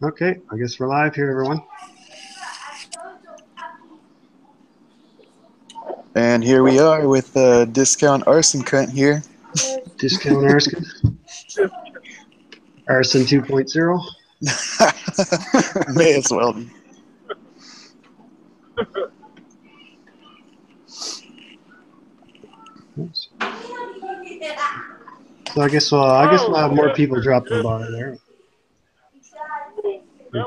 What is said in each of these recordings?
Okay, I guess we're live here, everyone. And here we are with Discount Arson Cunt here. Discount Arson. Arson 2.0. May as well be. Oops. So I guess we'll have more people dropping by there.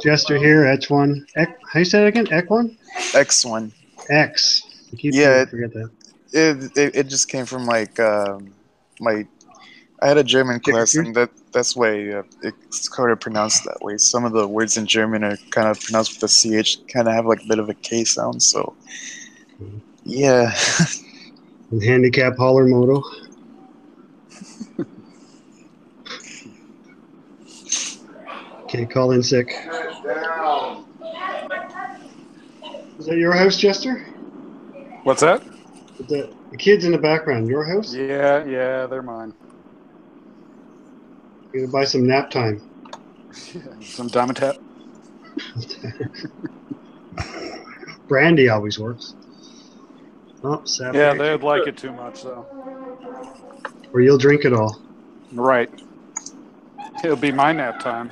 Jester here, H1. How you say it again? X1? X1. X. I keep forget that. It just came from like my. I had a German class, and that's why it's kind of pronounced that way. Some of the words in German are kind of pronounced with the ch, kind of have like a bit of a K sound. So yeah. And handicap hauler moto. Okay, call in sick. Is that your house, Jester? What's that? The kids in the background, your house? Yeah, they're mine. You gonna buy some nap time? Some Dimetap. Brandy always works. Oh, yeah, they'd like it too much, though. Or you'll drink it all. Right. It'll be my nap time.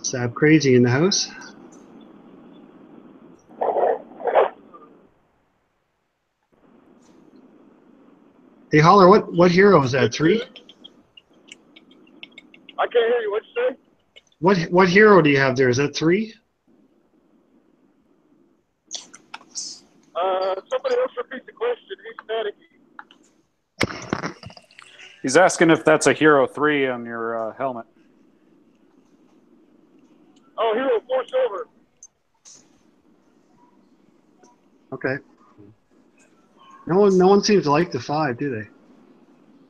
Sab crazy in the house. Hey, Holler, what hero is that? 3? I can't hear you. What'd you say? What hero do you have there? Is that 3? Somebody else repeat the question. He's staticky. He's asking if that's a Hero 3 on your helmet. Oh, Hero 4 Silver. Okay. No one seems to like the 5, do they?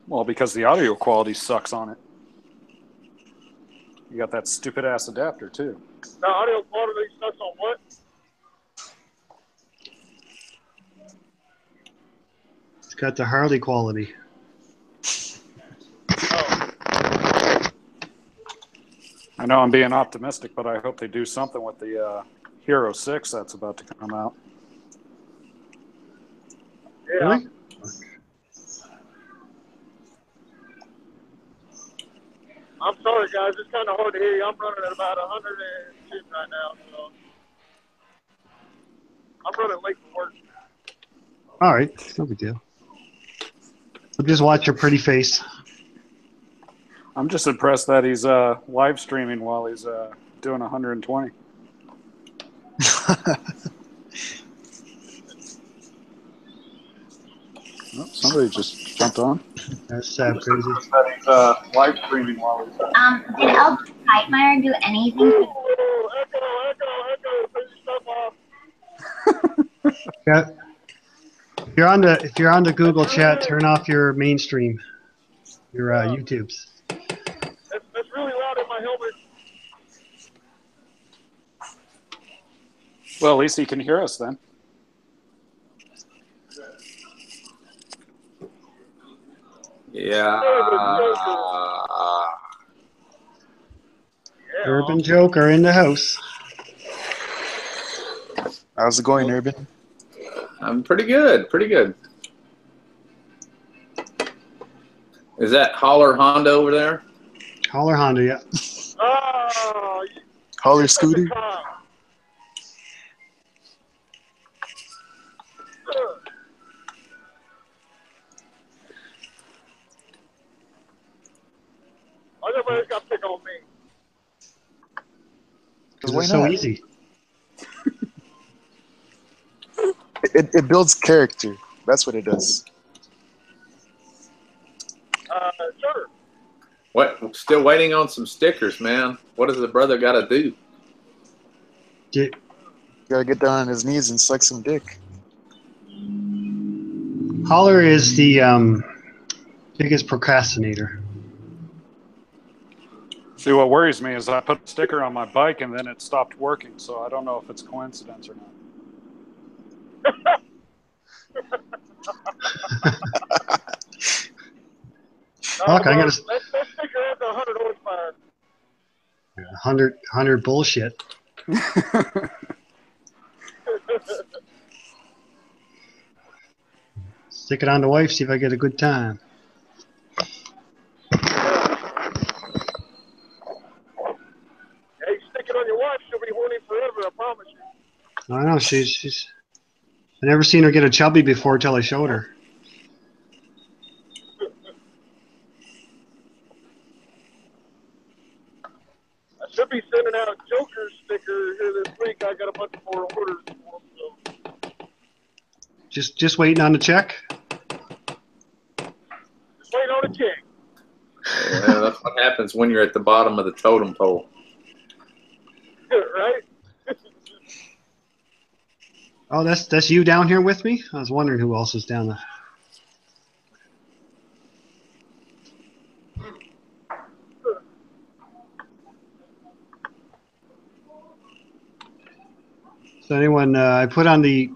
Well, because the audio quality sucks on it. You got that stupid ass adapter too. The audio quality sucks on what? It's got the Harley quality. Oh. I know I'm being optimistic, but I hope they do something with the Hero 6 that's about to come out. Yeah. Really? I'm sorry, guys. It's kind of hard to hear you. I'm running at about 102 right now, so I'm running late for work. All right, no big deal. I'll just watch your pretty face. I'm just impressed that he's live streaming while he's doing 120. Oh, somebody just jumped on. That's Sab crazy. That he's live streaming while he's. Did Elb Nightmare do anything? Echo, turn your stuff off. Yeah. If you're on the Google chat, turn off your mainstream, your YouTubes. That's really loud in my helmet. Well, at least he can hear us then. Yeah. Urban Joker in the house. How's it going, Urban? I'm pretty good. Pretty good. Is that Holler Honda over there? Holler Honda, yeah. Oh, Holler Scooter? Everybody's got to pick on me. Because it's so easy. It builds character. That's what it does. Sure. What? Still waiting on some stickers, man. What does the brother got to do? Gotta get down on his knees and suck some dick. Holler is the biggest procrastinator. See, what worries me is I put a sticker on my bike and then it stopped working, so I don't know if it's a coincidence or not. Look, I got that sticker has 100 horsepower. 100 bullshit. Stick it on the wife, see if I get a good time. Hey, stick it on your wife, she'll be horny forever, I promise you. I know, she's I never seen her get a chubby before till I showed her. I should be sending out Joker sticker here this week. I got a bunch more orders for them, so. Just waiting on the check. Just waiting on a check. Yeah, that's what happens when you're at the bottom of the totem pole. Right? Oh, that's you down here with me? I was wondering who else is down there. So anyone, I put on the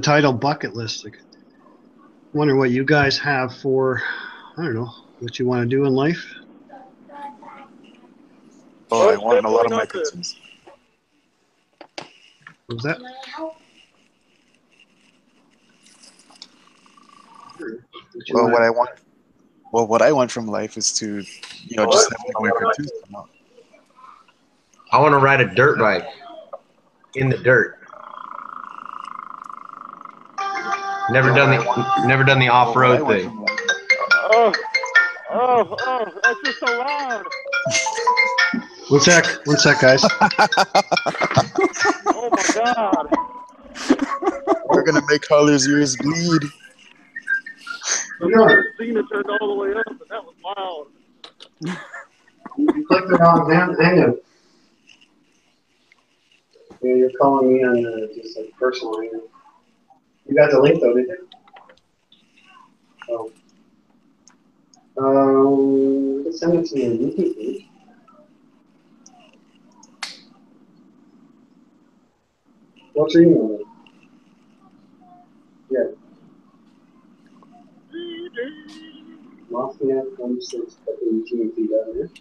title bucket list. Like, wondering what you guys have for, I don't know, what you want to do in life. Oh, I want a lot of my concerns. What was that? Well, what I want from life is to, just have my cartoons come out. I want to ride a dirt bike in the dirt. Never done the off-road thing. Oh, that's just so loud. One sec, guys. Oh my God. We're gonna make Holler's ears bleed. Cena turned all the way up, and that was loud. You clicked it on, hang on. Yeah, you're calling me on just like personal. You got the link though, did you? Oh. Send it to me on YouTube, please. What's your email? Yeah. Lafayette16@AT&T.net.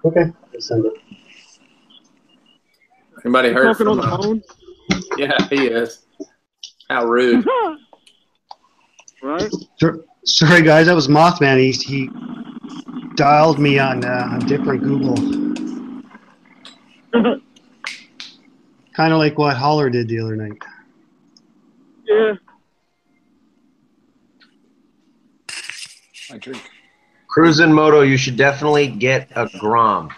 Okay, I'll send it. Anybody heard Talking from on the phone? Yeah, he is. How rude. Right? Sorry, guys, that was Mothman. He dialed me on a different Google. Kind of like what Holler did the other night. Yeah. I drink. Cruising Moto, you should definitely get a Grom.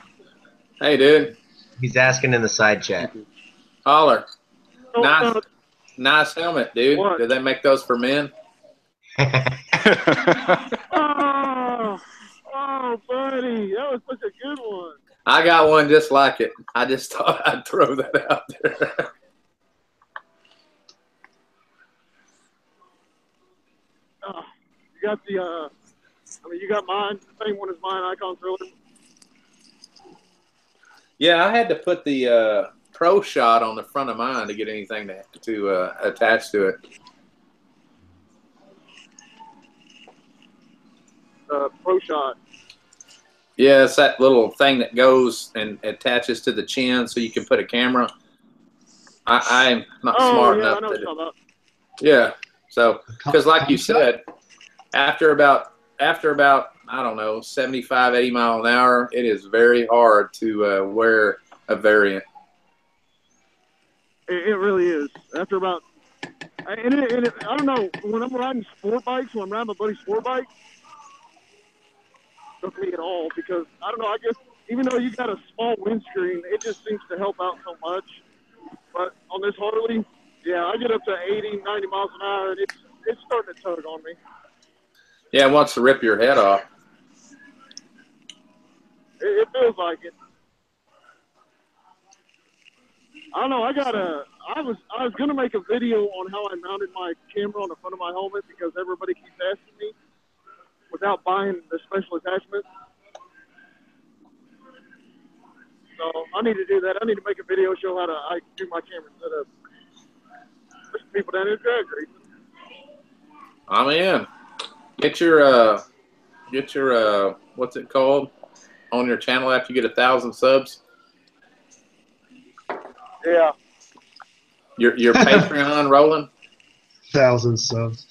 Hey, dude. He's asking in the side chat. Holler. Oh, Nice helmet, dude. What? Did they make those for men? Oh, buddy, that was such a good one. I got one just like it. I just thought I'd throw that out there. You got the, you got mine, the same one as mine, Icon Thriller. Yeah, I had to put the Pro Shot on the front of mine to get anything to attach to it. Pro Shot. Yeah, it's that little thing that goes and attaches to the chin so you can put a camera. I'm not smart enough I know to what you're talking about. Yeah, so because like you said, after about I don't know 75, 80 miles an hour, it is very hard to wear a variant. It really is. After about, I don't know, when I'm riding sport bikes, when I'm riding my buddy's sport bike, not me at all, because I don't know, I guess even though you got a small windscreen, it just seems to help out so much. But on this Harley, yeah, I get up to 80, 90 miles an hour, and it's starting to tug on me. Yeah, it wants to rip your head off. It feels like it. I don't know. I was gonna make a video on how I mounted my camera on the front of my helmet because everybody keeps asking me without buying the special attachment. So I need to do that. I need to make a video show how I do my camera setup. There's people down here drag racing. I'm in. Get your what's it called on your channel after you get 1,000 subs? Yeah. Your Patreon rolling? 1,000 subs.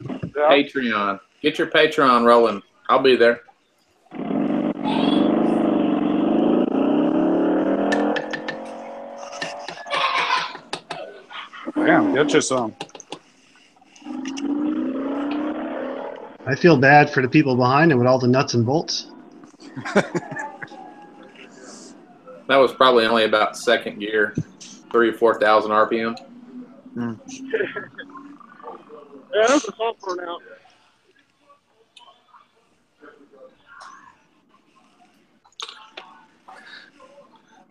Yeah. Patreon. Get your Patreon rolling. I'll be there. Damn, get you some. I feel bad for the people behind him with all the nuts and bolts. That was probably only about second gear, 3,000 or 4,000 RPM. Yeah, that's a software now.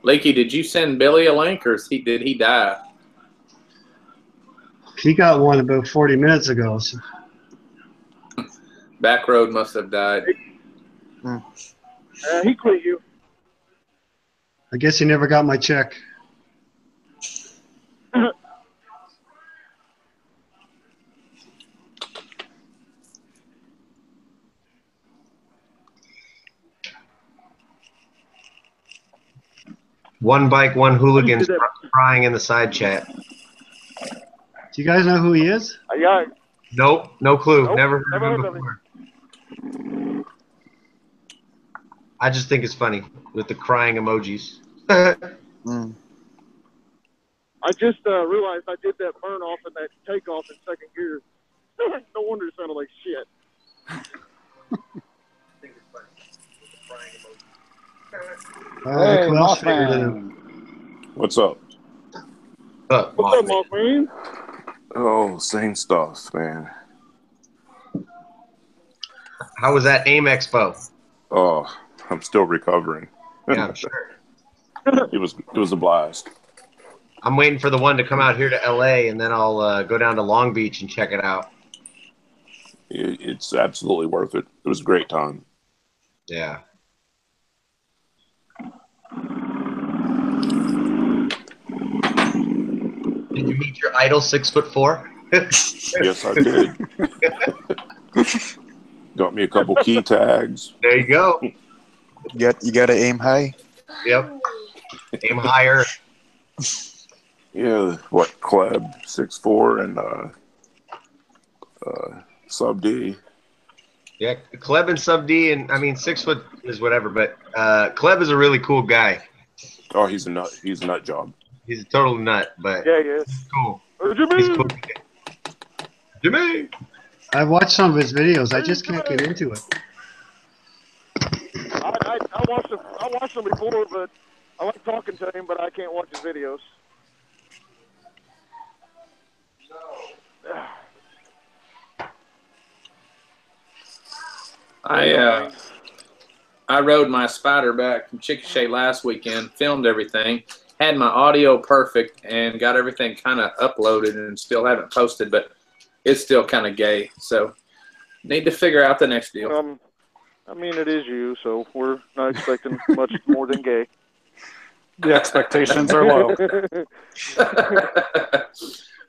Leaky, did you send Billy a link, or did he die? He got one about 40 minutes ago. So. Backroad must have died. He quit you. I guess he never got my check. One bike, one hooligans crying in the side chat. Do you guys know who he is? Yeah. Nope, no clue. Nope, Never never heard heard of of him before. I just think it's funny with the crying emojis. I just realized I did that burn off and that takeoff in second gear. No wonder it sounded like shit. Hey, who else figured it out? Mothman. What's up? What's up, Mothman? Oh, same stuff, man. How was that AIM Expo? Oh, I'm still recovering. Yeah, I'm sure. It was a blast. I'm waiting for the one to come out here to LA, and then I'll go down to Long Beach and check it out. It's absolutely worth it. It was a great time. Yeah. Did you meet your idol, 6'4"? Yes, I did. Got me a couple key tags. There you go. You got to aim high. Yep. Aim higher. Yeah, what, Kleb 6'4" and Sub D. Yeah, Kleb and Sub D, and I mean 6 foot is whatever, but Kleb is a really cool guy. Oh, he's a nut. He's a nut job. He's a total nut, but Yeah, he is. he's cool. Jimmy! He's cool. Jimmy! I've watched some of his videos. I just can't get into it. I watched him before, but I like talking to him, but I can't watch his videos. I rode my Spider back from Chickasha last weekend, filmed everything, had my audio perfect, and got everything kind of uploaded and still haven't posted, but it's still kind of gay. So need to figure out the next deal. I mean, it is you, so we're not expecting much more than gay. The expectations are low.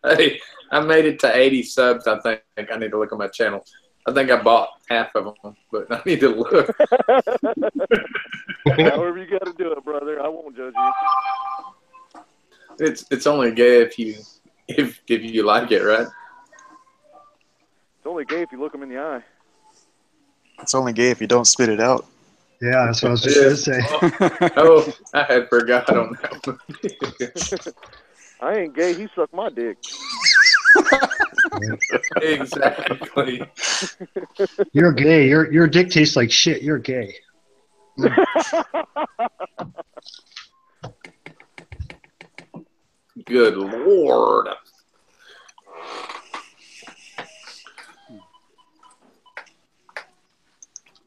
Hey, I made it to 80 subs. I think I need to look at my channel. I think I bought half of them, but I need to look. However you got to do it, brother. I won't judge you. It's only gay if you like it, right? It's only gay if you look him in the eye. It's only gay if you don't spit it out. Yeah, that's what I was just going to say. Oh, I had forgot on that one. I ain't gay. He sucked my dick. Exactly. You're gay. Your dick tastes like shit. You're gay. Good Lord.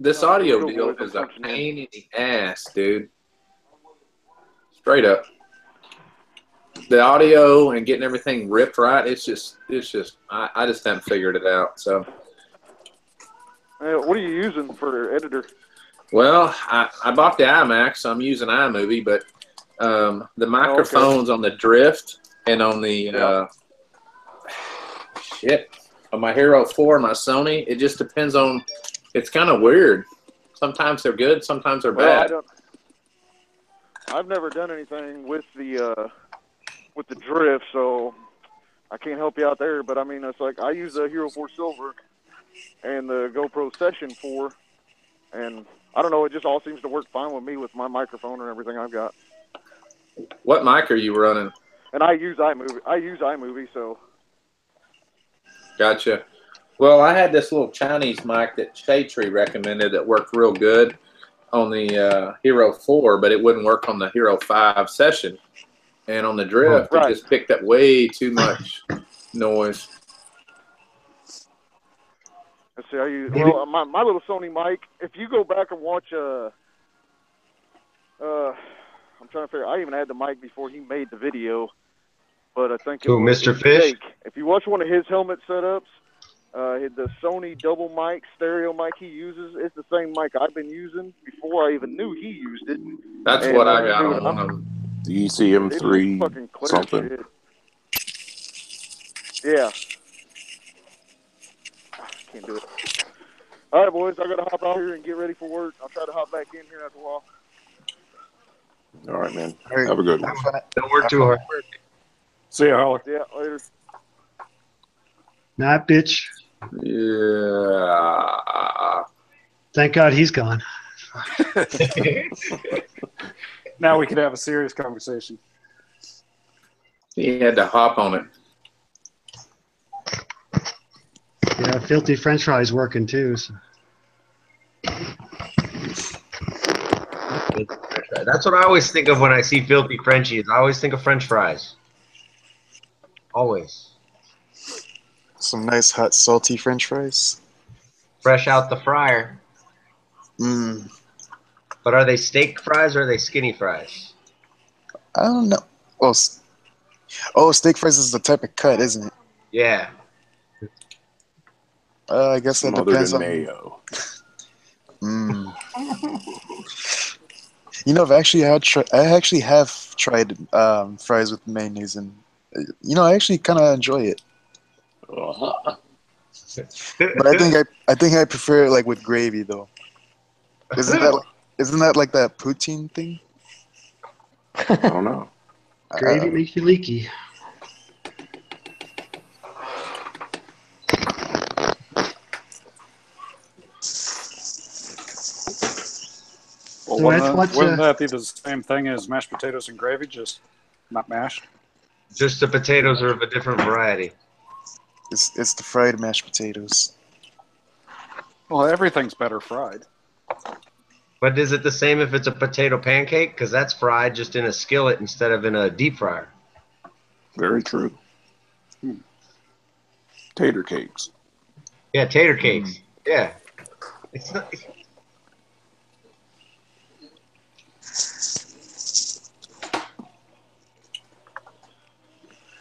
This audio deal is a pain in the ass, dude. Straight up. The audio and getting everything ripped right, I just haven't figured it out. So, what are you using for editor? well, I bought the iMac, so I'm using iMovie, but the microphones on the Drift and on the Shit. On my Hero 4, my Sony, it just depends on. It's kind of weird. Sometimes they're good, sometimes they're bad. I've never done anything with the drift, so I can't help you out there. But I mean, it's like I use the Hero 4 Silver and the GoPro Session 4, and I don't know, it just all seems to work fine with me with my microphone and everything I've got. What mic are you running? And I use iMovie, so. Gotcha. Well, I had this little Chinese mic that Shade Tree recommended that worked real good on the Hero 4, but it wouldn't work on the Hero 5 Session. And on the drift, it just picked up way too much noise. Let's see, well, my little Sony mic, if you go back and watch, I'm trying to figure, I even had the mic before he made the video, but I think it was Mr. Fish? Jake. If you watch one of his helmet setups, the Sony double mic, stereo mic he uses, it's the same mic I've been using before I even knew he used it. That's what I got on one of them. The ECM3 something. Shit. Yeah. I can't do it. All right, boys, I got to hop out here and get ready for work. I'll try to hop back in here after a while. All right, man. Have a good one. Don't work too hard. See you, Holler. Yeah, later. Not bitch. Yeah. Thank God he's gone. Now we can have a serious conversation. He had to hop on it. Yeah, filthy French fries working too. So. That's what I always think of when I see filthy Frenchies. I always think of French fries. Always. Some nice hot salty French fries. Fresh out the fryer. Mmm. But are they steak fries or are they skinny fries? I don't know. Oh, steak fries is the type of cut, isn't it? Yeah. I guess that depends on mayo. Mm. You know, I actually have tried fries with mayonnaise, and I actually kind of enjoy it. But I think I prefer it like with gravy though. Isn't that like that poutine thing? I don't know. Gravy makes you leaky. Well, So wouldn't that be the same thing as mashed potatoes and gravy, just not mashed? Just the potatoes are of a different variety. It's the fried mashed potatoes. Well, everything's better fried. But is it the same if it's a potato pancake? Because that's fried just in a skillet instead of in a deep fryer. Very true. Tater cakes. Yeah, tater cakes. Yeah. It's not.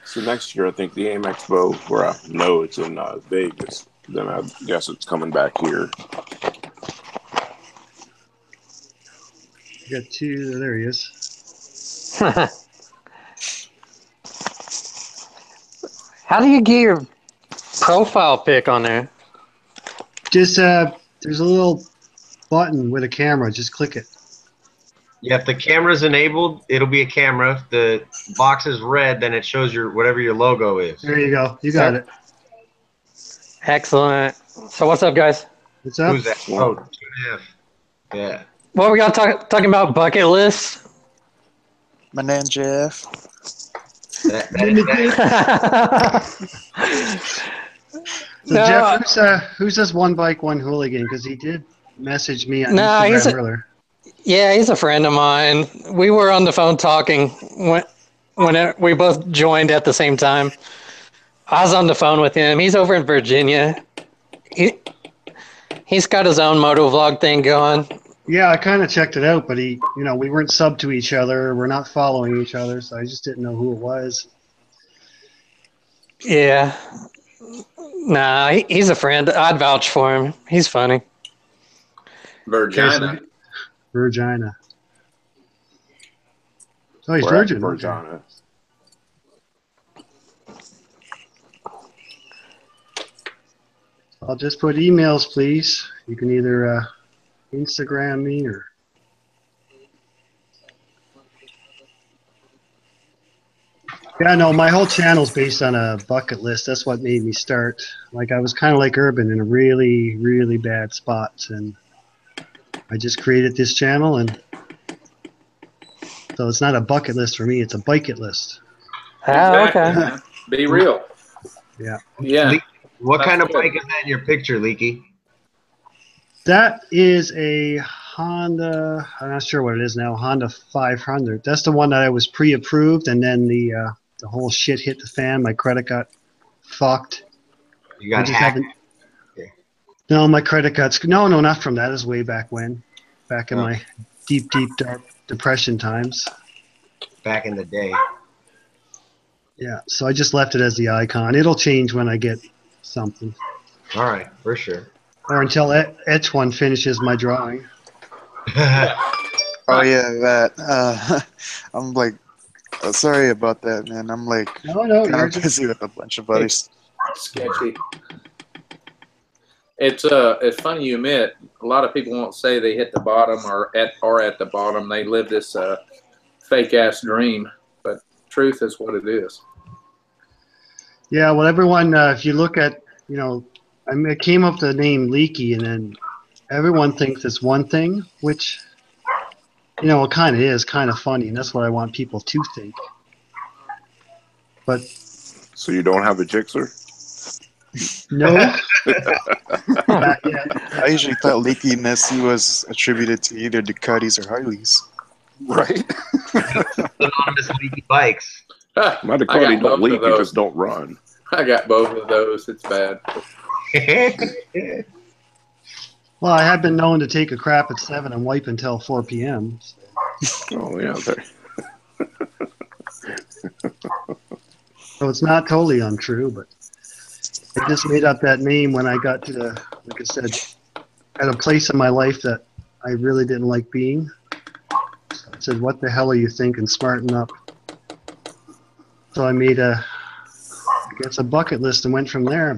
So next year, I think the AIM Expo, where I know it's in Vegas, then I guess it's coming back here. You got two. There he is. How do you get your profile pic on there? Just there's a little button with a camera. Just click it. Yeah, if the camera's enabled, it'll be a camera. If the box is red, then it shows whatever your logo is. There you go. You got it. Excellent. So what's up, guys? What's up? Who's that? Oh, 2.5. Yeah. What we got talking about bucket lists? My name Jeff. So Jeff, who's this one bike, one hooligan? Because he did message me on Instagram earlier. Yeah, he's a friend of mine. We were on the phone talking when we both joined at the same time. I was on the phone with him. He's over in Virginia. He's got his own moto vlog thing going. Yeah, I kind of checked it out, but we weren't sub to each other. We're not following each other, so I just didn't know who it was. Yeah. Nah, he's a friend. I'd vouch for him. He's funny. Virginia. Virginia. Oh, he's We're virgin. at Virginia. I'll just put emails, please. You can either Instagram me or. Yeah, no, my whole channel's based on a bucket list. That's what made me start. Like, I was kind of like Urban in a really, really bad spot, and I just created this channel, and so it's not a bucket list for me. It's a bike-it list. Oh, Exactly, okay. man. Be real. Yeah. Yeah. What That's kind of good. bike is that in your picture, Leaky? That is a Honda. I'm not sure what it is now. Honda 500. That's the one that I was pre-approved, and then the whole shit hit the fan. My credit got fucked. You got I just hacked. haven't. No, my credit got. No, not from that. It was way back when. Back in my deep, dark depression times. Back in the day. Yeah, so I just left it as the icon. It'll change when I get something. All right, for sure. Or until Etch One finishes my drawing. Oh yeah, that. I'm like, sorry about that, man. I'm like No, kind you're of just, busy with a bunch of others. Sketchy. It's funny you admit. A lot of people won't say they hit the bottom or at the bottom. They live this fake ass dream, but truth is what it is. yeah. Well, everyone, if you look at, I came up with the name Leaky, and then everyone thinks it's one thing, which, it kind of is kind of funny, and that's what I want people to think. But So you don't have a Gixxer? no. Not yet. I usually thought leakiness was attributed to either Ducatis or Harleys. Right. Anonymous leaky bikes. I My got Ducati don't both leak, of it those. just don't run. I got both of those. It's bad. Well, I have been known to take a crap at 7 and wipe until 4 p.m. Oh yeah, there. So it's not totally untrue, but I just made up that name when I got to like I said, at a place in my life that I really didn't like being. So I said, what the hell are you thinking? Smarten up. So I made a bucket list and went from there.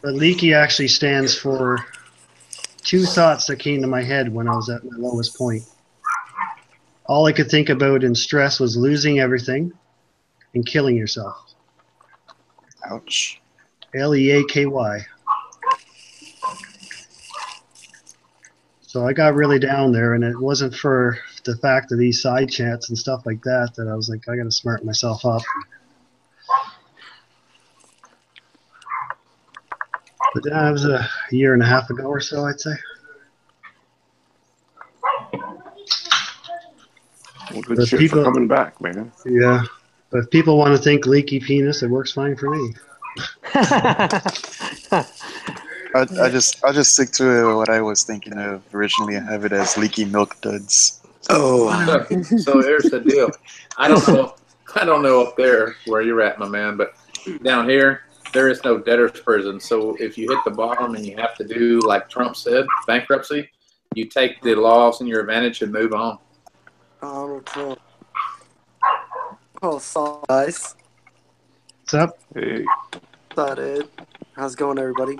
But Leaky actually stands for 2 thoughts that came to my head when I was at my lowest point. All I could think about in stress was losing everything and killing yourself. Ouch. Leaky. So I got really down there, and it wasn't for the fact of these side chats and stuff like that I was like, I got to smarten myself up. But that was a year and a half ago or so, I'd say. Well, good But shit people- for coming back, man. Yeah. But if people want to think leaky penis, it works fine for me. I'll just stick to what I was thinking of originally. I have it as leaky milk duds. So here's the deal. I don't know up there where you're at, my man, but down here there is no debtor's prison. So if you hit the bottom and you have to do like Trump said, bankruptcy, you take the laws in your advantage and move on. Donald Trump. Oh, so guys. What's up? Hey, What's up, Ed? How's it going, everybody?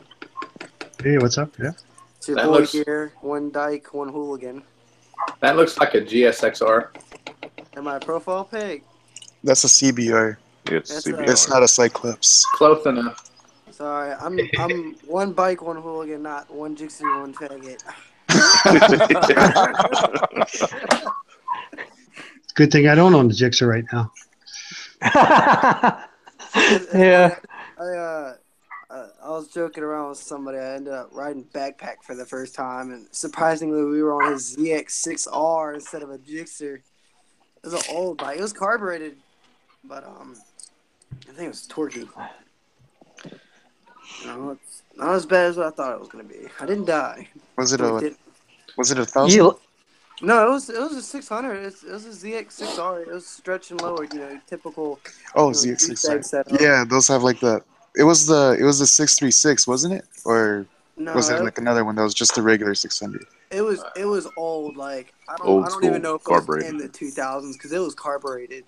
Hey, what's up? Yeah. It's your That boy looks- here, one dyke, one hooligan. That looks like a GSXR. And my profile pic. That's a CBR. it's That's CBR. It's not a Cyclops. Close enough. Sorry, I'm one bike, one hooligan, not one Jixer, one faggot. Good thing I don't own the Gixxer right now. Yeah. I was joking around with somebody. I ended up riding backpack for the first time, and surprisingly, we were on his ZX6R instead of a Gixxer. It was an old bike. It was carbureted, but I think it was torquey. It's not as bad as what I thought it was gonna be. I didn't die. Was it We a didn't- 1,000? No, it was a 600. It was a ZX6R. It was stretch and lowered, typical. Oh, you know, ZX6. douchebag setup. Yeah, those have like the. It was the 636, wasn't it? Or No, was it like another one that was just a regular 600? it was old. Like I Old don't school, even know if it was carbureted. in the 2000s because it was carbureted.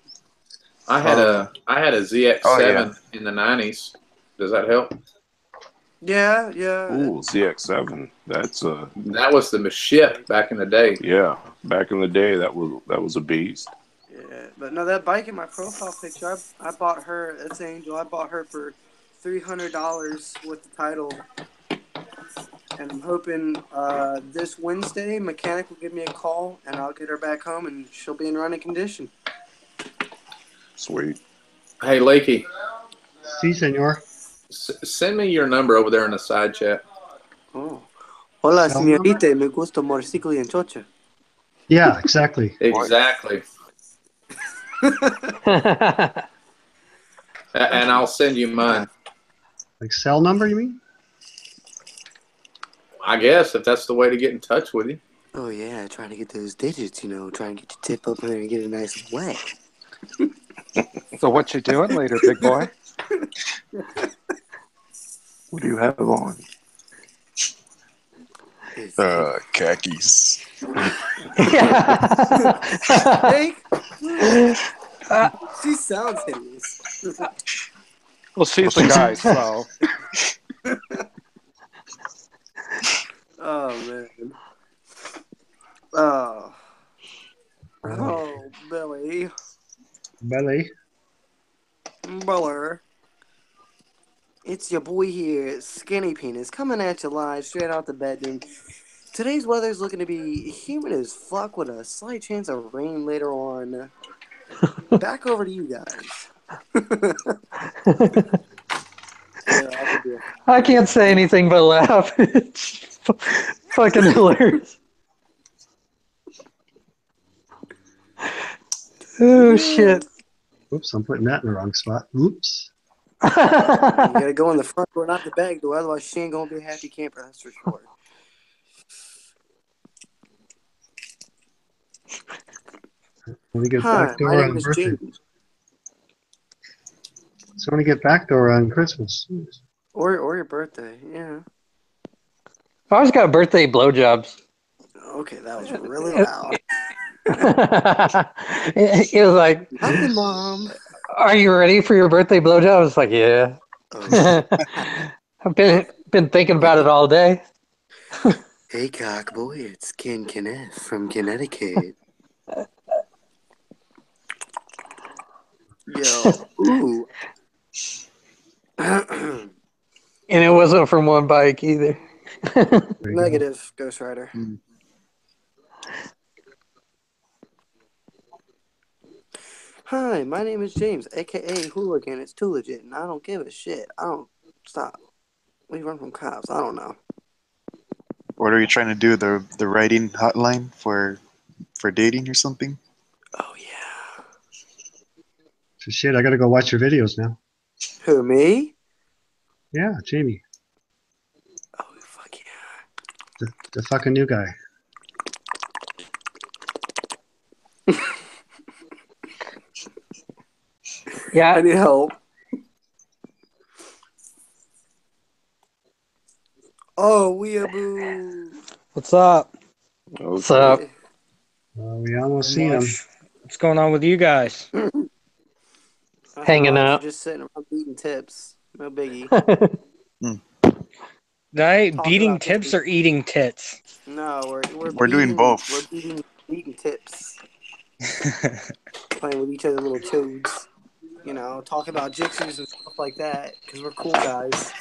I had a ZX7 Oh, yeah. in the 90s. Does that help? Yeah. Ooh, ZX7. That's That was the ship back in the day. yeah. Back in the day, that was a beast. Yeah, but no, that bike in my profile picture, I bought her. It's Angel. I bought her for $300 with the title, and I'm hoping this Wednesday mechanic will give me a call, and I'll get her back home, and she'll be in running condition. Sweet. Hey, Lakey, Si, senor. send me your number over there in the side chat. Oh, hola, Cell number? señorita. Me gusta motorcycle y en chocha. Yeah, exactly. Exactly. And I'll send you mine. Like cell number, you mean? I guess if that's the way to get in touch with you. Oh yeah, trying to get those digits. Trying to get your tip up there and get it nice and wet. So what you doing later, big boy? What do you have on? Khakis. Jake, she sounds hideous. Well, she's the guy, so. Oh man. Oh, Billy. Buller. It's your boy here, Skinny Penis, coming at you live straight out the bedroom. Today's weather's looking to be humid as fuck with a slight chance of rain later on. Back over to you guys. I can't say anything but laugh. It's fucking hilarious. Oh, shit. Oops, I'm putting that in the wrong spot. Oops. You gotta go in the front door, not the back door. Otherwise, she ain't gonna be a happy camper. That's for sure. When we get Hi, back my door name on is birthday. James. So when we get back door on Christmas. Or your birthday, yeah. I always got birthday blowjobs. Okay, that was really loud. It was like, Nothing, Mom. are you ready for your birthday blowjob? I was like, yeah. I've been thinking about it all day. Hey, cockboy, it's Ken Kenneth from Connecticut. Yo, ooh. And it wasn't from one bike either. Negative, Ghost Rider. Hi, my name is James, aka Hooligan. It's too legit, and I don't give a shit. I don't stop. We run from cops. I don't know. What are you trying to do? The writing hotline for dating or something? Oh yeah. So shit, I gotta go watch your videos now. Who, me? Yeah, Jamie. Oh fuck yeah. The fucking new guy. Yeah. I need help. Oh, weeaboo. What's up? What's up? We almost seen him. What's going on with you guys? Hanging out. Just sitting around beating tips. No biggie. Beating tips or eating tits? No, We're doing both. We're beating tips. Playing with each other little chodes. Talking about jixies and stuff like that. Because we're cool guys.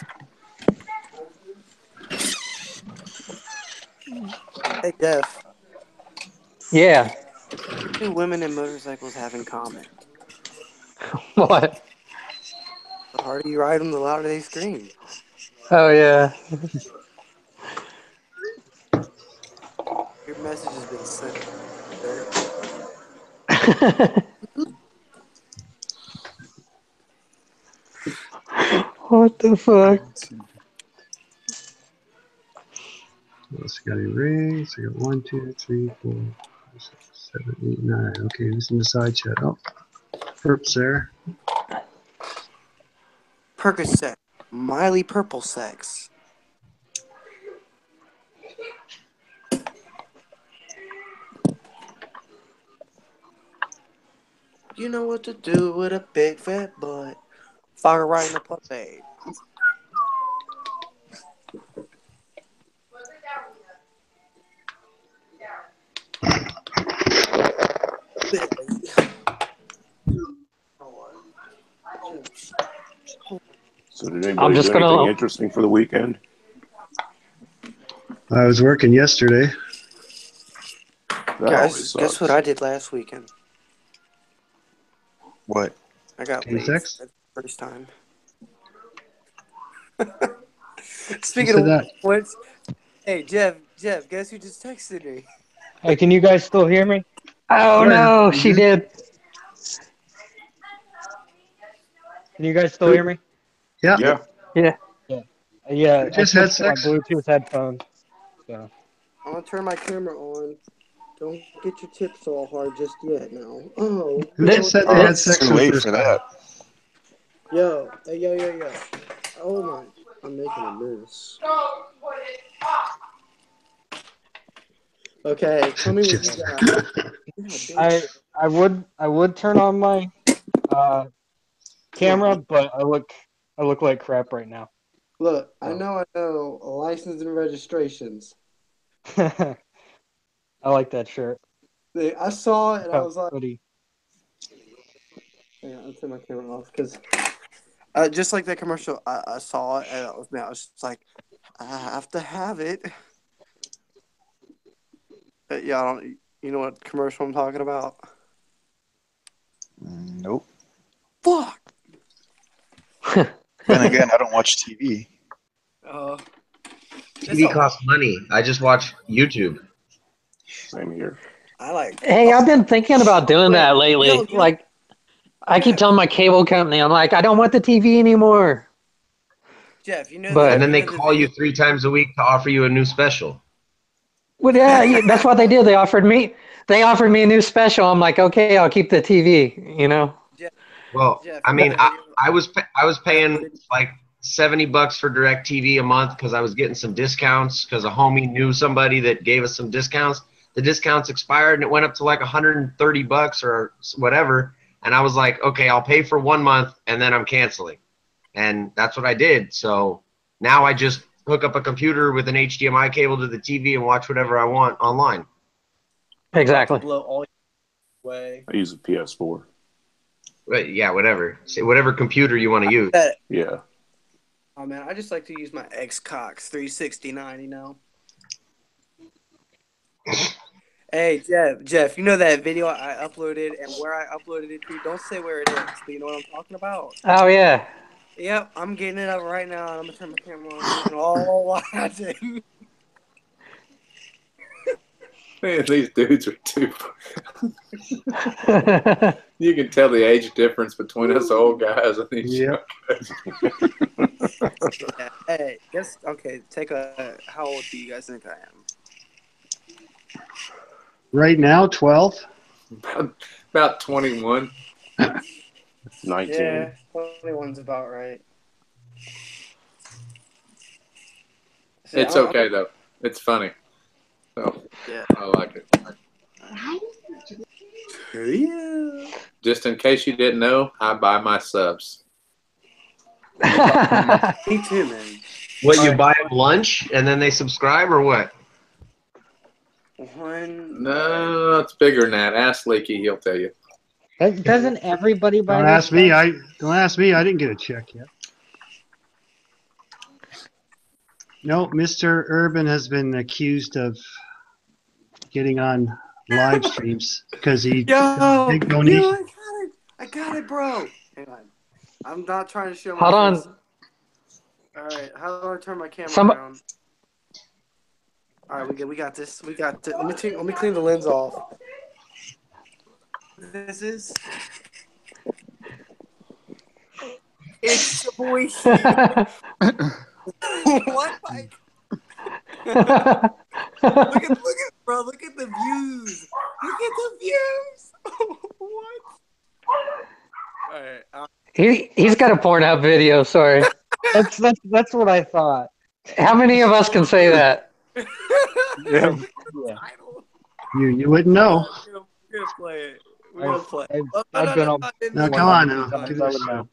Hey, Jeff. Yeah. What do women and motorcycles have in common? What? The harder you ride them, the louder they scream. Oh, yeah. Your message has been sent, sir. What the fuck? Let's got any rings. I got 1, 2, 3, 4, 5, 6, 7, 8, 9. Okay, this is in the side chat. Oh, perps there. Percocet. Miley Purple Sex. You know what to do with a big fat butt. Fire right in the pussy. So did I'm anybody just do anything gonna. interesting for the weekend? I was working yesterday. That always Guess sucks. what I did last weekend? What? I got Having laid sex? for the first time. Who Speaking said of that? which, hey Jeff, guess who just texted me? Hey, can you guys still hear me? Oh Oh, yeah. no, You she good? did. Can you guys still hear me? Yeah. Yeah. Yeah. Yeah. Yeah, Who I just had switched to my sex? Bluetooth headphones. So I'm gonna turn my camera on. Don't get your tips all hard just yet now. Oh, Who Th- just said they Oh, had it's sex too for the late first for time? that. yo, hey, yo. Oh my, I'm making a mess. Okay, tell me what you Just- got. Yeah, bitch. I would turn on my uh camera, but I look like crap right now. Look, I So know license and registrations. I like that shirt. I saw it and I Oh, was like, hoodie. yeah, I'll turn my camera off because just like that commercial, I saw it and I was just like, I have to have it. Yeah, I don't. You know what commercial I'm talking about? Nope. Fuck. Then again, I don't watch TV. TV costs money. I just watch YouTube. Same here. I like. Hey, I've been thinking about doing that lately. Yo, Like, I keep telling my cable company, I'm like, I don't want the TV anymore. Jeff, you know But And then they the call you 3 times a week to offer you a new special. well, yeah, that's what they did. They offered me a new special. I'm like, okay, I'll keep the TV. You know. Well, Jeff, I you know mean, the video I was I paying uploaded? like $70 for DirecTV a month because I was getting some discounts because a homie knew somebody that gave us some discounts. The discounts expired and it went up to like $130 or whatever. And I was like, okay, I'll pay for 1 month and then I'm canceling. And that's what I did. So now I just hook up a computer with an HDMI cable to the TV and watch whatever I want online. Exactly. Blow all way. I use a PS4. But yeah, whatever. Say whatever computer you want to use. Yeah. Oh man, I just like to use my Xbox 369. You know. Hey Jeff, you know that video I uploaded and where I uploaded it to? Don't say where it is, but you know what I'm talking about. Oh yeah. Yep, I'm getting it up right now, and I'm gonna turn my camera on so we can all watch it. Man, these dudes are too. You can tell the age difference between us old guys and these young guys. Yeah, hey, guess okay. How old do you guys think I am? Right now, 12. About 21. 19. Yeah, 21's about right. See, It's okay though. It's funny. So yeah, I like it. Yeah. Just in case you didn't know, I buy my subs. Me too, man. What, you buy them lunch and then they subscribe or what? No, it's bigger than that. Ask Leaky, he'll tell you. Doesn't everybody buy Don't this ask me. stuff? Don't ask me. I didn't get a check yet. No, Mr. Urban has been accused of getting on live streams because he big donation. I got it, bro. Hang on. I'm not trying to show my Hold on. face. All right, how do I turn my camera Some- around? All right, we got this. We got this. Let me clean the lens off. This is. It's your boy. What, Mike? look at bro. Look at the views. Look at the views. What? All right. He's got a Pornhub video. Sorry. That's what I thought. How many of us can say that? Yeah. You wouldn't know. We're gonna play it. We're gonna play. I've been on. No, come on now. Do I this. would know.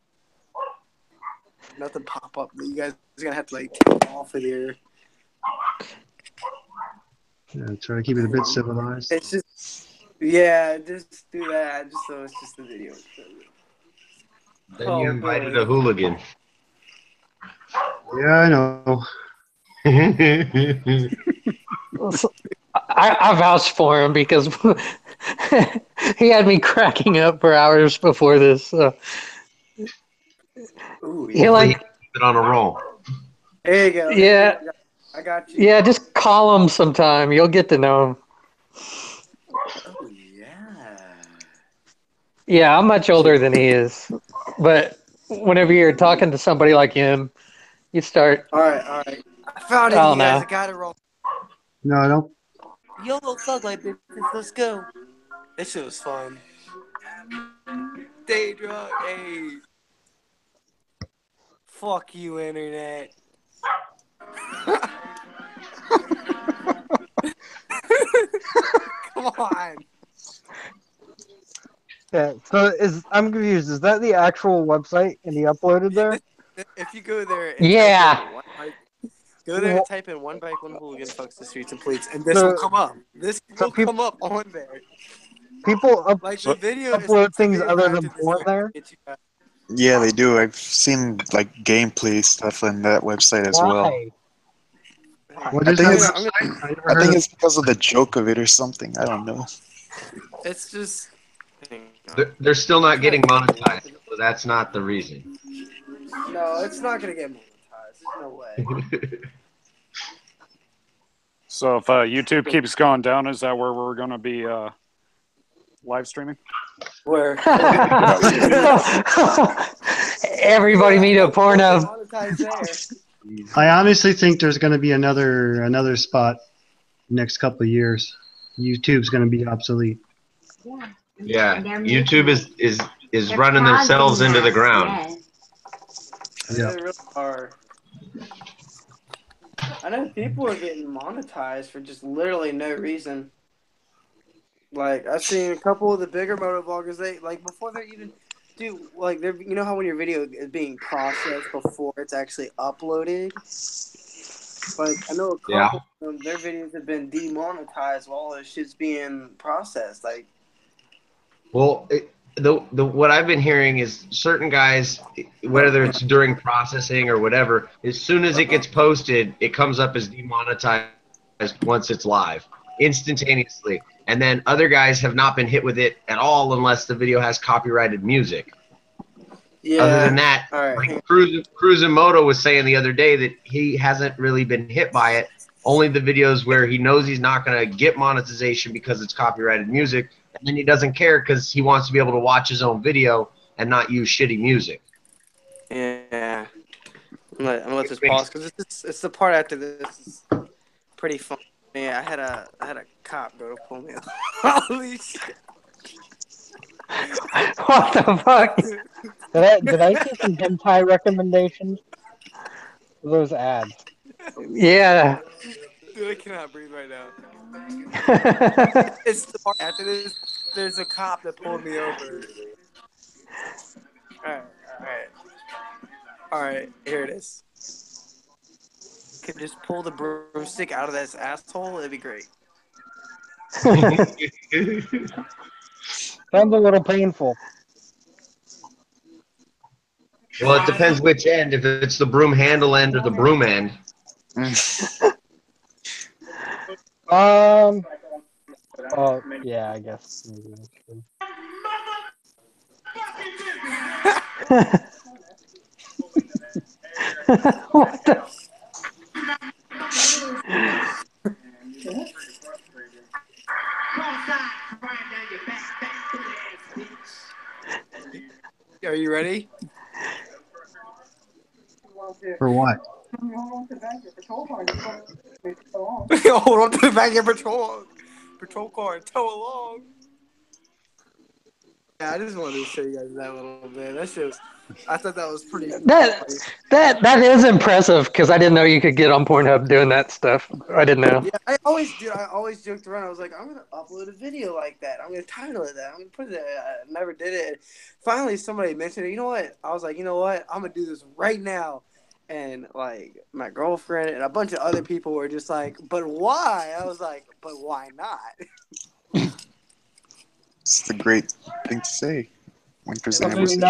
Nothing pop up. You guys are gonna have to like take off of here. Yeah, try to keep it a bit civilized. It's just, yeah, just do that. Just so it's just the video. Then you Oh invited boy. a hooligan. Yeah, I know. I vouched for him because he had me cracking up for hours before this. Ooh, He Hopefully he like, keeps it on a roll. There you go. yeah, I got you. yeah. Just call him sometime. You'll get to know him. Oh yeah. Yeah, I'm much older than he is, but whenever you're talking to somebody like him, you start. All right. I found I it, you don't guys. know. I got it wrong. No, I don't. YOLO Thug Life, bitches. Let's go. This shit was fun. Day drug, hey. Fuck you, internet. Come on. Yeah. So I'm confused. Is that the actual website and he uploaded there? If you go there and Yeah. type in one bike, go there and type in one bike, one hooligan fucks the streets and police, and this will come up. This will come up on there. People Like the video is upload things video other after than this porn to there. get you back. Yeah, they do. I've seen like gameplay stuff on that website as well. Why? What I is think that it's website? I never I heard think of. it's because of the joke of it or something. I don't know. It's just. They're still not getting monetized, so that's not the reason. No, it's not gonna get monetized. There's no way. So if YouTube keeps going down, is that where we're going to be live streaming? Where? Everybody meet at Pornhub. Monetized there. I honestly think there's going to be another spot next couple of years. YouTube's going to be obsolete. Yeah, YouTube is running themselves into the ground. Yeah. They really are. I know people are getting monetized for just literally no reason. Like I've seen a couple of the bigger motovloggers, they like before they're even do like they're you know how when your video is being processed before it's actually uploaded. Like I know a couple of them, their videos have been demonetized while this shit's being processed. Like, well, what I've been hearing is certain guys, whether it's during processing or whatever, as soon as it gets posted, it comes up as demonetized once it's live, instantaneously. And then other guys have not been hit with it at all unless the video has copyrighted music. yeah. Other than that, All right. like Cruisin' was saying the other day that he hasn't really been hit by it. Only the videos where he knows he's not going to get monetization because it's copyrighted music, and then he doesn't care because he wants to be able to watch his own video and not use shitty music. Yeah. I'm gonna let this pause because it's the part after this is pretty fun. Yeah, I had a cop go to pull me over. Holy shit. What the fuck? Did I see some hentai recommendations? Those ads. Yeah. Dude, I cannot breathe right now. It's the part after this. There's a cop that pulled me over. All right. Here it is. Could just pull the broomstick out of this asshole. It'd be great. Sounds a little painful. Well, it depends which end, if it's the broom handle end or the broom end. Oh, yeah, I guess. Maybe that's true. What the? Are you ready? For what? Hold on to the back of your patrol car and tow along. Yeah, I just wanted to show you guys that little bit. That shit was. I thought that was pretty. That is impressive because I didn't know you could get on Pornhub doing that stuff. I didn't know. Yeah, I always joked around. I was like, I'm gonna upload a video like that. I'm gonna title it that. I'm gonna put it there. I never did it. Finally, somebody mentioned it. You know what? I was like, you know what? I'm gonna do this right now. And like my girlfriend and a bunch of other people were just like, "But why?" I was like, "But why not?" It's the great thing to say when I presented mean, with you it.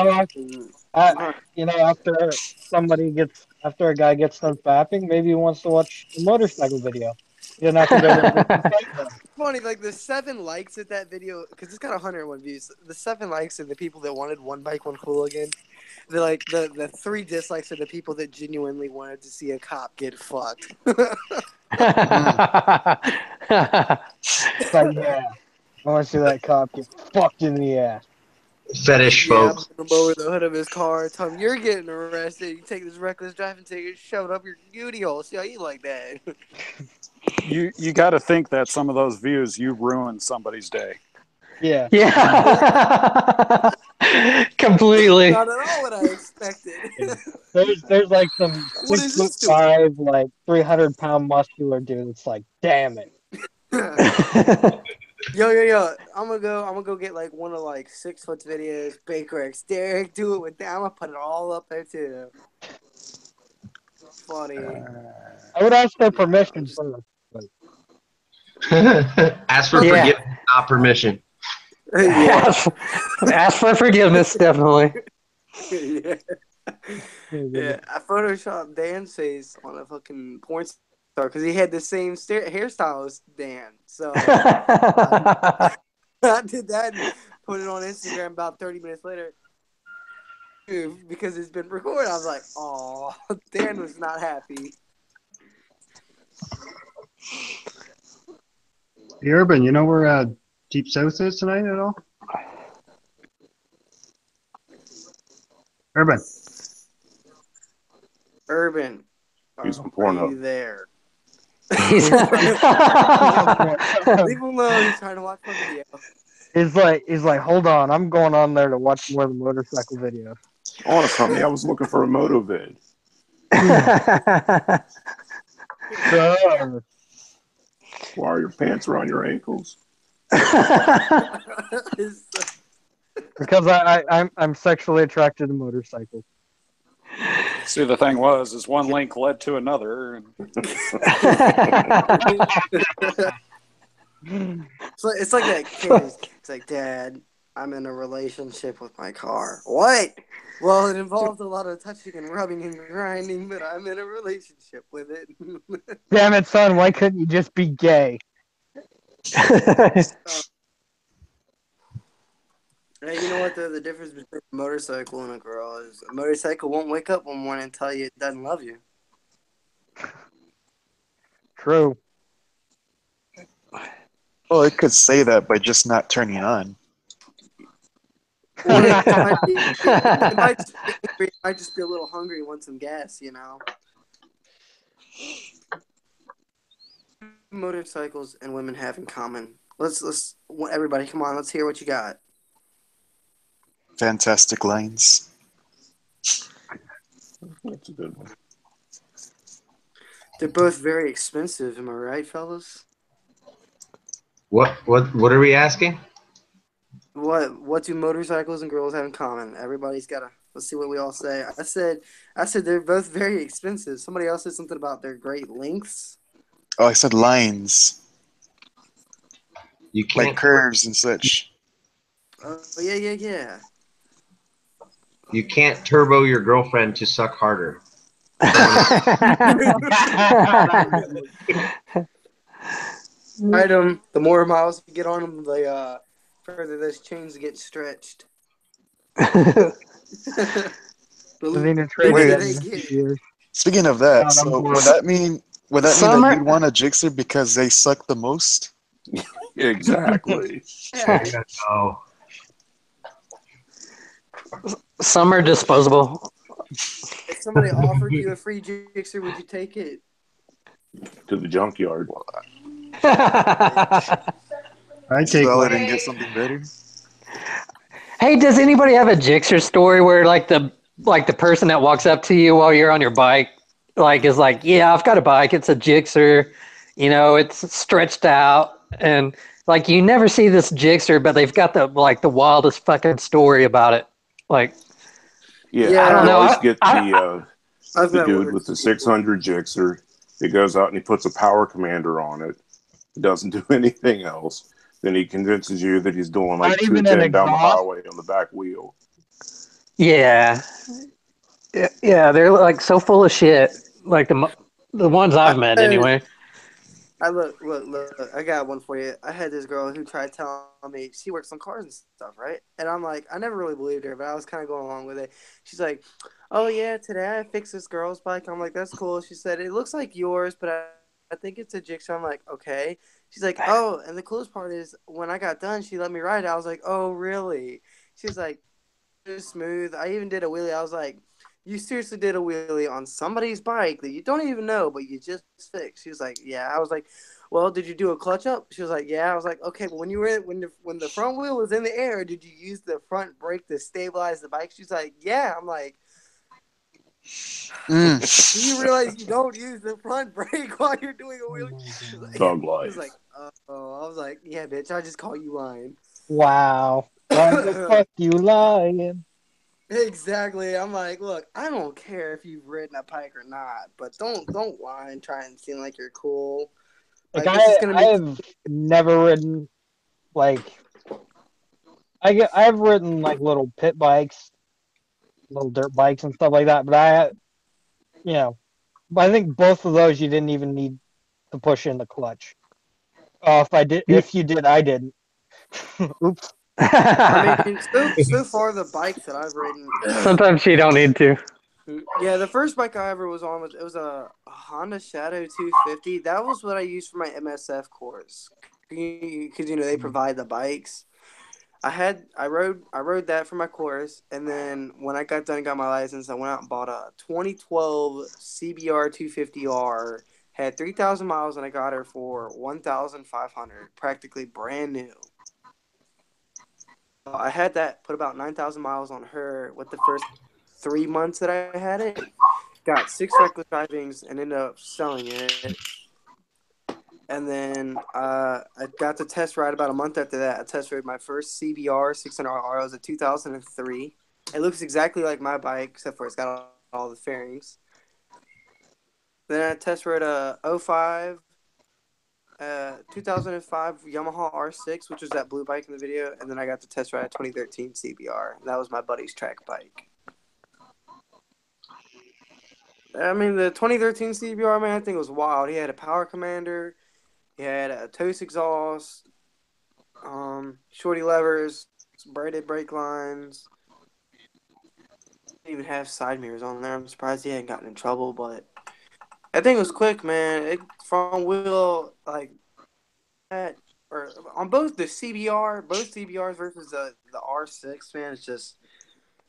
know, after a guy gets done fapping, maybe he wants to watch a motorcycle video. You don't have to go to the site then. Funny, like the 7 likes at that video, because it's got 101 views. The 7 likes are the people that wanted one bike, one hooligan. The 3 dislikes are the people that genuinely wanted to see a cop get fucked. But yeah, I want to see that cop get fucked in the ass. Fetish Yeah, folks. put him over the hood of his car. Tell him you're getting arrested. You take this reckless driving ticket, shove it up your beauty hole. See how you like that? You got to think that some of those views you ruined somebody's day. Yeah. Yeah. Completely. Not at all what I expected. There's like some What is this 6'5", like 300-pound muscular dude. It's like, damn it. Yo. I'm gonna go get like one of like 6 foot videos. Baker X Derek, do it with that. I'm gonna put it all up there too. Funny. I would ask their permission first. Ask for Yeah. forgiveness, not permission. Ask for forgiveness, definitely. Yeah. Yeah, I photoshopped Dan's face on a fucking porn star because he had the same hairstyle as Dan. So I did that and put it on Instagram about 30 minutes later because it's been recorded. I was like, oh, Dan was not happy. Hey, Urban, you know where Deep South is tonight at all? Urban, He's on are Pornhub. you there? He's- Leave him alone. He's trying to watch my video. He's like, hold on, I'm going on there to watch more of the motorcycle videos. Honest, honey, I was looking for a motovid. Sure. Why are your pants around your ankles? Because I'm sexually attracted to motorcycles. See, the thing is one link led to another. And It's like that kid. It's like, Dad, I'm in a relationship with my car. What? Well, it involves a lot of touching and rubbing and grinding, but I'm in a relationship with it. Damn it, son, why couldn't you just be gay? Hey, you know what the difference between a motorcycle and a girl is? A motorcycle won't wake up one morning and tell you it doesn't love you. True. Well, it could say that by just not turning on. Or it might just be a little hungry and want some gas, you know? Motorcycles and women have in common. Let's everybody, come on, let's hear what you got. Fantastic lines. That's a good one. They're both very expensive, am I right, fellas? What are we asking? What do motorcycles and girls have in common? Everybody's gotta. Let's see what we all say. I said they're both very expensive. Somebody else said something about their great lengths. Oh, I said lines. You can't. Like curves and such. Oh yeah. You can't turbo your girlfriend to suck harder. Item. The more miles you get on them, the further those chains get stretched. Speaking of that, so would that mean that you'd want a Jixer because they suck the most? Exactly. Oh. Some are disposable. If somebody offered you a free Jixer, would you take it? To the junkyard. I take Sell one. it and get something better. Hey, does anybody have a Jixer story where like the person that walks up to you while you're on your bike, like is like, yeah, I've got a bike, it's a Jixer, you know, it's stretched out, and like you never see this Jixer, but they've got the wildest fucking story about it. Like, Yeah, I don't know. always get the I've The met dude one or with the two people. 600 Gixxer, he goes out and he puts a power commander on it. He doesn't do anything else. Then he convinces you that he's doing like Not even an 210 down the exhaust. highway on the back wheel. Yeah. Yeah, they're like so full of shit. Like the ones I've met anyway. I look. I got one for you. I had this girl who tried telling me she works on cars and stuff, right? And I'm like, I never really believed her, but I was kind of going along with it. She's like, "Oh yeah, today I fixed this girl's bike." I'm like, "That's cool." She said, "It looks like yours, but I think it's a Gixxer." I'm like, "Okay." She's like, "Oh," and the coolest part is when I got done, she let me ride it. I was like, "Oh really?" She's like, "It's smooth." I even did a wheelie. I was like, "You seriously did a wheelie on somebody's bike that you don't even know, but you just fixed?" She was like, "Yeah." I was like, "Well, did you do a clutch up?" She was like, "Yeah." I was like, "Okay, but when you were when the front wheel was in the air, did you use the front brake to stabilize the bike?" She's like, "Yeah." I'm like, "Do you realize you don't use the front brake while you're doing a wheelie?" Thug She life. was like, "Oh." I was like, "Yeah, bitch, I just call you lying." Wow. Why the fuck you lying? Exactly. I'm like, look, I don't care if you've ridden a bike or not, but don't lie and try and seem like you're cool. Like Like, it's just gonna make I've never ridden like I've ridden like little pit bikes, little dirt bikes and stuff like that, but you know, I think both of those you didn't even need to push in the clutch. If you did, I didn't. Oops. I mean, so far the bikes that I've ridden. Sometimes you don't need to. Yeah, the first bike I ever was on was a Honda Shadow 250. That was what I used for my MSF course, because they provide the bikes. I rode that for my course, and then when I got done and got my license, I went out and bought a 2012 CBR 250R. Had 3,000 miles, and I got her for 1,500, practically brand new. I had that, put about 9,000 miles on her with the first 3 months that I had it. Got 6 reckless drivings and ended up selling it. And then I got to test ride about a month after that. I test rode my first CBR 600R. It was a 2003. It looks exactly like my bike, except for it's got all the fairings. Then I test rode a 2005 Yamaha R6, which was that blue bike in the video. And then I got to test ride a 2013 CBR. That was my buddy's track bike. I mean, the 2013 CBR, man, I think it was wild. He had a power commander. He had a Toast exhaust, shorty levers, braided brake lines. Didn't even have side mirrors on there. I'm surprised he hadn't gotten in trouble, but that thing was quick, man. Front wheel, like that, or on both the CBR, both CBRs versus the R6, man, it's just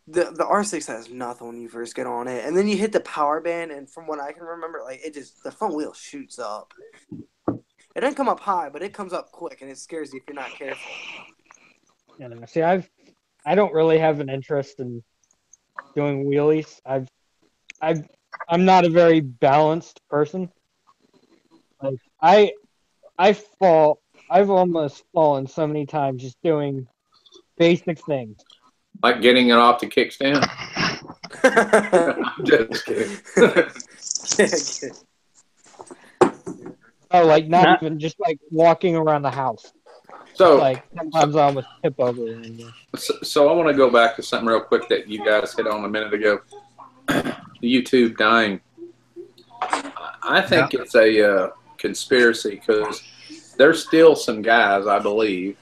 the R6 has nothing when you first get on it, and then you hit the power band, and from what I can remember, like the front wheel shoots up. It doesn't come up high, but it comes up quick, and it scares you if you're not careful. Yeah, see, I don't really have an interest in doing wheelies. I'm not a very balanced person. Like I've almost fallen so many times just doing basic things. Like getting it off the kickstand. I'm just kidding. Oh, like not even just like walking around the house. So like sometimes I almost tip over. So I want to go back to something real quick that you guys hit on a minute ago. YouTube dying. I think it's a conspiracy because there's still some guys, I believe,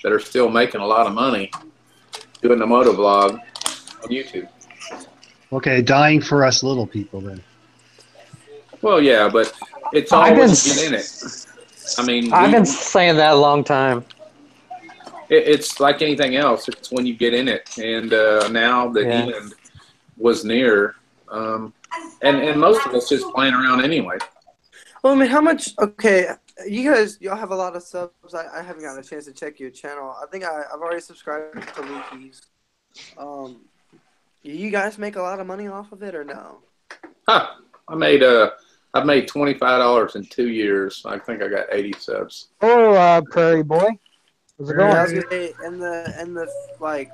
that are still making a lot of money doing the motovlog on YouTube. Okay, dying for us little people then. Well, yeah, but it's all when you get in it. I mean, I've been saying that a long time. It's like anything else. It's when you get in it, and now the end was near, and most of us just playing around anyway. Well, I mean, how much? Okay, y'all have a lot of subs. I haven't gotten a chance to check your channel. I think I've already subscribed to Leaky's. You guys make a lot of money off of it or no? Huh. I've made $25 in 2 years. I think I got 80 subs. Oh, Prairie Boy. How's it going? Yeah, I was gonna say, and the like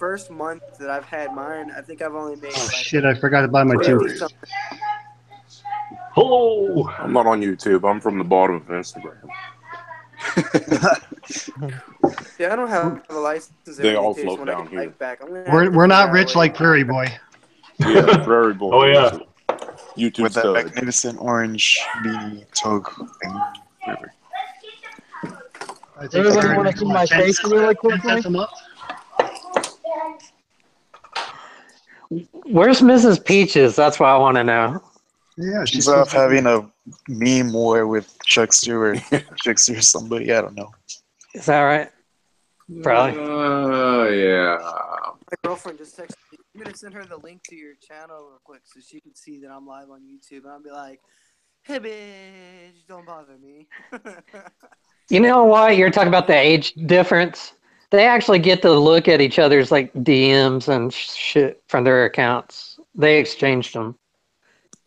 first month that I've had mine, I think I've only made Oh like shit! I forgot to buy my 50 tooth. something. Hello. I'm not on YouTube. I'm from the bottom of Instagram. Yeah, I don't have a license. They all in case float when I down get here. bike back, I'm gonna have We're to we're figure not out a rich way like to- Prairie Boy. Yeah, Prairie Boy. Oh, yeah. is a YouTube With that stud. magnificent orange beanie toque thing. Whatever. I think Everybody Prairie want to Boy's see what, my 10 face cents really 10 quickly? cents a month? Where's Mrs. Peaches? That's what I want to know. Yeah, She's off having a meme war with Chuck Stewart. Chuck Stewart, somebody, I don't know. Is that right? Probably. Oh, yeah. My girlfriend just texted me. I'm gonna send her the link to your channel real quick so she can see that I'm live on YouTube, and I'll be like, "Hey, bitch, don't bother me." You know why you're talking about the age difference? They actually get to look at each other's like DMs and shit from their accounts. They exchanged them.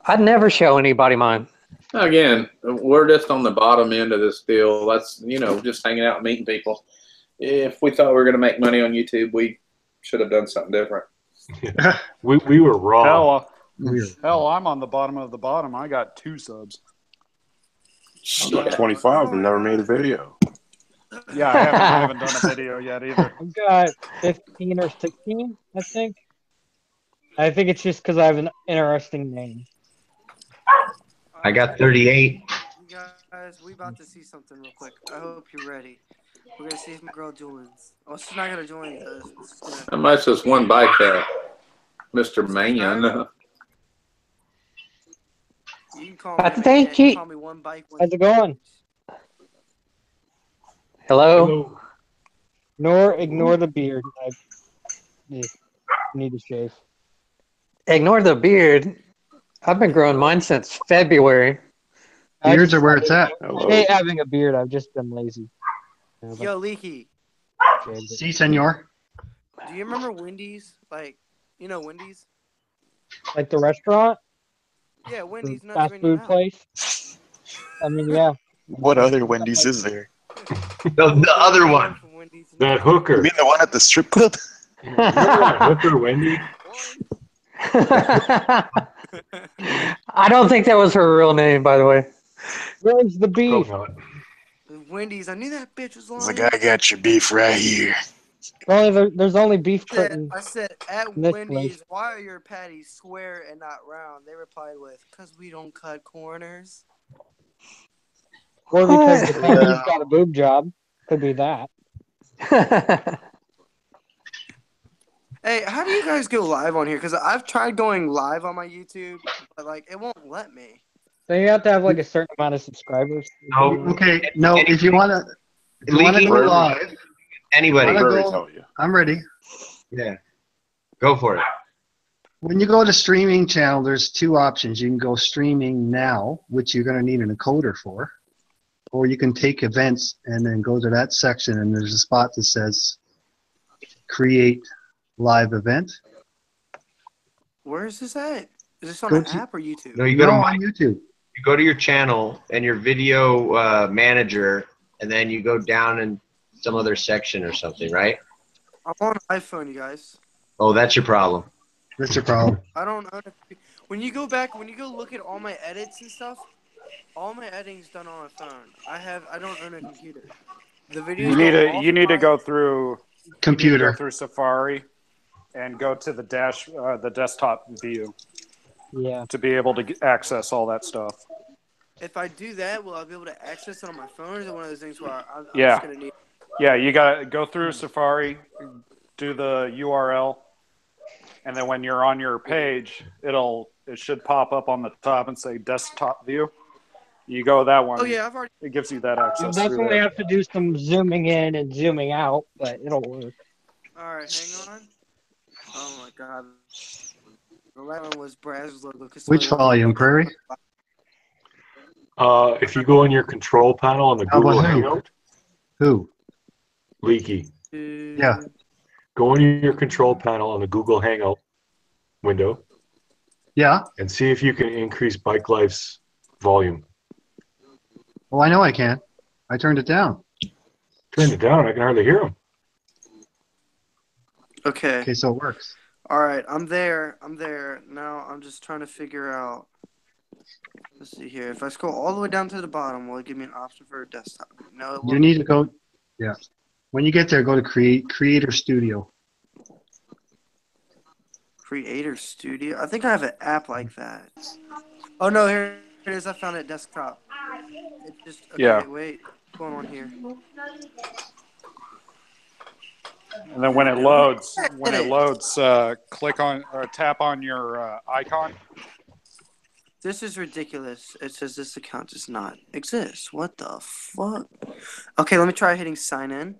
I'd never show anybody mine. Again, we're just on the bottom end of this deal. That's, just hanging out and meeting people. If we thought we were going to make money on YouTube, we should have done something different. We were wrong. Hell, I'm on the bottom of the bottom. I got 2 subs. I've got 25 and never made a video. Yeah, I haven't done a video yet either. I've got 15 or 16, I think. I think it's just because I have an interesting name. I got 38. You guys, we about to see something real quick. I hope you're ready. We're gonna see if my girl joins. Oh, she's not gonna join us. How much is one bike, Mr. Man? You can call But me thank man. you. Call me one bike. How's it going? Hello? Ignore the beard. I need to shave. Ignore the beard. I've been growing mine since February. Beards are where it's at. I hate having a beard. I've just been lazy. Yo, Leaky. Si, senor. Do you remember Wendy's? Like, Wendy's? Like the restaurant? Yeah, Wendy's. Not Fast food place? I mean, yeah. What other Wendy's is there? The other one. That hooker. You mean the one at the strip club? Remember that hooker, Wendy? I don't think that was her real name, by the way. Where's the beef? Wendy's. I knew that bitch was lying. It's like, I got your beef right here. There's only beef curtain. I said, at in this Wendy's, place. why are your patties square and not round? They replied with, because we don't cut corners. Or because the baby's got a boob job. Could be that. Hey, how do you guys go live on here? Because I've tried going live on my YouTube, but, it won't let me. So you have to have, a certain amount of subscribers. Okay, no, if you want to go live, Anybody. I'm ready. Yeah. Go for it. When you go to streaming channel, there's 2 options. You can go streaming now, which you're going to need an encoder for, or you can take events and then go to that section, and there's a spot that says create live event. Where is this at? Is this on Go an to- app or YouTube? No, you go to on YouTube. You go to your channel and your video manager, and then you go down in some other section or something, right? I'm on an iPhone, you guys. Oh, that's your problem. That's your problem. I don't know. When you go look at all my edits and stuff, all my editing's done on a phone. I don't own a computer. The videos You need to go through computer. Go through Safari and go to the desktop view. Yeah. To be able to access all that stuff. If I do that, will I be able to access it on my phone? Or is it one of those things where I'm Yeah. just gonna need? Yeah, you gotta go through Safari, do the URL, and then when you're on your page, it should pop up on the top and say desktop view. You go that one. Oh yeah, I've already. It gives you that access. You'll through definitely there. have to do some zooming in and zooming out, but it'll work. All right, hang on. Oh my god. The last one was Braz's logo. Which volume, Prairie? If you go in your control panel on the How about Google who? Hangout, Who? Leaky. Yeah. Go in your control panel on the Google Hangout window. Yeah. And see if you can increase Bike Life's volume. Well, I know I can. I turned it down. Turn it down. I can hardly hear him. Okay. Okay, so it works. All right, I'm there. Now I'm just trying to figure out. Let's see here. If I scroll all the way down to the bottom, will it give me an option for a desktop? No, it You won't. need to go. Yeah. When you get there, go to Creator Studio. Creator Studio. I think I have an app like that. Oh no, here it is. I found it. Desktop. It just. Okay, Yeah. wait. What's going on here? And then when it loads, click on or tap on your icon. This is ridiculous. It says this account does not exist. What the fuck? Okay, let me try hitting sign in.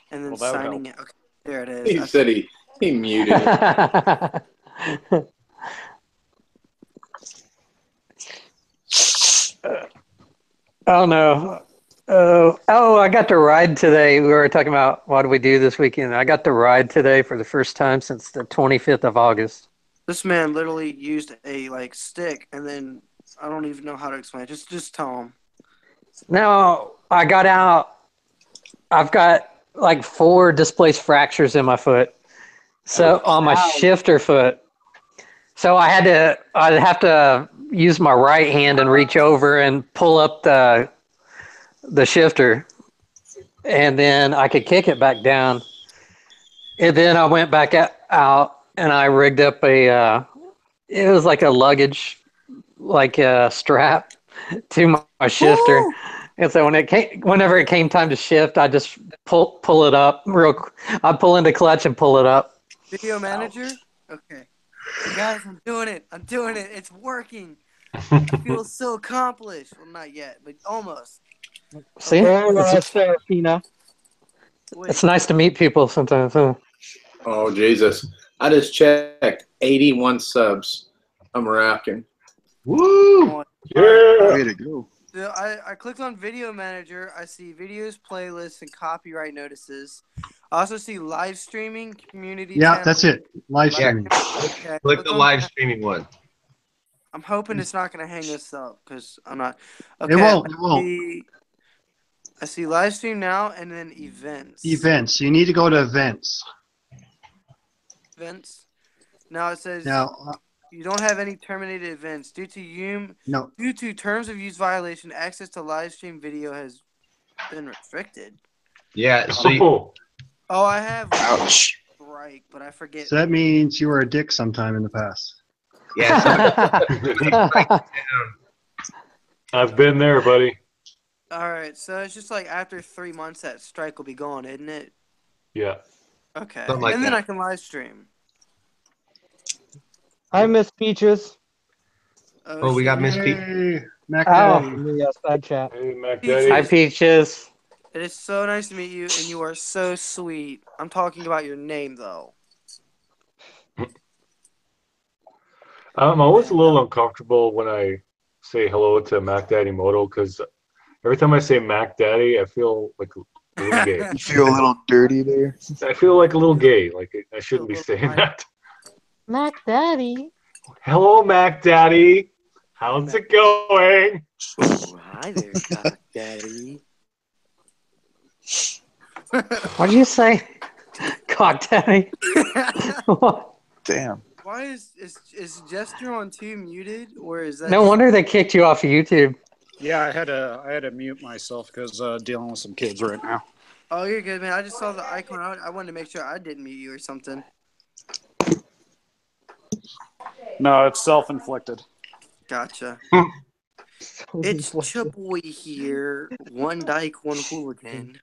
And then Well, that would signing in. help. Okay, there it is. He said he muted it. Oh no. I got to ride today. We were talking about what do we do this weekend. I got to ride today for the first time since the 25th of August. This man literally used a stick, and then I don't even know how to explain it. Just tell him. Now I got out. I've got like 4 displaced fractures in my foot. So on my shifter foot. So I'd have to use my right hand and reach over and pull up the shifter, and then I could kick it back down. And then I went back out and I rigged up it was like a luggage, like a strap to my shifter. Woo! And so whenever it came time to shift, I just pull it up I pull into clutch and pull it up. Video manager? Okay. Guys, I'm doing it. It's working. I feel so accomplished. Well, not yet, but almost. See? It's nice to meet people sometimes. Huh? Oh, Jesus. I just checked 81 subs. I'm rocking. Woo! Yeah. Way to go. So I clicked on Video Manager. I see videos, playlists, and copyright notices. I also see live streaming, community channel. That's it. Live streaming. Okay, Click the live streaming one. I'm hoping it's not going to hang this up because I'm not. Okay, It won't. I see live stream now and then events. Events. You need to go to events. Events. Now it says Now, you don't have any terminated events due to terms of use violation. Access to live stream video has been restricted. Yeah. So I have. Ouch. Right, but I forget. So that means you were a dick sometime in the past. Yeah. I've been there, buddy. All right, so it's just like after 3 months that strike will be gone, isn't it? Yeah. Okay, Like and then that. I can live stream. Hi, Miss Peaches. Oh, we got Miss Peach. Hey, Mac Oh, Daddy. yes, side chat. Hey, Mac Peaches. Daddy. Hi, Peaches. It is so nice to meet you, and you are so sweet. I'm talking about your name, though. I'm always a little uncomfortable when I say hello to Mac Daddy Moto because every time I say Mac Daddy, I feel like a little gay. You feel a little dirty there. I feel like a little gay. Like I shouldn't be saying that. Mac Daddy. Hello, Mac Daddy. How's it going? Oh, hi there, Mac Daddy. What'd you say? Cock Daddy. Damn. Why is Gesture on 2 muted, or is that? No wonder they kicked you off of YouTube. Yeah, I had to mute myself because dealing with some kids right now. Oh, you're good, man. I just saw the icon. I wanted to make sure I didn't mute you or something. No, it's self-inflicted. Gotcha. It's Chaboy here. One dyke, one hooligan.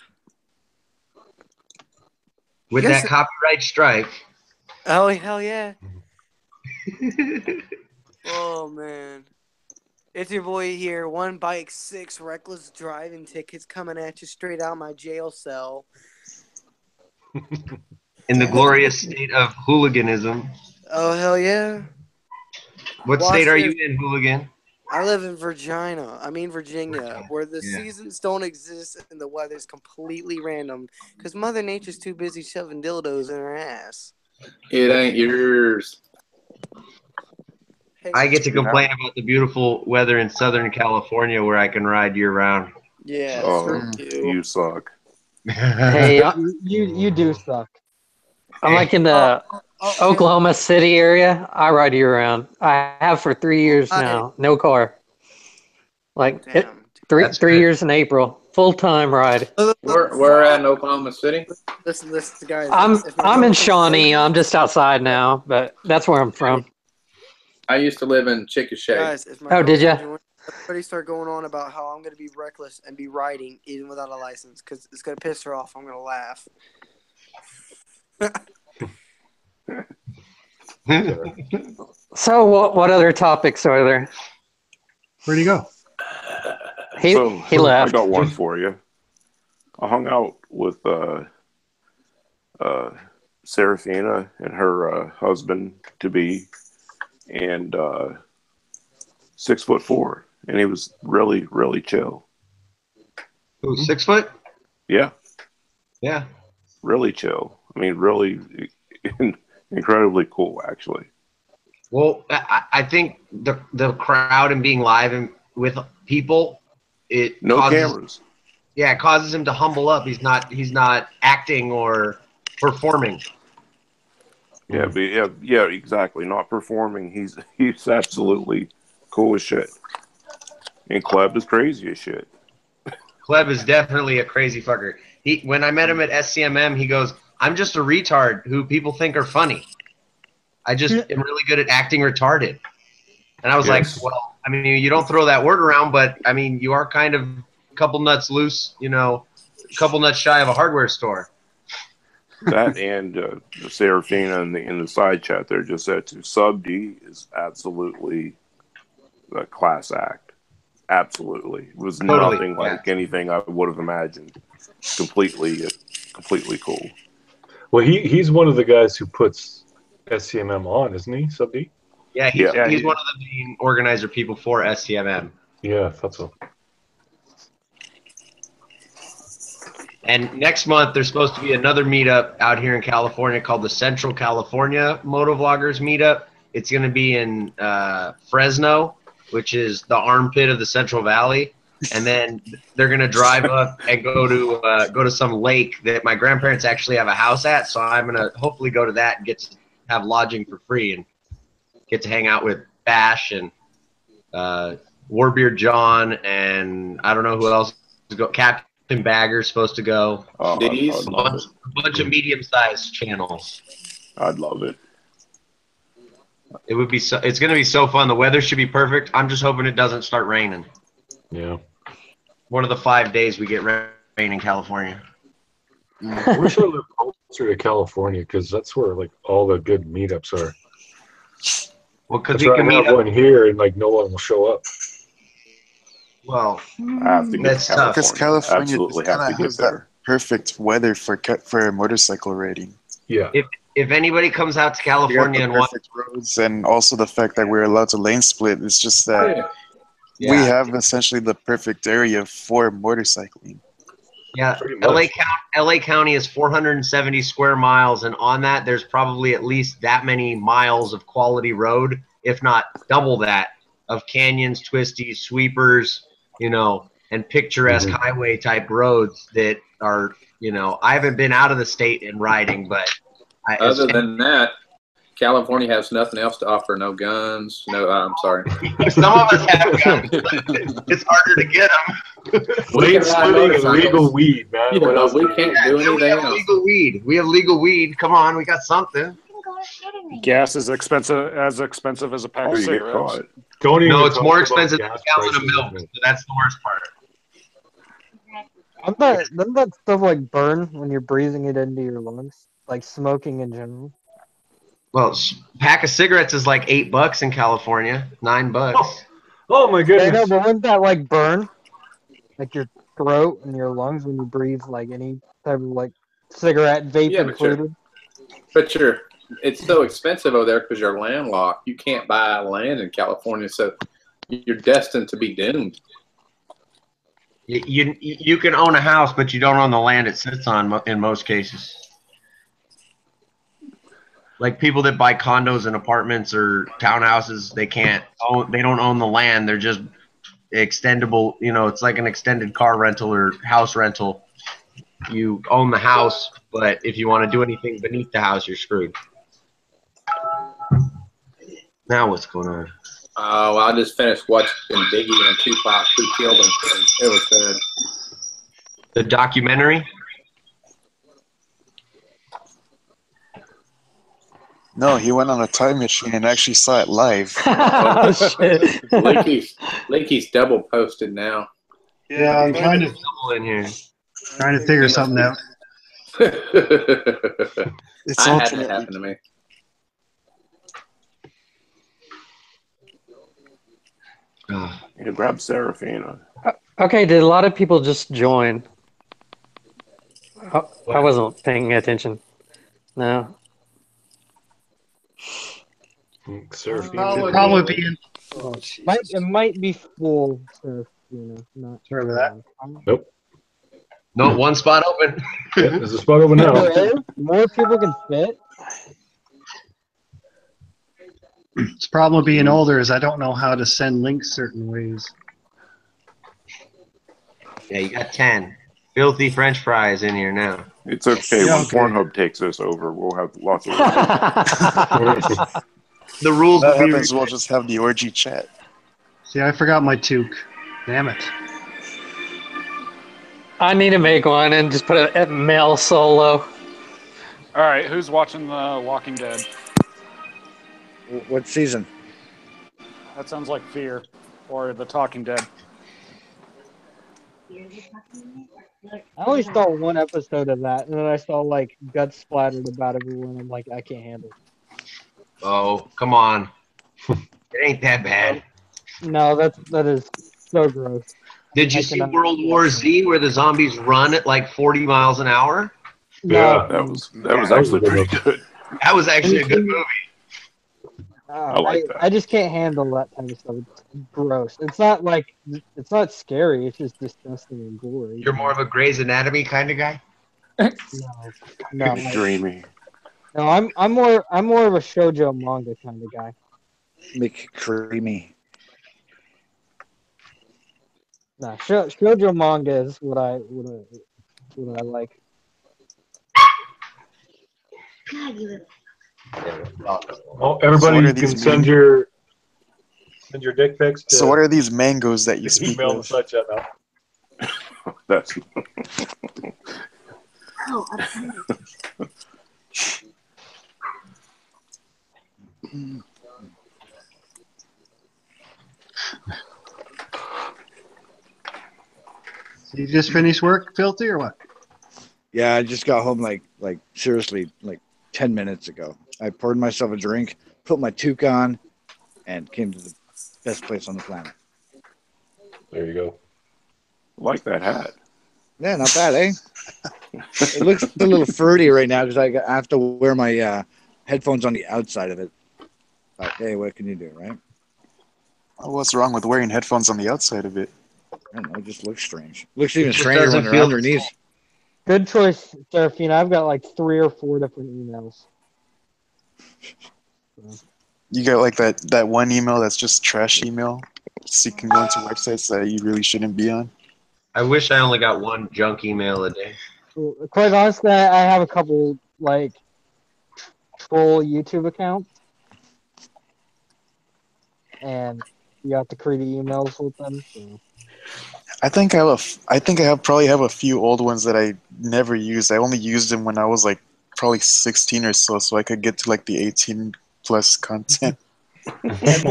With that copyright strike. Oh, hell yeah. Oh, man. It's your boy here. 1 bike, 6 reckless driving tickets coming at you straight out my jail cell. In the glorious state of hooliganism. Oh, hell yeah. What state are you in, hooligan? I live in Virginia, where the seasons don't exist and the weather's completely random because Mother Nature's too busy shoving dildos in her ass. It ain't yours. Hey, I get to complain about the beautiful weather in Southern California where I can ride year round. Yeah, Oh, you suck. Hey, You do suck. I'm like in the Oklahoma City area. I ride year round. I have for 3 years now. No car. Like three years in April. Full time ride. Where at in Oklahoma City? Listen, guys. I'm in Shawnee. I'm just outside now, but that's where I'm from. I used to live in Chickasha. Guys, if my Did ya? Everybody start going on about how I'm gonna be reckless and be riding even without a license because it's gonna piss her off. I'm gonna laugh. So what other topics are there? Where'd he go? He left. I got one for you. I hung out with Serafina and her husband to be, and 6'4", and he was really, really chill. Who, 6 foot? Yeah. Yeah. Really chill. I mean, really incredibly cool, actually. Well, I think the crowd and being live and with people, it no causes, cameras. Yeah, it causes him to humble up. He's not acting or performing. Yeah, but yeah, exactly. Not performing. He's absolutely cool as shit. And Kleb is crazy as shit. Kleb is definitely a crazy fucker. When I met him at SCMM, he goes, "I'm just a retard who people think are funny. I just am really good at acting retarded." And I was like, well, I mean, you don't throw that word around, but I mean, you are kind of a couple nuts loose, a couple nuts shy of a hardware store. That and Serafina in the side chat there just said to Sub D is absolutely a class act. Absolutely. It was Totally, nothing like anything I would have imagined. Completely cool. Well, he's one of the guys who puts SCMM on, isn't he, Sub D? Yeah, he's one of the main organizer people for SCMM. Yeah, I thought so. And next month, there's supposed to be another meetup out here in California called the Central California Motovloggers Meetup. It's going to be in Fresno, which is the armpit of the Central Valley. And then they're going to drive up and go to some lake that my grandparents actually have a house at. So I'm going to hopefully go to that and get to have lodging for free and get to hang out with Bash and Warbeard John and I don't know who else to go. Captain Bagger's supposed to go. Oh, a bunch of medium-sized channels. I'd love it. It would be so. It's going to be so fun. The weather should be perfect. I'm just hoping it doesn't start raining. Yeah. One of the 5 days we get rain in California. I wish I lived closer to California because that's where like all the good meetups are. Well, because we can meet one here and like no one will show up. Well, I have to that's tough. Because California Absolutely have to get has there. that perfect weather for motorcycle riding. Yeah. If anybody comes out to California and wants perfect roads, and also the fact that we're allowed to lane split, it's just that we have essentially the perfect area for motorcycling. Yeah, LA County is 470 square miles, and on that, there's probably at least that many miles of quality road, if not double that, of canyons, twisties, sweepers, and picturesque highway type roads that are, I haven't been out of the state in riding, but other than that, California has nothing else to offer. No guns. No, I'm sorry. Some of us have guns. It's harder to get them. Lane splitting and legal weed, man. Yeah, What else? we can't do anything we have else. legal weed. We have legal weed. Come on, we got something. Gas is expensive as a pack of You get cigarettes. caught. Don't even No, it's talk more about expensive than gas a gallon of prices, milk. isn't it? So that's the worst part. Doesn't that stuff like burn when you're breathing it into your lungs? Like smoking in general? Well, pack of cigarettes is like $8 in California. $9. Oh my I goodness. know, but wouldn't that like burn? Like your throat and your lungs when you breathe like any type of like cigarette vape Yeah, but included? it's so expensive over there because you're landlocked. You can't buy land in California, so you're destined to be doomed. You can own a house, but you don't own the land it sits on in most cases. Like people that buy condos and apartments or townhouses, they don't own the land. They're just extendable. It's like an extended car rental or house rental. You own the house, But if you want to do anything beneath the house, you're screwed. Now what's going on? Oh, I just finished watching Biggie and Tupac, Who Killed Him. It was good. The documentary? No, he went on a time machine and actually saw it live. Oh, shit. Leaky's double posted now. Yeah, I'm trying to in here. figure something out. It's I had alternate that happen to me. Yeah, grab Serafina. Okay, did a lot of people just join? Oh, I wasn't paying attention. No. Probably being. Oh, It might be full, so, not. Sorry about that. Nope. No, one spot open. Yeah, there's a spot open now. More people can fit. It's problem with being older is I don't know how to send links certain ways. Yeah, you got 10 filthy French fries in here now. It's okay. Yeah, When okay. Pornhub takes us over, we'll have lots of. The rules That will be happens, we'll just have the orgy chat. See, I forgot my toque. Damn it. I need to make one and just put a male solo. All right, who's watching The Walking Dead? What season? That sounds like Fear or The Talking Dead. I only saw one episode of that, and then I saw like guts splattered about everyone. I'm like, I can't handle it. Oh, come on. It ain't that bad. No, that is so gross. Did you see World War Z where the zombies run at like 40 miles an hour? Yeah, that was actually pretty good. That was actually a good movie. I like that. I just can't handle that type of stuff. It's gross. It's not scary. It's just disgusting and gory. You're more of a Grey's Anatomy kind of guy? No, Dreamy. no. I'm more of a shoujo manga kind of guy. McCreamy. No, shoujo manga is what I like. Oh, everybody, So what are you can these send your dick pics to So what are these mangoes that you speak email the of? side chat now. That's You just finished work, Filthy, or what? Yeah, I just got home like seriously like 10 minutes ago. I poured myself a drink, put my toque on, and came to the best place on the planet. There you go. like that hat. Yeah, not bad, eh? It looks a little fruity right now because I have to wear my headphones on the outside of it. But hey, what can you do, right? What's wrong with wearing headphones on the outside of it? I don't know. It just looks strange. Looks even just stranger when doesn't they're feel- underneath. Good choice, Serafina. I've got like 3 or 4 different emails. You got like that one email that's just trash email, so you can go into websites that you really shouldn't be on. I wish I only got one junk email a day. Well, quite honestly, I have a couple like troll YouTube accounts, and you have to create emails with them. So. I think I probably have a few old ones that I never used. I only used them when I was like probably 16 or so I could get to like the 18 plus content. And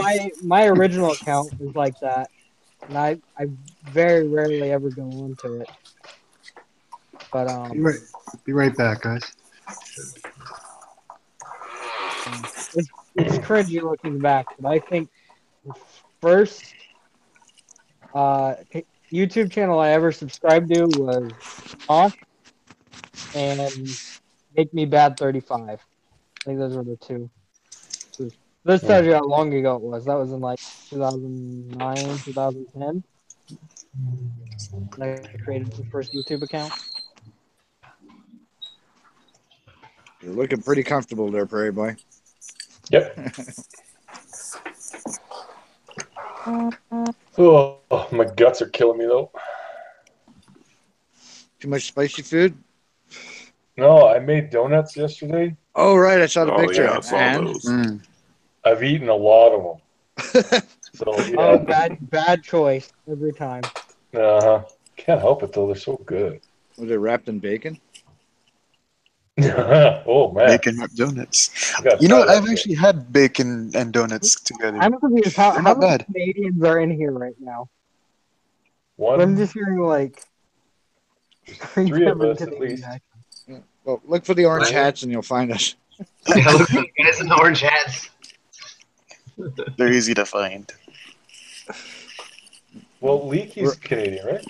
my original account was like that, and I very rarely ever go onto it. But Be right back, guys. it's cringy looking back. But I think the first YouTube channel I ever subscribed to was Off and Make Me Bad 35. I think those were the two. This tells you how long ago it was. That was in like 2009, 2010. I created the first YouTube account. You're looking pretty comfortable there, Prairie Boy. Yep. Oh, my guts are killing me though. Too much spicy food? No, I made donuts yesterday. Oh, right. I saw the Oh picture. yeah, I saw And those. I've eaten a lot of them. So Oh, yeah. bad choice every time. Can't help it though. They're so good. Was it wrapped in bacon? Oh man. Bacon wrapped donuts. Gotta You know try what? that I've shit. actually had bacon and donuts together. I'm confused. They're How not many bad. Canadians are in here right now? One, I'm just hearing like three three of different us at Canadian least. accents. Yeah. Well, look for the orange Right. hats and you'll find us. Yeah, look for the guys in the orange hats. They're easy to find. Well, Leaky's Canadian, right?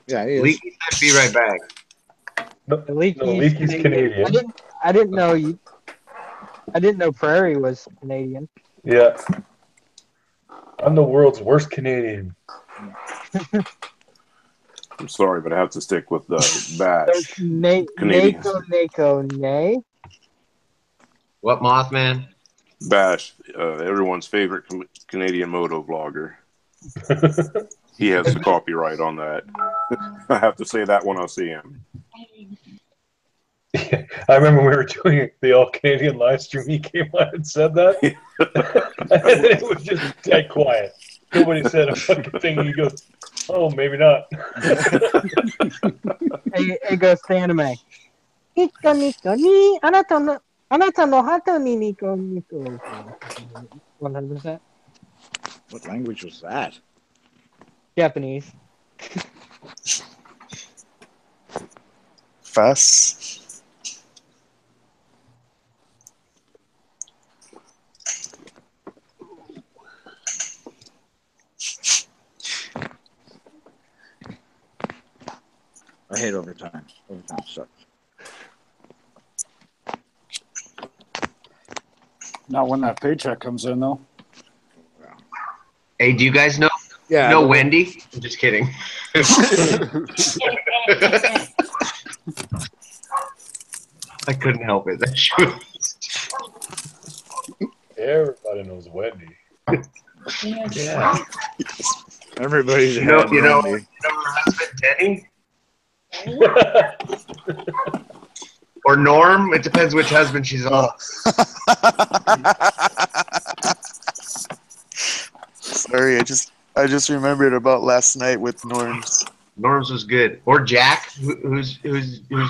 Yeah, he is. Leaky said, "Be right back." No, Leaky's Canadian. I didn't know you. I didn't know Prairie was Canadian. Yeah. I'm the world's worst Canadian. I'm sorry, but I have to stick with the Bash. Canadians. Nako, nay. What, Mothman? Bash, everyone's favorite Canadian moto vlogger. He has the copyright on that. I have to say that when I see him. I remember we were doing the All Canadian live stream. He came on and said that. And it was just dead quiet. Nobody said a fucking thing. He goes, "Oh, maybe not." It goes to anime. Nico ni anata no hato ni Nico. 100%. What language was that? Japanese. Fast. I hate overtime. Overtime sucks. Not when that paycheck comes in, though. Hey, do you guys know? Yeah. Know Wendy? I'm just kidding. I couldn't help it. That's true. Everybody knows Wendy. Yeah. Everybody's You know had her Wendy. husband Denny? Or Norm? It depends which husband she's on. Sorry, I just remembered about last night with Norm's. Norm's was good. Or Jack? Who's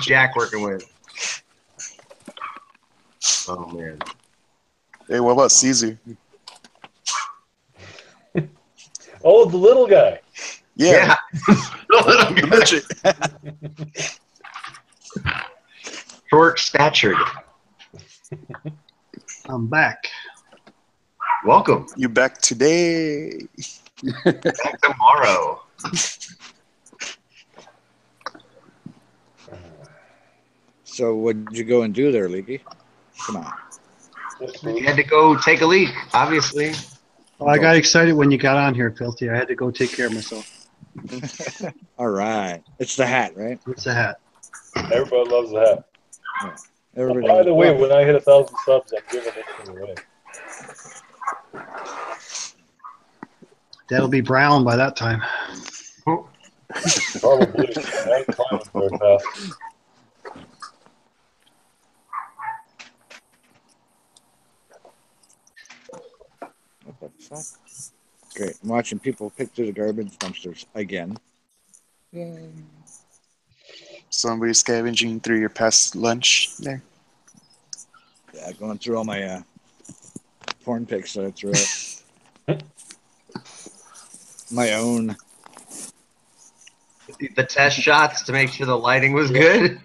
Jack working with? Oh man. Hey, what about Caesar? Oh, the little guy. Yeah. Short statured. I'm back. Welcome. You back today? Back tomorrow. So what did you go and do there, Leaky? Come on. You had to go take a leak, obviously. Oh, I got excited when you got on here, Filthy. I had to go take care of myself. All right. It's the hat, right? It's the hat. Everybody loves the hat. Yeah. Everybody By the way, loves- when I hit 1,000 subs, I'm giving this thing away. That'll be brown by that time. Probably. I ain't climbing very fast. What the fuck? Great. I'm watching people pick through the garbage dumpsters again. Yay. Somebody scavenging through your past lunch there. Yeah, going through all my porn pics that I threw out. My own. The test shots to make sure the lighting was good.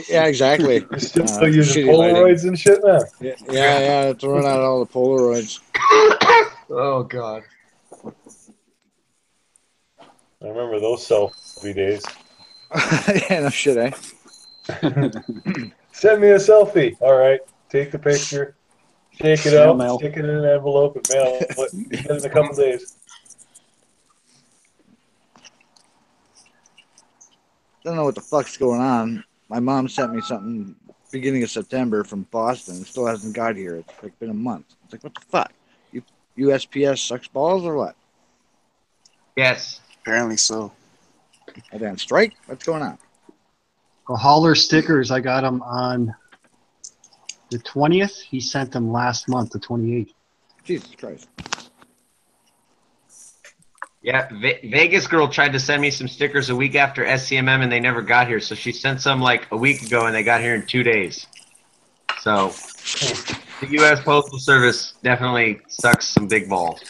Yeah, exactly. You're still using shitty Polaroids lighting. and shit now? Yeah, throwing out all the Polaroids. Oh God. I remember those selfie days. Yeah, no shit, eh? Send me a selfie. All right. Take the picture. Shake it Snail out. mail. Stick it in an envelope and mail it. You get it in a couple days. Don't know what the fuck's going on. My mom sent me something beginning of September from Boston. It still hasn't got here. It's like been a month. It's like, what the fuck? USPS sucks balls or what? Yes. Apparently so. Are they on strike? What's going on? The Holler stickers, I got them on the 20th. He sent them last month, the 28th. Jesus Christ. Yeah, Vegas girl tried to send me some stickers a week after SCMM and they never got here. So she sent some like a week ago and they got here in 2 days. So the U.S. Postal Service definitely sucks some big balls.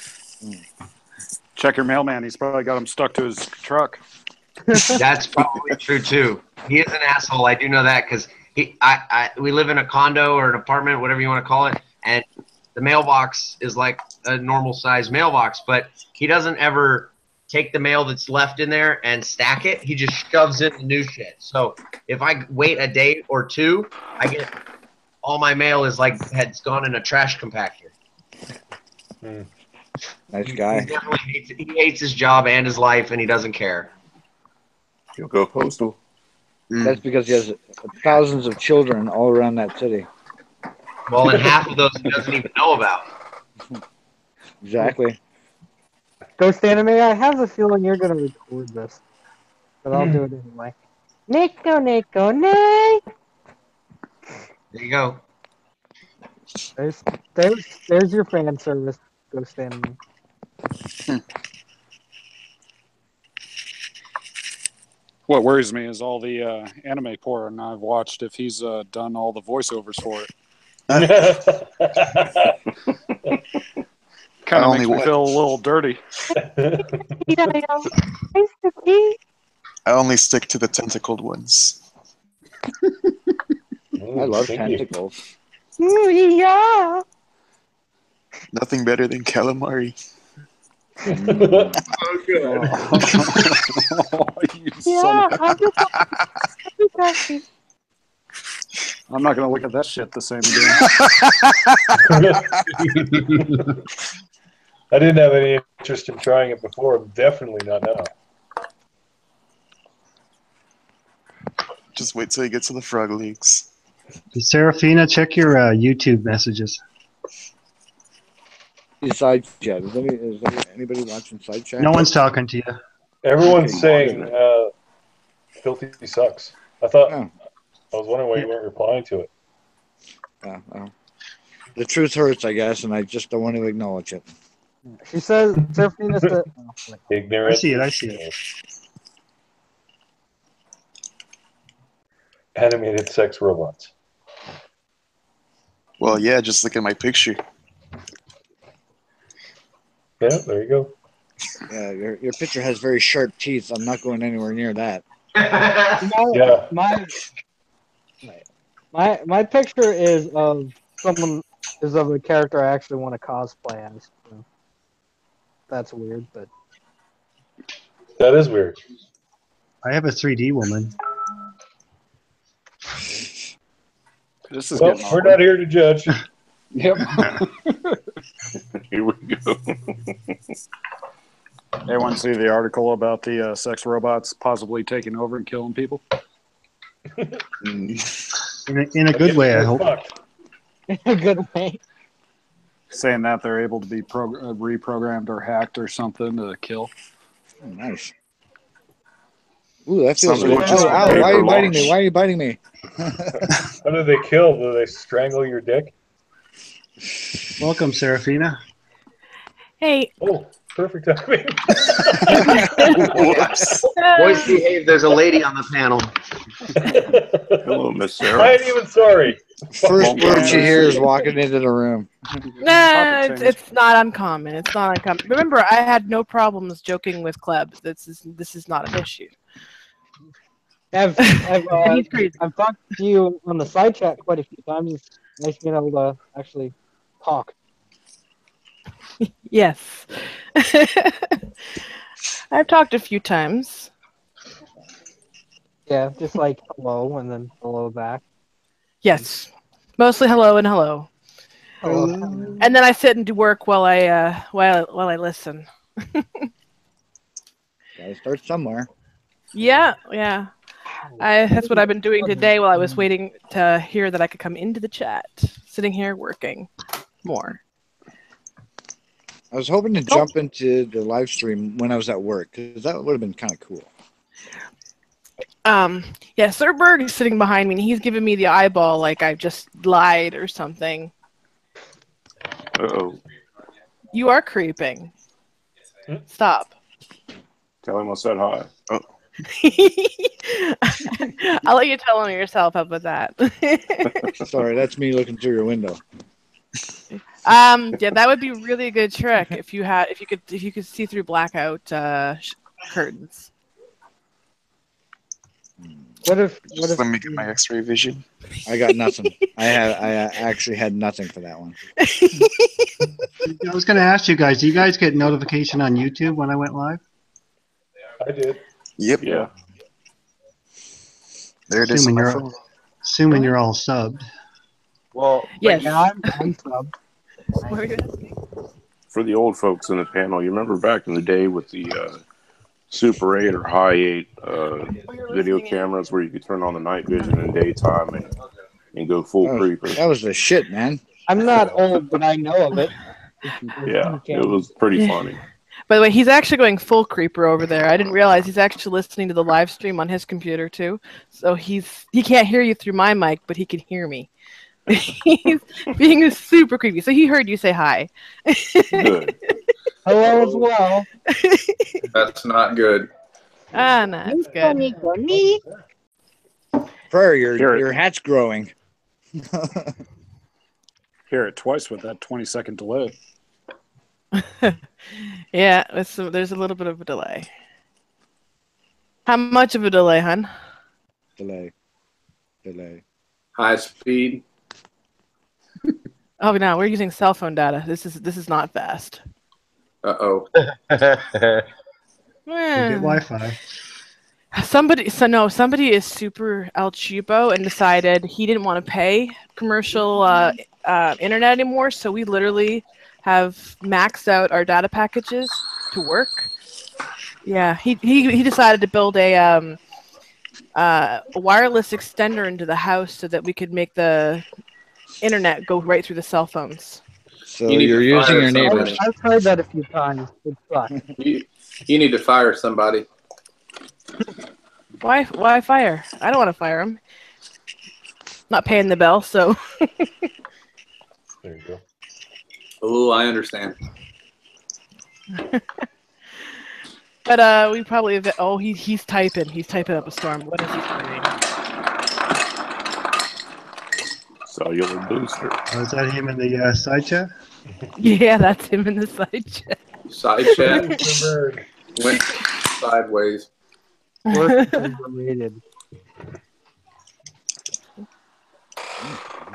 Check your mailman. He's probably got them stuck to his truck. That's probably true too. He is an asshole. I do know that because we live in a condo or an apartment, whatever you want to call it, and the mailbox is like a normal size mailbox, but he doesn't ever take the mail that's left in there and stack it. He just shoves in the new shit. So if I wait a day or two, I get all my mail is like has gone in a trash compactor. Nice guy. He hates his job and his life, and he doesn't care. He'll go postal. That's because he has thousands of children all around that city. Well, and half of those he doesn't even know about. Exactly. Ghost Anime, I have a feeling you're going to record this. But I'll do it anyway. Nico, Nico, Nick! There you go. There's your fan service, Ghost Anime. What worries me is all the anime porn I've watched. If he's done all the voiceovers for it, kind of makes me feel a little dirty. I only stick to the tentacled ones. I love tentacles. Yeah. Nothing better than calamari. Oh, good. I'm not going to look at that shit the same again. I didn't have any interest in trying it before. Definitely not now. Just wait till you get to the frog leagues. Serafina, check your YouTube messages. Side chat. Is anybody watching side chat? No one's talking to you. Everyone's saying Filthy sucks. I was wondering why you weren't replying to it. The truth hurts, I guess, and I just don't want to acknowledge it. She says, Serafina said... Ignorant. I see it. Animated sex robots. Well, yeah, just look at my picture. Yeah, there you go. Yeah, your picture has very sharp teeth. I'm not going anywhere near that. Yeah. My picture is of a character I actually want to cosplay as. So that's weird, but that is weird. I have a 3D woman. This is we're not here to judge. Yep. Here we go. Everyone see the article about the sex robots possibly taking over and killing people? In a good way, I hope. in a good way. Saying that they're able to be reprogrammed or hacked or something to kill. Oh, nice. Ooh, that feels Something good. just Ow, why are you paper biting launch. me? Why are you biting me? How do they kill? Do they strangle your dick? Welcome, Serafina. Hey. Oh, perfect timing. Boys behave. There's a lady on the panel. Hello, Miss Sarah. I ain't even sorry. First word she hears walking into the room. Nah, it's not uncommon. It's not uncommon. Remember, I had no problems joking with Kleb. This is not an issue. I've talked to you on the side chat quite a few times. It's nice being able to actually talk. Yes. I've talked a few times. Yeah, just like hello and then hello back. Yes. Mostly hello and hello. Hello. And then I sit and do work while I listen. Gotta start somewhere. Yeah. That's what I've been doing today while I was waiting to hear that I could come into the chat. Sitting here working more. I was hoping to jump into the live stream when I was at work, because that would have been kind of cool. Yeah, Sir Berg is sitting behind me, and he's giving me the eyeball like I just lied or something. Uh-oh. You are creeping. Stop. Tell him I said hi. Oh. I'll let you tell him yourself. How about that? Sorry, that's me looking through your window. Yeah, that would be really a good trick if you could see through blackout curtains. What Just if let me get my X-ray vision. I got nothing. I actually had nothing for that one. I was going to ask you guys, do you guys get notification on YouTube when I went live? I did. Yep. Yeah. There it is on my phone. Assuming you're all subbed. Well, yes. Yeah, I'm subbed. For the old folks in the panel, you remember back in the day with the Super 8 or High 8 video cameras where you could turn on the night vision in daytime and go full creeper? That was the shit, man. I'm not old, but I know of it. Yeah, it was pretty funny. By the way, he's actually going full creeper over there. I didn't realize he's actually listening to the live stream on his computer too. So he can't hear you through my mic, but he can hear me. He's being super creepy. So he heard you say hi. Good. Hello as well. That's not good. No, it's good. Prairie, your hat's growing. Hear it twice with that 20-second delay. Yeah, there's a little bit of a delay. How much of a delay, hon? Delay. High speed. Oh no, we're using cell phone data. This is not fast. Uh-oh. Get Wi-Fi. Somebody is super El Cheapo and decided he didn't want to pay commercial internet anymore. So we literally have maxed out our data packages to work. Yeah, he decided to build a wireless extender into the house so that we could make the internet go right through the cell phones. So you're using your neighbors. I've heard that a few times. It sucks. You need to fire somebody. Why fire? I don't want to fire him. Not paying the bill, so. There you go. Oh, I understand. But we probably he's typing. He's typing up a storm. What is he typing? Cellular booster. Oh, is that him in the side chat? Yeah, that's him in the side chat. Side chat went sideways. Work related.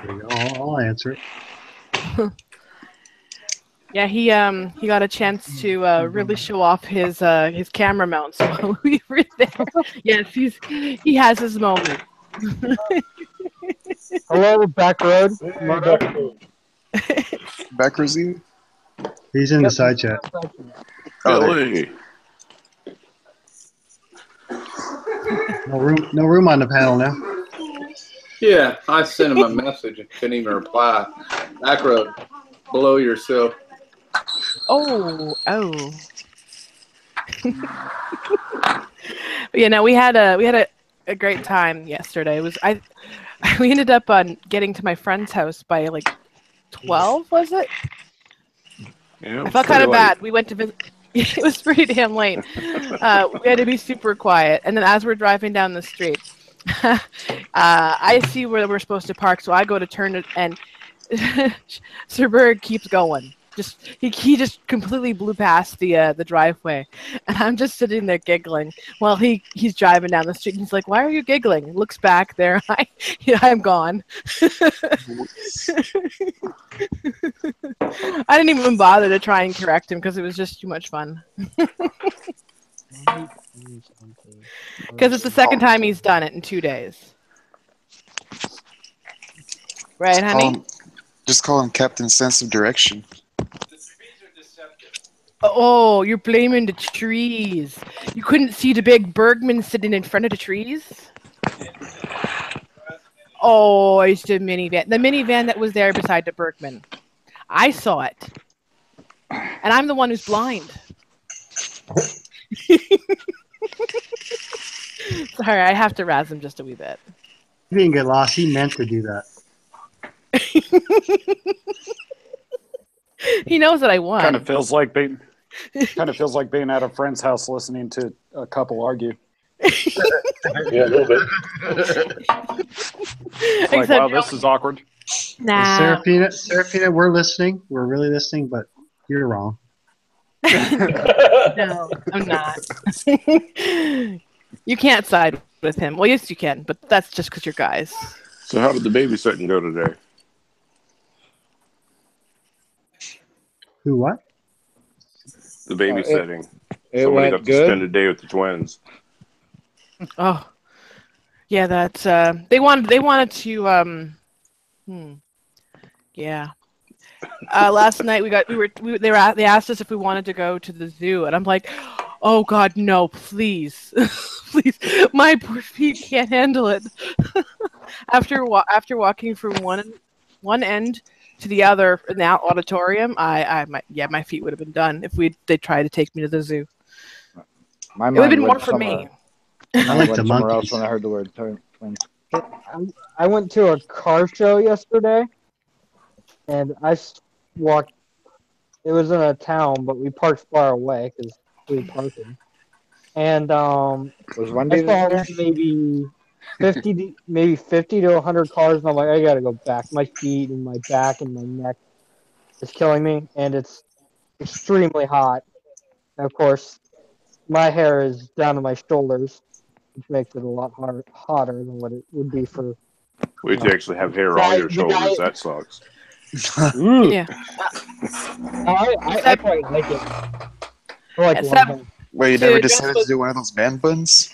There you go. I'll answer it. Yeah, he got a chance to really show off his camera mounts while we were there. Yes, he has his moment. Hello, back road. Back Rosine? He's in the side chat. Billy. No room on the panel now. Yeah, I sent him a message and couldn't even reply. Back road, below yourself. Oh. But yeah, no, we had a great time yesterday. We ended up on getting to my friend's house by like 12, was it? Yeah, I felt kind of bad. We went to visit. It was pretty damn late. We had to be super quiet. And then as we're driving down the street, I see where we're supposed to park, so I go to turn it, and Sir Berg keeps going. He just completely blew past the driveway, and I'm just sitting there giggling while he's driving down the street. And he's like, "Why are you giggling?" Looks back there. I'm gone. I didn't even bother to try and correct him because it was just too much fun. Because it's the second time he's done it in 2 days. Right, honey? Just call him Captain Sense of Direction. Oh, you're blaming the trees. You couldn't see the big Bergman sitting in front of the trees? Oh, it's the minivan. The minivan that was there beside the Bergman. I saw it. And I'm the one who's blind. Sorry, I have to razz him just a wee bit. He didn't get lost. He meant to do that. He knows that I won. Kind of feels like being at a friend's house listening to a couple argue. Yeah, a little bit. It's like, wow, this is awkward. Nah. Serafina, we're listening. We're really listening, but you're wrong. No, I'm not. You can't side with him. Well, yes, you can, but that's just because you're guys. So how did the babysitting go today? Who what? The babysitting. It Somebody went got to good. spend a day with the twins. Oh, yeah, that's they wanted to yeah. Last night they asked us if we wanted to go to the zoo, and I'm like, oh God, no, please, please, my poor feet can't handle it. after walking from one end to the other in the auditorium, my feet would have been done if they tried to take me to the zoo. My It would have mind been more went for me. somewhere- I like went the somewhere monkeys. else when I heard the word twins. I went to a car show yesterday, and I walked. It was in a town, but we parked far away because we were parking. And Was Wendy I saw there? maybe 50 to 100 cars, and I'm like, I gotta go back. My feet and my back and my neck is killing me, and it's extremely hot. And of course, my hair is down to my shoulders, which makes it a lot hotter than what it would be for. Wait till you actually have hair on your shoulders. That sucks. Yeah. I quite like it. I like Except- long hair. Wait, you To never address decided what- to do one of those man buns?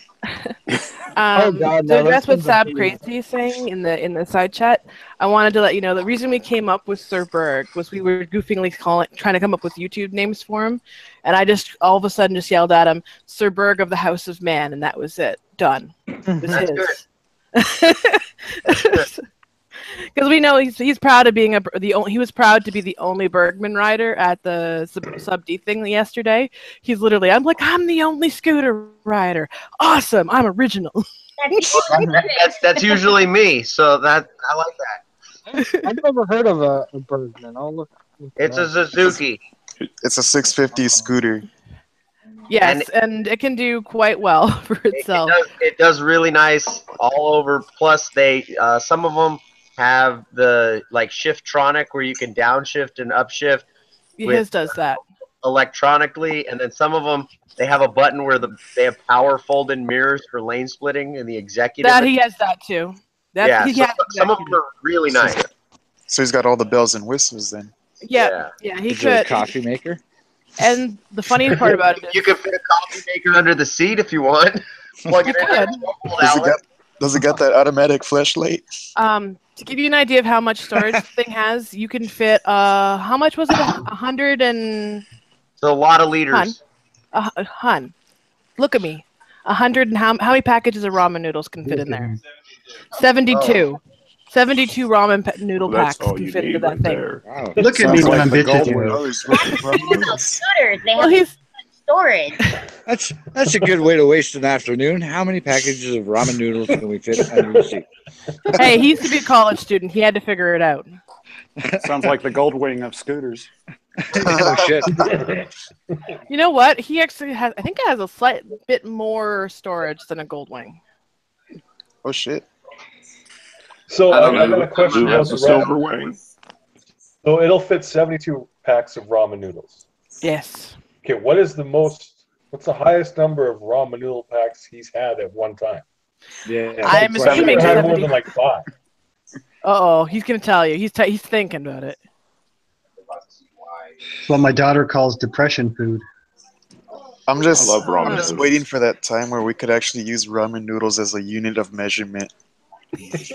Oh, God, no, to address those what Sab things are hideous. Crazy is saying in the side chat, I wanted to let you know the reason we came up with Sir Berg was we were goofingly trying to come up with YouTube names for him, and I just all of a sudden just yelled at him, Sir Berg of the House of Man, and that was it. Done. It's his. Because we know he's proud of being he was proud to be the only Bergman rider at the Sub D thing yesterday. He's literally, I'm the only scooter rider. Awesome, I'm original. That's usually me, so that I like that. I've never heard of a Bergman. I'll look. It's a Suzuki. It's a 650 scooter. Yes, and it can do quite well for itself. It does really nice all over. Plus, some of them have the Shiftronic where you can downshift and upshift. His does that electronically, and then some of them they have a button where they have power fold-in mirrors for lane splitting in the executive. He has that too. Some of them are really nice. So he's got all the bells and whistles then. Yeah, he Is there a could. coffee maker? And the funny part about it is You could fit a coffee maker under the seat if you want. Plug it in. Does it got that automatic flashlight? To give you an idea of how much storage the thing has, you can fit how much was it? 100 and It's a lot of liters. Hun. Look at me. 100 and how many packages of ramen noodles can fit in there? 72. 72 ramen noodle packs can fit into that thing. Wow. Look at me when I'm bitching. Scooters, they Well, have storage. That's a good way to waste an afternoon. How many packages of ramen noodles can we fit under the seat? Hey, he used to be a college student. He had to figure it out. Sounds like the gold wing of scooters. Oh shit! You know what? He actually has. I think it has a slight bit more storage than a Goldwing. Oh shit! So I got a Who question. has a about silver wing? So it'll fit 72 packs of ramen noodles. Yes. Okay, what's the highest number of ramen noodle packs he's had at one time? Yeah, I'm I've never assuming had more 70. than like 5. Uh-oh, he's gonna tell you. He's thinking about it. What my daughter calls depression food. I'm just I love ramen I'm just noodles. waiting for that time where we could actually use ramen noodles as a unit of measurement. It's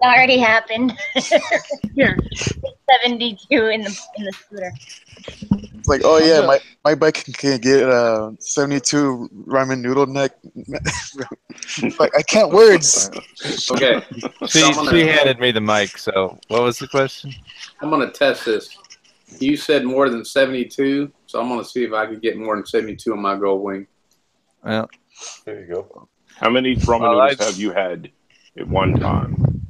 already happened. Here. 72 in the scooter. It's like, oh yeah, my bike can get 72 ramen noodle neck. Like I can't words. Okay. She handed me the mic. So what was the question? I'm gonna test this. You said more than 72, so I'm gonna see if I can get more than 72 on my gold wing. Well, There you go. How many ramen Well, noodles I- have you had at one time?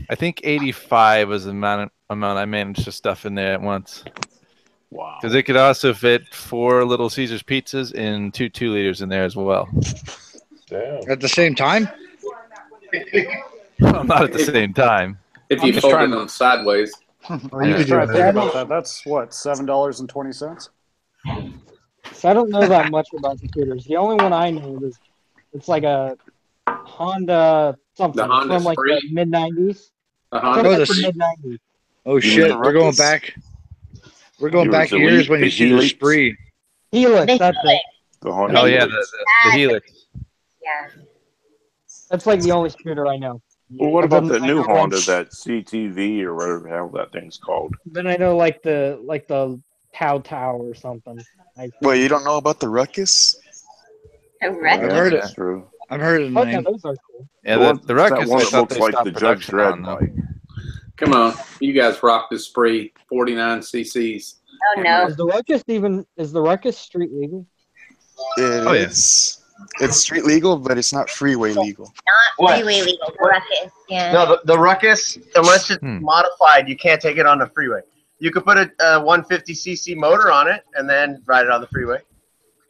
I think 85 was the amount I managed to stuff in there at once. Wow. Because it could also fit 4 Little Caesars pizzas and 2 2-liters in there as well. Damn. At the same time? Well, not at the same time. If I'm you just fold trying it to- on sideways. Oh, I'm you just could do trying to it. think about that. That's what, $7.20? So I don't know that much about computers. The only one I know is it's like a Honda something The Honda from like Spree? the mid '90s. The From Honda like the Spree? mid '90s. Oh You shit, mean the we're going Ruckus? back. We're going Yours back the years Elite, when the you see the Helix? spree. Helix, The that's it. Helix. The Honda Oh, yeah, Helix. the Helix. Yeah. That's like the only scooter I know. Well, what But about then that I new know, Honda, like, that CTV or whatever the hell that thing's called? then I know like the Tao or something. Well, you don't know about the Ruckus? A I've Ruckus? heard it. That's true. I've heard of the Oh yeah, name. those are cool. Yeah, The one- the Ruckus, that one I that thought looks they like stopped the Judge production Dredd on, though. bike. Come on, you guys rock the Spree, 49 cc's. Oh no. Is the Ruckus street legal? It Oh, yeah. is. It's street legal, but it's not freeway legal. Not What? freeway legal. The Ruckus. Yeah. No, the Ruckus, unless it's Hmm. modified, you can't take it on the freeway. You could put a 150cc motor on it and then ride it on the freeway.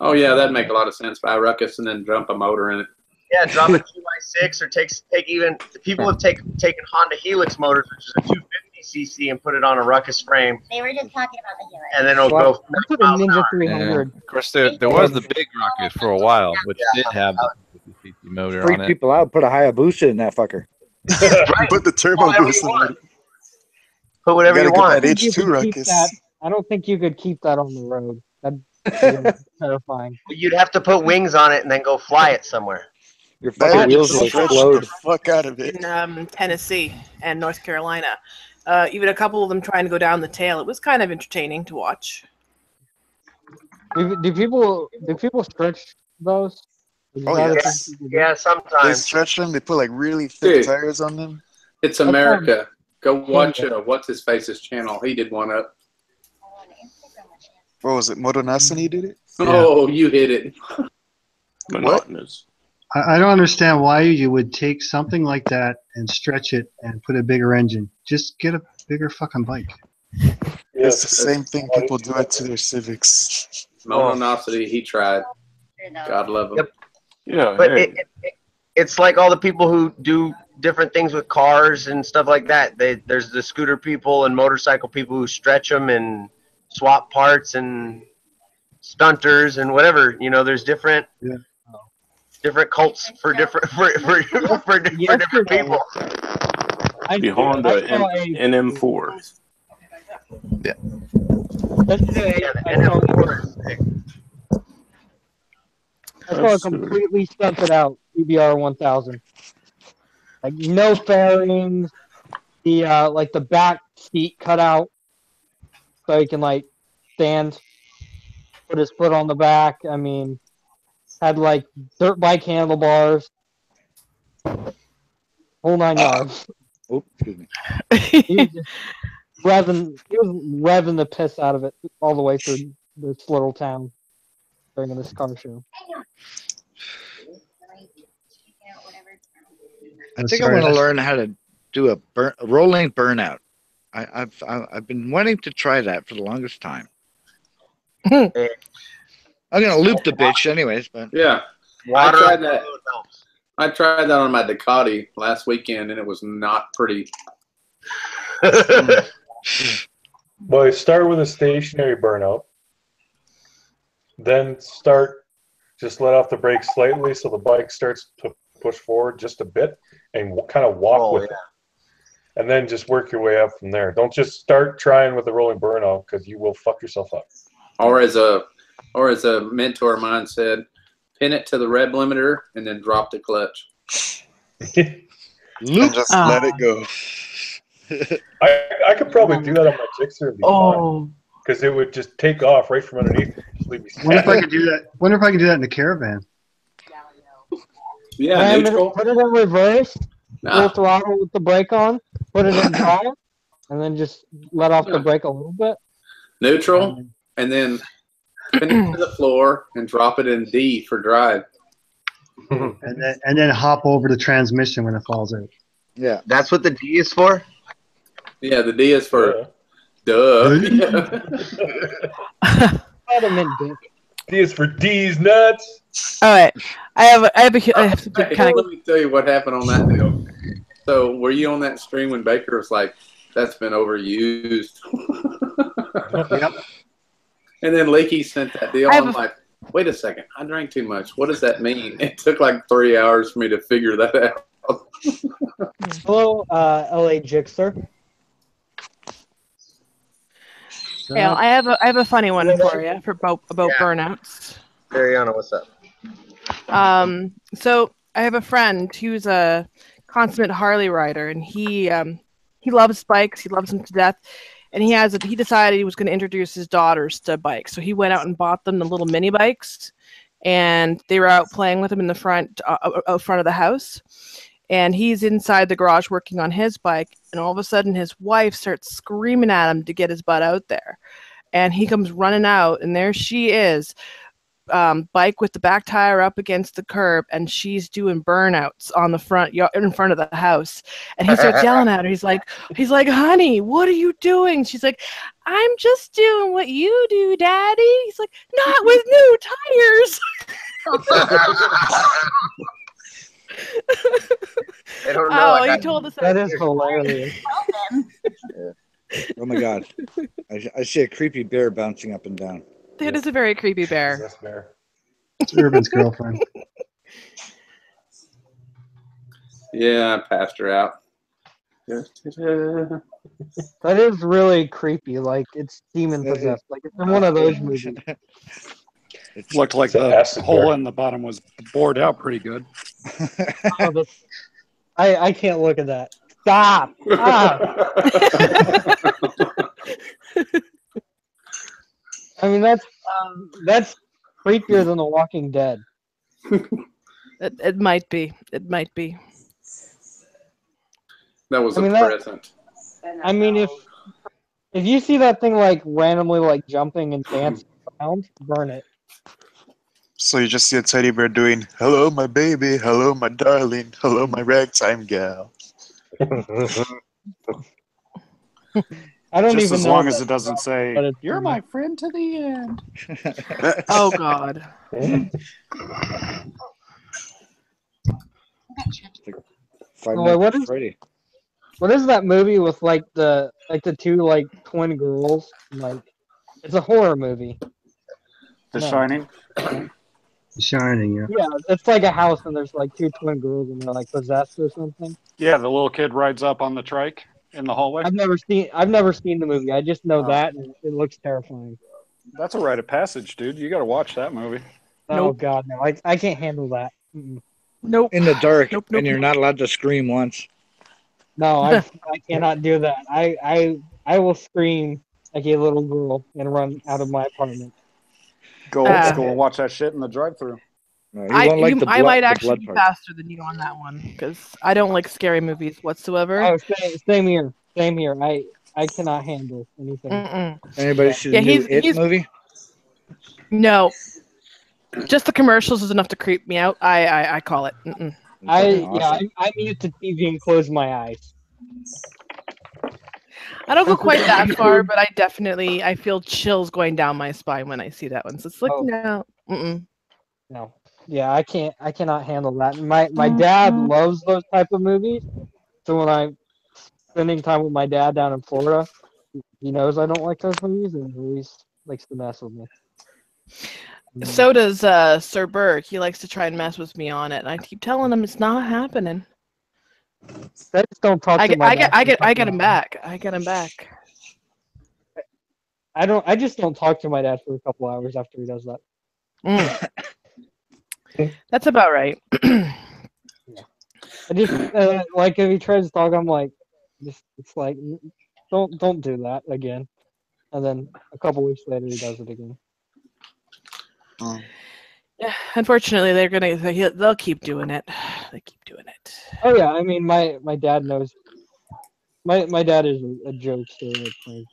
Oh yeah, that'd make a lot of sense. Buy a Ruckus and then dump a motor in it. Yeah, drop a 2x6 or take even people have taken Honda Helix motors, which is a 250cc, and put it on a Ruckus frame, They were just talking about the Helix. and then it'll Well, go. I put a Ninja Yeah. 300. Of course, there was the big Ruckus for a while, which did have the 50cc motor Freak on it. people out. Put a Hayabusa in that fucker. Put the turbo Whatever boost you in want. it. Put whatever You you, gotta get want. that I think you H2 could keep Ruckus. that. I don't think you could keep that on the road. That'd be terrifying. You'd have to put wings on it and then go fly it somewhere. Your That fucking would wheels will stretch explode. the fuck out of it. In Tennessee and North Carolina. Even a couple of them trying to go down the tail. It was kind of entertaining to watch. Do people stretch those? Is Oh, that a yes. thing people do? Yeah, They sometimes. stretch them. They put like really thick Dude. tires on them. It's America. Go watch what's his face's channel. He did one up. What was it? Moto Nasani did it? Oh, you hit it. Monotonous. I don't understand why you would take something like that and stretch it and put a bigger engine. Just get a bigger fucking bike. It's the same thing people do it to their Civics. Mononosity, he tried. God love him. Yep. Yeah, But hey. it's like all the people who do different things with cars and stuff like that. There's the scooter people and motorcycle people who stretch them and swap parts and stunters and whatever. You know, there's different cults for different for different people. The Honda I saw a- NM4. Yesterday, I saw a completely stunted out EBR 1000. Like no fairings, the like the back seat cut out, so he can like stand, put his foot on the back. I mean, had like dirt bike handlebars, whole 9 yards. Oops, excuse me. He was just revving the piss out of it all the way through this little town during this car show. I think I want to learn how to do a rolling burnout. I've been wanting to try that for the longest time. I'm gonna loop the bitch anyways, but Yeah. Water I tried that. I tried that on my Ducati last weekend, and it was not pretty. Well, you start with a stationary burnout. Then just let off the brakes slightly so the bike starts to push forward just a bit and kind of walk with it. And then just work your way up from there. Don't just start trying with the rolling burnout because you will fuck yourself up. Or as a mentor of mine said, pin it to the rev limiter and then drop the clutch. And just let it go. I could probably do that on my Gixxer and be fine. Because it would just take off right from underneath. Just leave me Wonder if I could do that. Wonder if I could do that in a caravan. Yeah, neutral. Put it in reverse, Nah. full throttle with the brake on, put it in drive, and then just let off the brake a little bit. Neutral, and then pin it to the floor and drop it in D for drive. and then hop over the transmission when it falls out. Yeah. That's what the D is for? Yeah, the D is for duh. D is for D's nuts. All right, I have to Hey, kind let of. me tell you what happened on that deal. So, were you on that stream when Baker was like, "That's been overused"? Yep. And then Leaky sent that deal. I'm like, "Wait a second, I drank too much. What does that mean?" It took like 3 hours for me to figure that out. Hello, LA Jixer. Hale, I have a funny one for you about burnouts. Ariana, what's up? So I have a friend who's a consummate Harley rider, and he loves bikes. He loves them to death, and he decided he was going to introduce his daughters to bikes. So he went out and bought them the little mini bikes, and they were out playing with them in the front of the house. And he's inside the garage working on his bike, and all of a sudden his wife starts screaming at him to get his butt out there. And he comes running out, and there she is, bike with the back tire up against the curb, and she's doing burnouts on the front in front of the house. And he starts yelling at her. He's like, "Honey, what are you doing?" She's like, "I'm just doing what you do, Daddy." He's like, "Not with new tires." I don't know. Oh, he told us that is hilarious. Oh my god. I see a creepy bear bouncing up and down. It is a very creepy bear. It's Urban's girlfriend. Yeah, I passed her out. That is really creepy. Like it's demon possessed. Like it's in one of those movies. It looked like the hole in the bottom was bored out pretty good. I can't look at that. Stop! I mean that's creepier than The Walking Dead. It might be. It might be. That was I mean, a present. I mean, if you see that thing like randomly like jumping and dancing around, burn it. So you just see a teddy bear doing, "Hello, my baby. Hello, my darling. Hello, my ragtime gal." I don't Just even as know long that, as it doesn't say, but it's "You're funny. my friend to the end." Oh God. Five Oh, Nights what at is Freddy. what is that movie with like the two like twin girls? Like it's a horror movie. The No. Shining. The Shining, yeah. Yeah, it's like a house and there's like two twin girls and they're like possessed or something. Yeah, the little kid rides up on the trike in the hallway. I've never seen the movie. I just know Oh. that and it looks terrifying. That's a rite of passage, dude. You got to watch that movie. Oh God, no! I can't handle that. Mm-mm. Nope. In the dark, Nope, and you're not allowed to scream once. No, I cannot do that. I will scream like a little girl and run out of my apartment. Go old school and watch that shit in the drive-through. No, I might the actually blood be part. faster than you on that one because I don't like scary movies whatsoever. Oh, same here. Same here. I cannot handle anything. Mm-mm. Anybody see the Yeah, new he's- movie? No, just the commercials is enough to creep me out. I call it. Mm-mm. I mute the TV and close my eyes. I don't go quite that far, but I feel chills going down my spine when I see that one. So it's like no. Mm-mm. No. Yeah, I cannot handle that. My dad loves those type of movies. So when I'm spending time with my dad down in Florida, he knows I don't like those movies and he always likes to mess with me. So does Sir Burke. He likes to try and mess with me on it, and I keep telling him it's not happening. I just don't talk to my dad. I get him back. I get him back. I just don't talk to my dad for a couple hours after he does that. That's about right. I just like if he tries to talk, I'm like, it's like don't do that again. And then a couple weeks later, he does it again. Yeah, unfortunately, they'll keep doing it. They keep doing it. Oh yeah, I mean my dad knows. My dad is a jokester. So,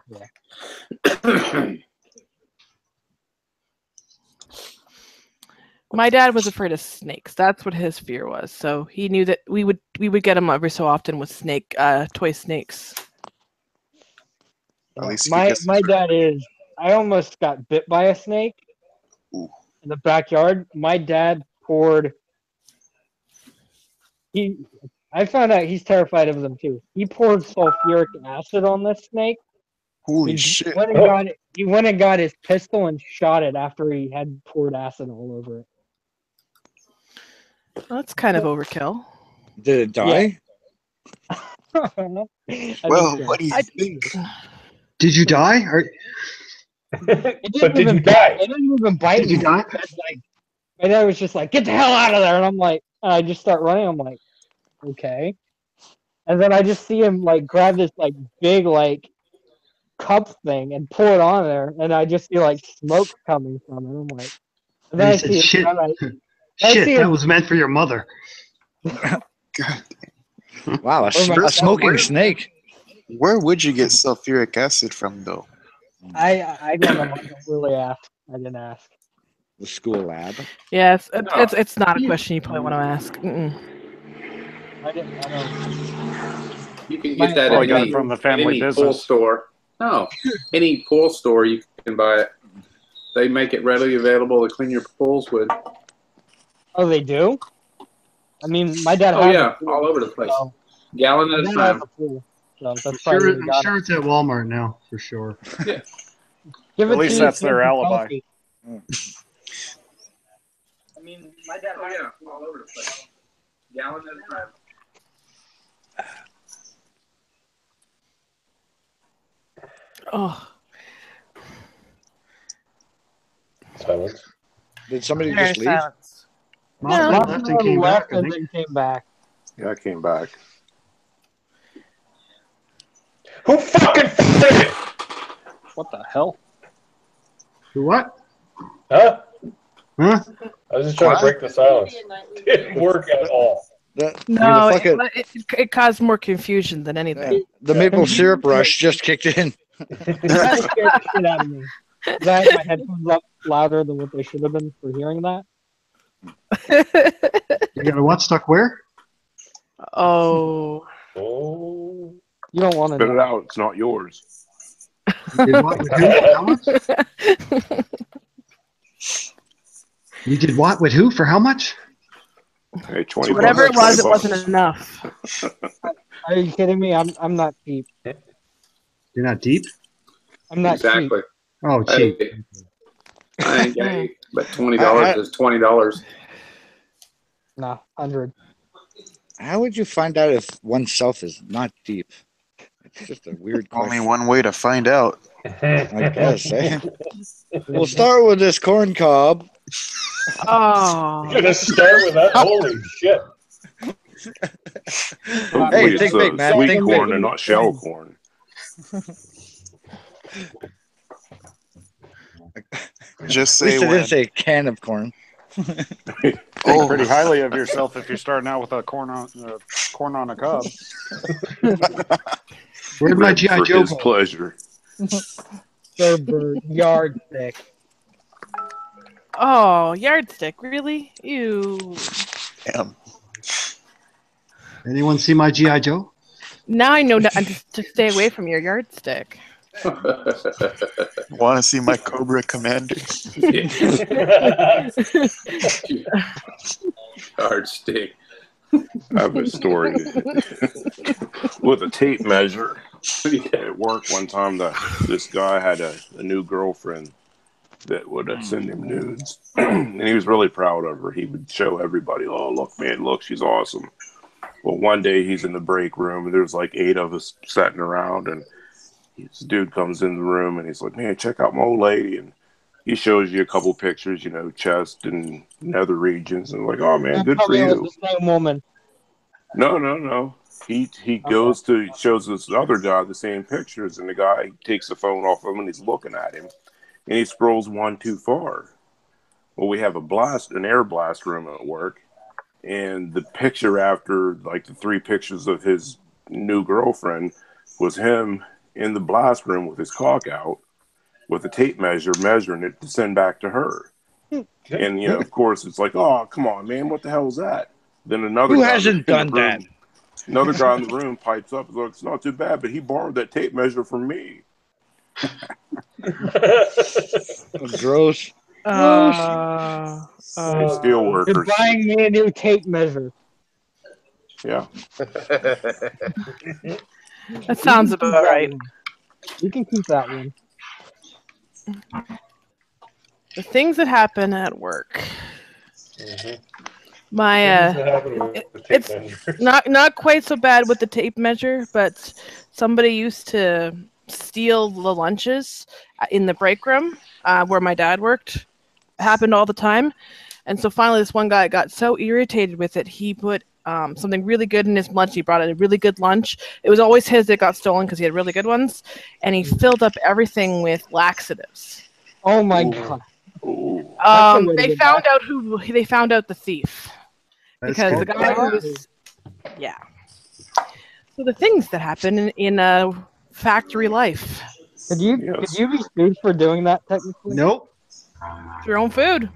yeah. My dad was afraid of snakes. That's what his fear was. So he knew that we would get him every so often with toy snakes. At least My dad is. I almost got bit by a snake in the backyard. My dad poured. I found out he's terrified of them too. He poured sulfuric acid on this snake. Holy shit! He went and got his pistol and shot it after he had poured acid all over it. Well, that's kind of overkill. Did it die? Well, what do you think? Did you die? It didn't even bite. It didn't even bite. Did you die? Like, my dad was just like, "Get the hell out of there!" And I'm like, I just start running. I'm like, okay. And then I just see him like grab this like big like cup thing and pour it on there, and I just see like smoke coming from it. I'm like, and then And I he said, see shit, it. that was meant for your mother. Wow, a smoking snake. Where would you get sulfuric acid from, though? I don't know. I don't really ask. I didn't ask. The school lab. Yes, it's not a question you probably want to ask. Mm-mm. I don't. You can get that Probably got at it from the family any pool business. store. No, any pool store you can buy it. They make it readily available to clean your pools with. Oh, they do? I mean, my dad Oh has yeah, a pool, all over the place. so- Gallon My at a dad has time. a pool, so that's I'm probably sure, where he I'm got sure it. it's at Walmart now, for sure. Yeah. Give At it least to that's your their kids and alibi. coffee. I mean, my dad Oh yeah, all over the place. Gallon at a time. Oh, Silence. Did somebody Very just leave? silence. Monster No. left and came back, I and think. then came back. Yeah, I came back. Who fucking did it? What the hell? Who what? Huh? Huh? I was just trying to break the silence. Didn't work at all. No, the fucking- it caused more confusion than anything. The maple syrup rush just kicked in. That scared the shit out of me. I had my headphones up louder than what they should have been for hearing that. You got a what stuck where? Oh. Oh. You don't want to Spit it know. out. It's not yours. You did what with who? For how much? You did what with who? For how much? Hey, 20 Whatever it bucks, was, it 20 bucks. wasn't enough. Are you kidding me? I'm not cheap. You're not deep? I'm not Exactly. cheap. Oh, cheap. Hey, I ain't gay, but $20 is $20. No, 100. How would you find out if oneself is not deep? It's just a weird question. Only one way to find out. I guess. Eh? We'll start with this corn cob. Oh. You're gonna start with that? Holy shit! Hopefully Hey, it's think big, man. sweet Think corn big. and not shell corn. Just At least say it when. didn't say a can of corn. Think Oh. pretty highly of yourself if you're starting out with a corn on a cob. Where'd my Read G.I. for Joe his go? pleasure. Gerber yardstick. Oh, yardstick, really? Ew. Damn. Anyone see my G.I. Joe? Now I know to stay away from your yardstick. Want to see my Cobra Commander? Hard stick. I have a story with a tape measure at work one time. This guy had a new girlfriend that would send him nudes, and he was really proud of her. He would show everybody, "Oh, look, man, look, she's awesome." Well, one day he's in the break room, and there's like 8 of us sitting around, and this dude comes in the room, and he's like, "Man, check out my old lady," and he shows you a couple pictures, you know, chest and nether regions, and like, "Oh man, good for Probably you." was the same woman. No. He goes to shows this other guy the same pictures, and the guy takes the phone off him and he's looking at him, and he scrolls one too far. Well, we have an air blast room at work, and the picture after like the 3 pictures of his new girlfriend was him in the blast room with his cock out, with a tape measure measuring it to send back to her. And of course, it's like, oh, come on, man, what the hell is that? Then another Who guy hasn't in the done room- that? Another guy in the room pipes up and goes, it's not too bad, but he borrowed that tape measure from me. Gross. It's steel You're workers. buying me a new tape measure. Yeah. That sounds about right. You can keep that one. The things that happen at work. My Things that happen with the tape it's measure. not quite so bad with the tape measure, but somebody used to steal the lunches in the break room where my dad worked. It happened all the time, and so finally this one guy got so irritated with it, he put something really good in his lunch. He brought a really good lunch. It was always his that got stolen because he had really good ones, and he filled up everything with laxatives. Oh my god! They found out the thief. That's Because the good. guy who was, yeah. So the things that happen in factory life. Could you be sued for doing that technically? Nope. It's your own food.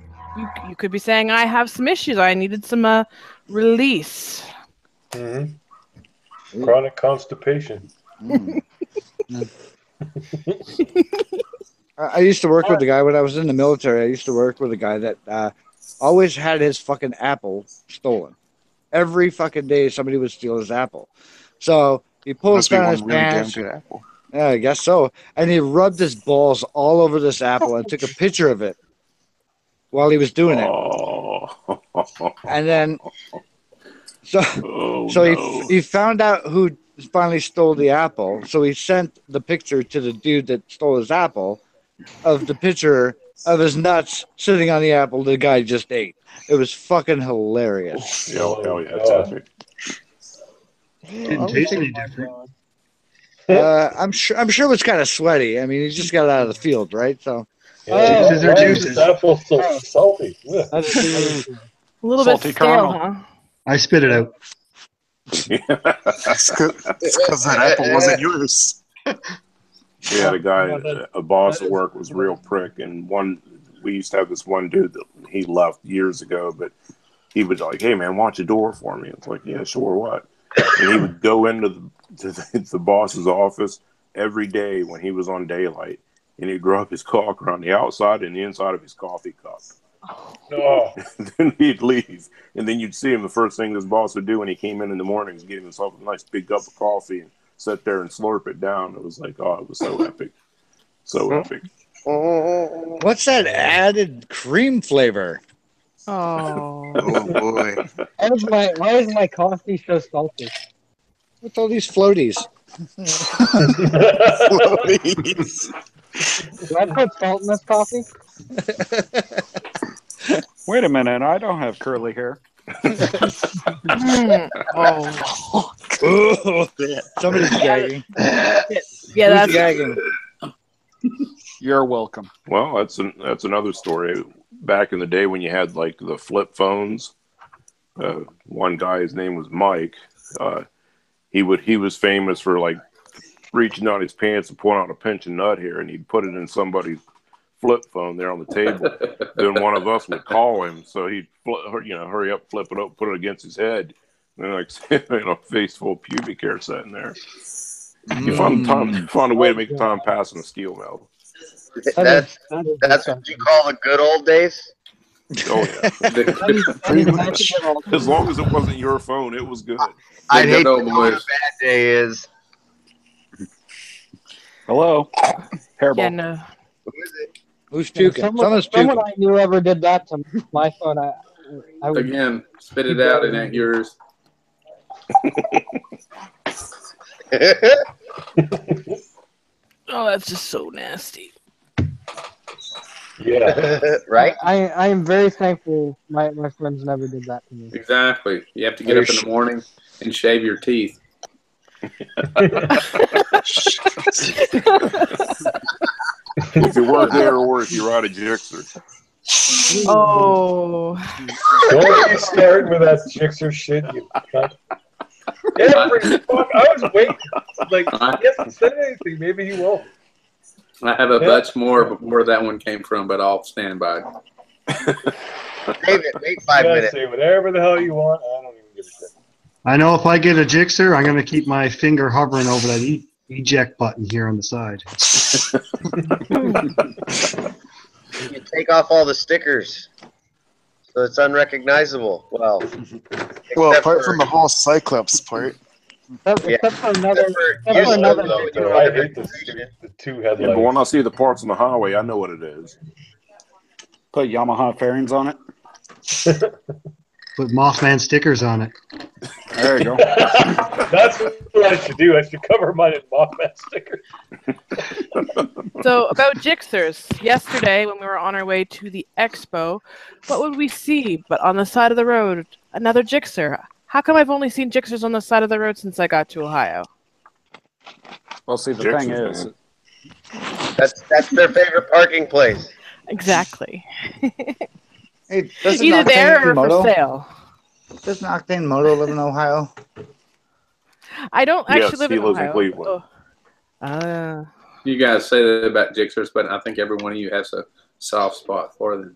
You could be saying, I have some issues. I needed some release. Chronic constipation. I used to work with a guy when I was in the military. I used to work with a guy that always had his fucking apple stolen. Every fucking day, somebody would steal his apple. So he pulls Must be down one his really damn pants. good apple. Yeah, I guess so. And he rubbed his balls all over this apple and took a picture of it while he was doing it. And then, he found out who finally stole the apple. So he sent the picture to the dude that stole his apple of the picture of his nuts sitting on the apple the guy just ate. It was fucking hilarious. Hell yeah, that's epic. Didn't taste any different. I'm sure it was kind of sweaty. I mean, he just got it out of the field, right? So Juices are juices. Apple's so salty. A little bit Salty stale, caramel. huh? I spit it out. It's because that apple wasn't yours. We had a guy, a boss at work was a real prick, and we used to have this one dude that he left years ago, but he was like, "Hey man, watch the door for me." It's like, "Yeah, sure, what?" And he would go into the boss's office every day when he was on daylight, and he'd grow up his cock around the outside and the inside of his coffee cup. No. Then he'd leave, and then you'd see him. The first thing this boss would do when he came in the morning is get himself a nice big cup of coffee and sit there and slurp it down. It was like, oh, it was so epic, so epic. what's that added cream flavor? Oh. Oh boy. Why is my coffee so salty? What's all these floaties? Floaties. Do I put salt in this coffee? Wait a minute, I don't have curly hair. Oh. Somebody's gagging. Yeah, Who's that's gagging. You're welcome. Well, that's another story. Back in the day when you had like the flip phones, one guy, his name was Mike. He was famous for like reaching out his pants and pulling out a pinch of nut here, and he'd put it in somebody's flip phone there on the table. Then one of us would call him, so he'd hurry up, flip it up, put it against his head, and like face full of pubic hair sitting there. You found a way to make the time pass in a steel mill. That's what you call the good old days. Oh yeah, pretty much. As long as it wasn't your phone, it was good. I hate to know what a bad day is. Hello, hairball. Yeah, no. Who's puking? Someone I knew ever did that to my phone. I would Again, spit it out. It ain't yours. Oh, that's just so nasty. Yeah. Right? I am very thankful my friends never did that to me. Exactly. You have to get up in the morning and shave your teeth. If you work there or if you ride a Gixxer. Oh. Don't you start with that Gixxer shit, you cunt. Every fuck, I was waiting. Like, he hasn't said anything. Maybe he will. I have a bunch more where that one came from, but I'll stand by. Save it. Wait 5 You guys minutes. say whatever the hell you want. I don't even give a shit. I know if I get a Gixxer, I'm going to keep my finger hovering over that eject button here on the side. You take off all the stickers, so it's unrecognizable. Well, apart from the whole Cyclops part. Except for another. I hate the two headlights. Yeah, but when I see the parts on the highway, I know what it is. Put Yamaha fairings on it. Put Mothman stickers on it. There you go. That's what I should do. I should cover mine in Mothman stickers. So about Gixxers, yesterday when we were on our way to the expo, what would we see but on the side of the road another Gixxer? How come I've only seen Gixxers on the side of the road since I got to Ohio? Well, see, the thing is, that's their favorite parking place. Exactly. Hey, doesn't Either there Octane or Moto- for sale. Doesn't Octane Moto live in Ohio? I don't actually live he in lives in Ohio. Cleveland. You guys say that about Gixxers, but I think every one of you has a soft spot for them.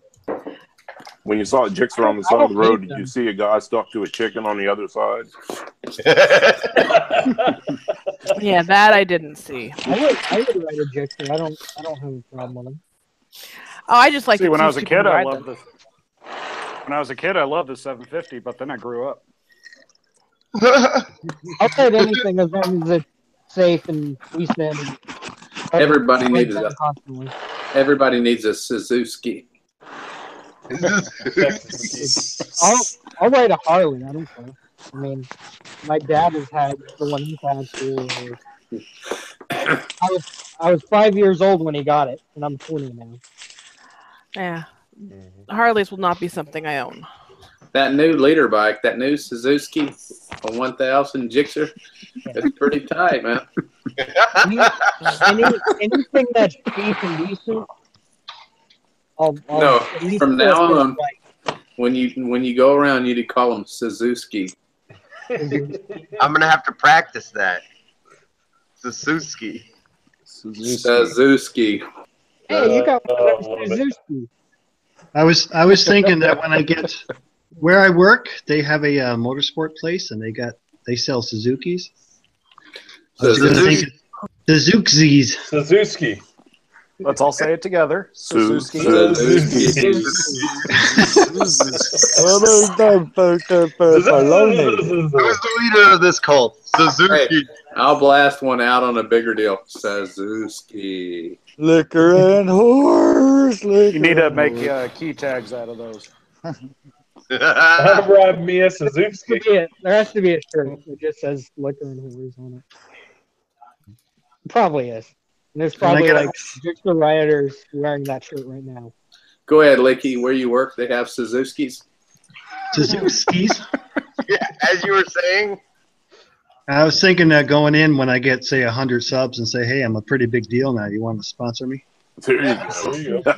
When you saw a Gixxer on the side of the road, did you see a guy stuck to a chicken on the other side? Yeah, that I didn't see. I would ride a Gixxer. I don't have a problem with them. Oh, I just like See, to when I was see a people kid, I ride loved them. When I was a kid, I loved the 750, but then I grew up. I'll take anything as long as it's safe and decent. And Everybody needs that a constantly. everybody needs a Suzuki. I'll ride a Harley. I don't care. I mean, my dad has had the one he's had for. I was 5 years old when he got it, and I'm 20 now. Yeah. Harleys will not be something I own. That new leader bike, that new Suzuki 1000 Gixxer, it's pretty tight, man. Anything that's cheap and decent. I'll No, at least from put now this on, when you go around, you need to call them Suzuki. I'm gonna have to practice that. Suzuki. Suzuki. Hey, you got Suzuki. I was thinking that when I get where I work, they have a motorsport place and they sell Suzukis. I was going to think Suzukis. Suzuki. Let's all say it together. Suzuki. Who's the leader of this cult? Suzuki. Hey, I'll blast one out on a bigger deal. Suzuki. Liquor and horse. You need to make key tags out of those. Rob me a Suzuki. There has to be a shirt that just says liquor and whores on it. Probably is. And there's probably like Gixxer rioters wearing that shirt right now. Go ahead, Licky. Where you work, they have Suzukis. Suzukis? Yeah, as you were saying. I was thinking that going in when I get, say, 100 subs and say, hey, I'm a pretty big deal now. You want to sponsor me? There you go.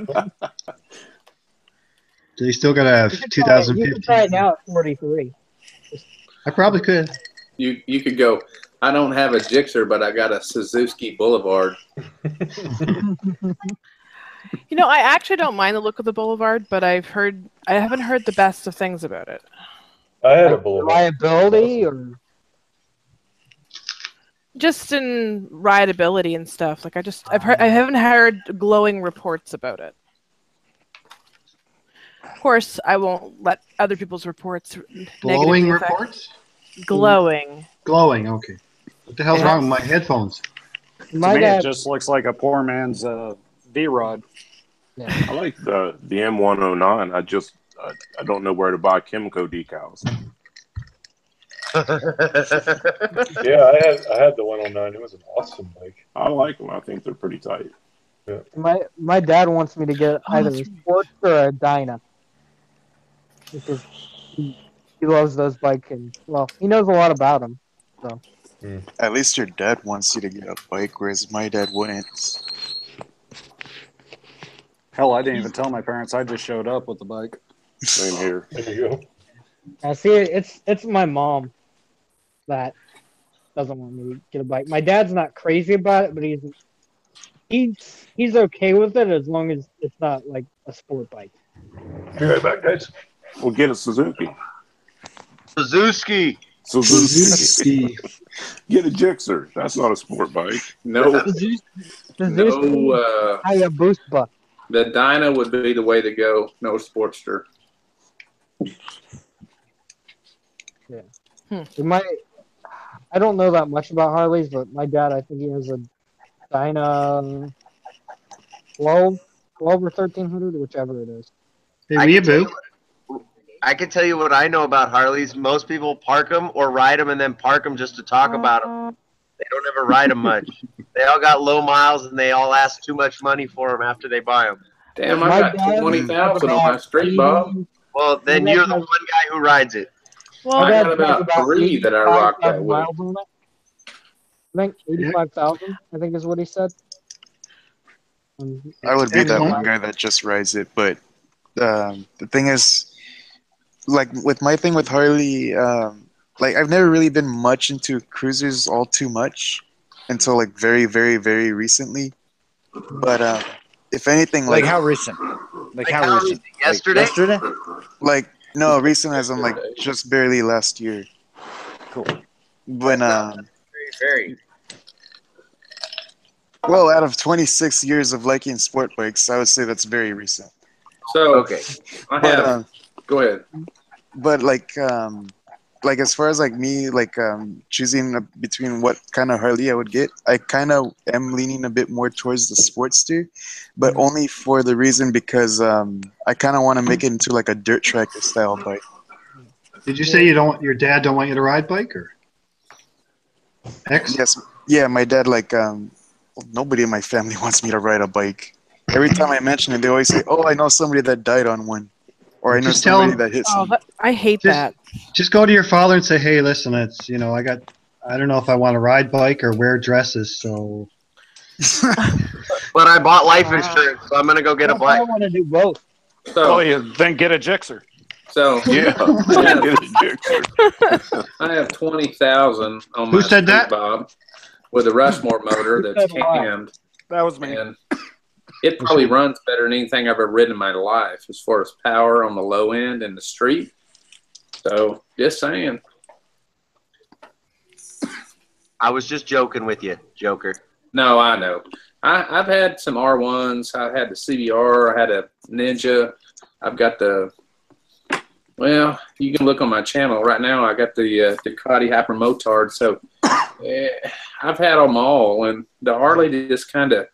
Do they still got to have You can 2015? try it now at 43. I probably could. You could go, I don't have a Gixxer, but I got a Suzuki Boulevard. You know, I actually don't mind the look of the Boulevard, but I haven't heard the best of things about it. I had a Boulevard. Reliability or Just in rideability and stuff. Like I haven't heard glowing reports about it. Of course, I won't let other people's reports Glowing negatively affect- reports? Glowing. Glowing, okay. What the hell's wrong with my headphones? To me, it just looks like a poor man's V-Rod. I like the M109. I don't know where to buy Kimco decals. Yeah, I had the 109. It was an awesome bike. I like them. I think they're pretty tight. Yeah. my dad wants me to get either a Sports or a Dyna. Because he loves those bikes and well, he knows a lot about them. So At least your dad wants you to get a bike, whereas my dad wouldn't. Hell, I didn't even tell my parents. I just showed up with the bike. Same here. There you go. I see it's my mom that doesn't want me to get a bike. My dad's not crazy about it, but he's okay with it as long as it's not like a sport bike. Be right back, guys. We'll get a Suzuki. Suzuki. Get a Gixxer. That's not a sport bike. No, Hayabusa. the Dyna would be the way to go. No Sportster. Yeah. I don't know that much about Harleys, but my dad, I think he has a Dyna 12 or 1300, whichever it is. I can tell you what I know about Harleys. Most people park them or ride them and then park them just to talk about them. They don't ever ride them much. They all got low miles and they all ask too much money for them after they buy them. Damn, I got 20,000 on my street, Bob. Well, then you're the one guy who rides it. Well, I got about 3 that I rock that with. I think 85,000, I think is what he said. I would be that one guy that just rides it, but the thing is, like with my thing with Harley, like I've never really been much into cruisers all too much until like very, very, very recently. But if anything, Like how recent? Like how recent? Yesterday? Like yesterday? like no, recent as in like just barely last year. Cool. When Very. well, out of 26 years of liking sport bikes, I would say that's very recent. So, Okay. I have. Go ahead. But like as far as like me choosing between what kind of Harley I would get, I kind of am leaning a bit more towards the Sportster, but only for the reason because I kind of want to make it into like a dirt tracker style bike. Did you say your dad don't want you to ride bike or? X? Yes, yeah, my dad nobody in my family wants me to ride a bike. Every time I mention it, they always say, "Oh, I know somebody that died on one," or "I know Just tell somebody him- that hit Oh, someone." I hate that. Just go to your father and say, "Hey, listen, it's I don't know if I want to ride bike or wear dresses, so." But I bought life insurance, so I'm gonna go get a I bike. want to do both. So, then get a Gixxer. So Yeah. Get a Gixxer. I have 20,000 on Who my said street, that? Bob, with a Rushmore motor Who that's said what? cammed, That was me. and it probably runs better than anything I've ever ridden in my life as far as power on the low end in the street. So, just saying. I was just joking with you, Joker. No, I know. I've had some R1s. I had the CBR. I had a Ninja. I've got well, you can look on my channel right now. I got the Ducati Hyper Motard. So I've had them all. And the Harley just kind of,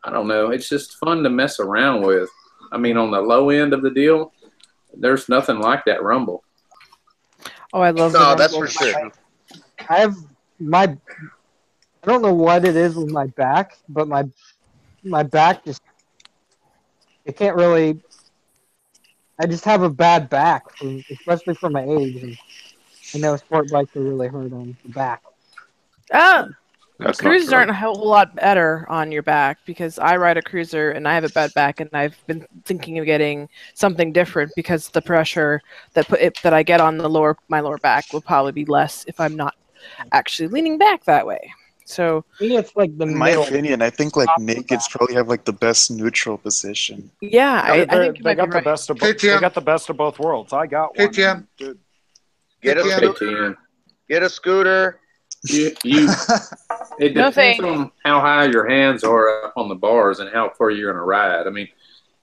I don't know, it's just fun to mess around with. I mean, on the low end of the deal, there's nothing like that Rumble. Oh, I love No, the that's Rumble. for sure. I have I don't know what it is with my back, but my back just, it can't really, I just have a bad back, especially for my age. And I know sport bikes are really hard on the back. That's not Cruisers true. aren't a whole lot better on your back because I ride a cruiser and I have a bad back, and I've been thinking of getting something different because the pressure that I get on my lower back will probably be less if I'm not actually leaning back that way. So I think it's like the In my middle. opinion, I think like nakeds probably have like the best neutral position. yeah, I think you They might be got the right. best of Hey, both. Tim. They got the best of both worlds. I got Hey, one. Tim. Dude, Get a Yeah. scooter. Get a scooter. It No depends thanks. on how high your hands are up on the bars and how far you're going to ride. I mean,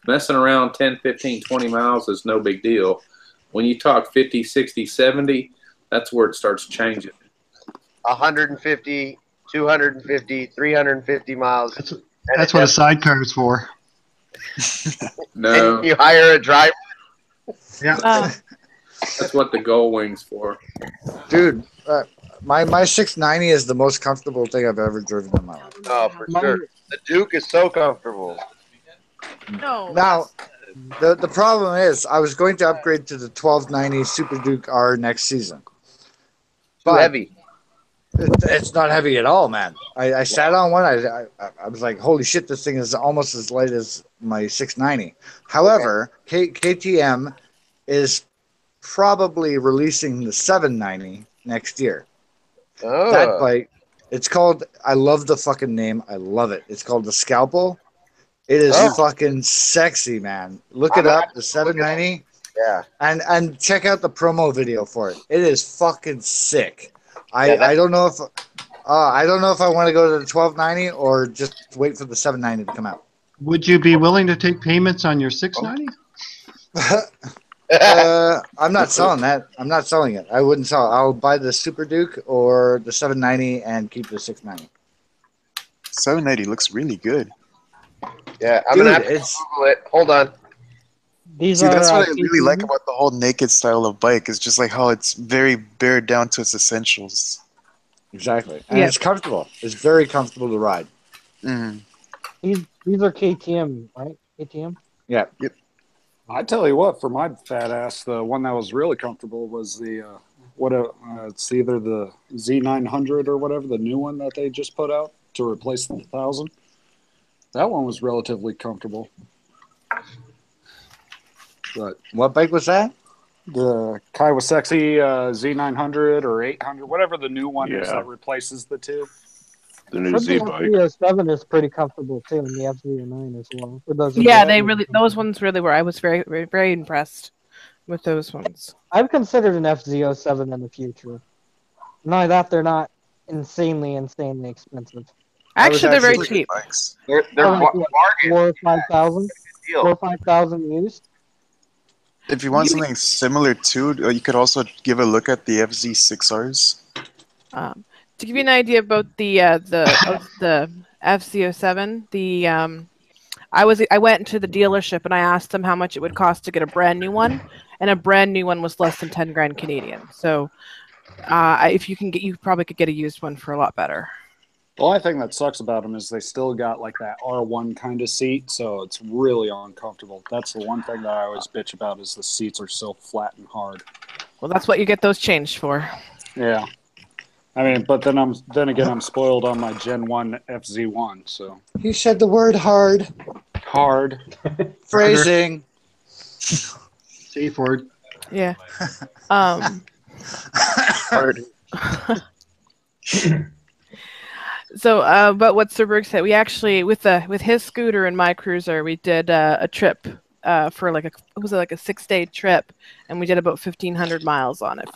messing around 10, 15, 20 miles is no big deal. When you talk 50, 60, 70, that's where it starts changing. 150, 250, 350 miles. That's what a sidecar is for. No, And you hire a driver. Yeah. that's what the Gull Wing's for. Dude, my 690 is the most comfortable thing I've ever driven in my life. Oh, for sure. The Duke is so comfortable. No. Now, the problem is I was going to upgrade to the 1290 Super Duke R next season. Too heavy. It's not heavy at all, man. I sat on one. I was like, holy shit, this thing is almost as light as my 690. However, KTM is probably releasing the 790 next year. Oh. That bike, it's called, I love the fucking name. I love it. It's called the Scalpel. It is Oh. fucking sexy, man. Look it up, the 790. Yeah. And check out the promo video for it. It is fucking sick. Yeah, I don't know if I want to go to the 1290 or just wait for the 790 to come out. Would you be willing to take payments on your 690? I'm not selling that. I'm not selling it. I wouldn't sell it. I'll buy the Super Duke or the 790 and keep the 690. 780 looks really good. Yeah, I'm Dude, gonna have to it's Google it. Hold on. These See, are that's what I really KTM. like about the whole naked style of bike. It's just like how it's very bared down to its essentials. exactly, and Yeah. it's comfortable. It's very comfortable to ride. Mm. These are KTM, right? KTM. Yeah. Yep. I tell you what, for my fat ass, the one that was really comfortable was the it's either the Z900 or whatever, the new one that they just put out to replace the 1000. That one was relatively comfortable. But what bike was that? The Kawasaki Z900 or 800, whatever the new one is Yeah. that replaces the two. The new But Z the bike. FZ07 is pretty comfortable too, and the FZ09 as well. For those of Yeah, you they that- really those ones really were. I was very very, very impressed with those ones. I've considered an FZ07 in the future. Not only that, they're not insanely expensive. Actually, they're very Really good cheap. bikes. They're Oh, like bargains. what, 4 or 5,000, Deal. 4 or 5,000 used. If you want something similar too, you could also give a look at the FZ6Rs. To give you an idea about the FZ07, I went to the dealership and I asked them how much it would cost to get a brand new one, and a brand new one was less than 10 grand Canadian. So, if you can get, you probably could get a used one for a lot better. The only thing that sucks about them is they still got like that R1 kind of seat, so it's really uncomfortable. That's the one thing that I always bitch about is the seats are so flat and hard. Well, that's what you get those changed for. Yeah. I mean, but then again I'm spoiled on my Gen 1 FZ1, so He said the word hard. hard. Phrasing. Safe word. Yeah. Hard. So, but what Sir Berg said, we actually with his scooter and my cruiser, we did a trip for like a 6-day trip, and we did about 1,500 miles on it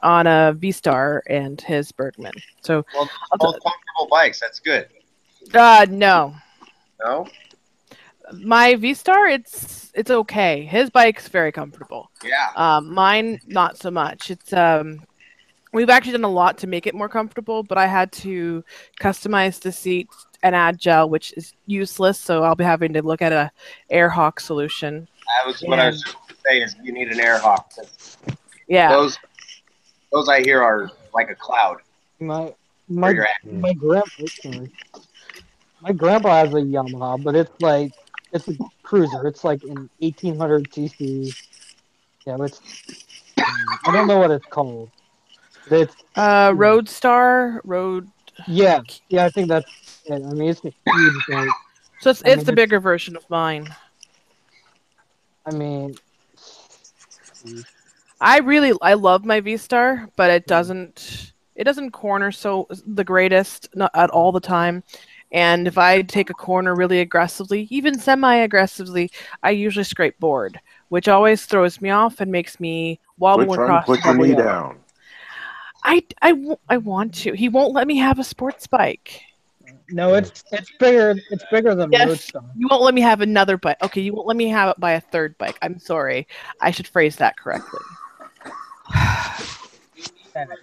on a V-Star and his Bergman. So, Well, all comfortable bikes. That's good. no, No. my V-Star, it's okay. His bike's very comfortable. Yeah. Mine not so much. It's we've actually done a lot to make it more comfortable, but I had to customize the seat and add gel, which is useless. So I'll be having to look at a AirHawk solution. That was what I was going to say. Is you need an Airhawk. Yeah. Those I hear are like a cloud. My you're at. my grandpa has a Yamaha, but it's a cruiser. It's like an 1800 cc. Yeah, it's I don't know what it's called. It's Roadstar Road. Yeah, I think that's it. I mean, it's a huge bike. So it's the bigger version of mine. I mean, I love my V-Star, but it doesn't corner so the greatest, not at all the time. And if I take a corner really aggressively, even semi-aggressively, I usually scrape board, which always throws me off and makes me wobble Quit trying to across. put your knee down. I want to. He won't let me have a sports bike. no, it's bigger. It's bigger than Yes, Roadster. you won't let me have another bike. Okay, you won't let me have it by a third bike. I'm sorry. I should phrase that correctly.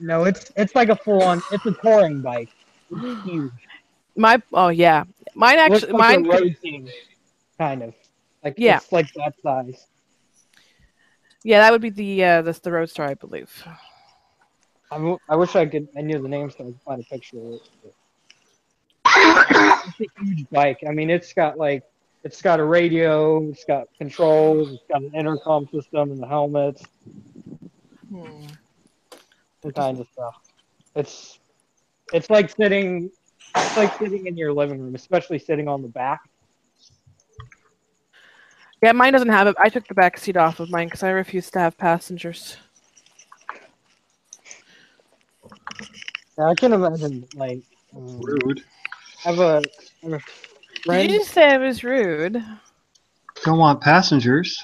No, it's like a full-on. It's a touring bike. It's huge. Mine Looks actually like mine a road king, kind of. Like Yeah. it's like that size. Yeah, that would be the Roadster, I believe. I wish I knew the name so I could find a picture of it. It's a huge bike. I mean, it's got a radio, it's got controls, it's got an intercom system and the helmets, some kind of stuff. It's like sitting in your living room, especially sitting on the back. Yeah, mine doesn't have it. I took the back seat off of mine because I refuse to have passengers. Now, I can imagine Rude. I have a You didn't say I was rude. Don't want passengers.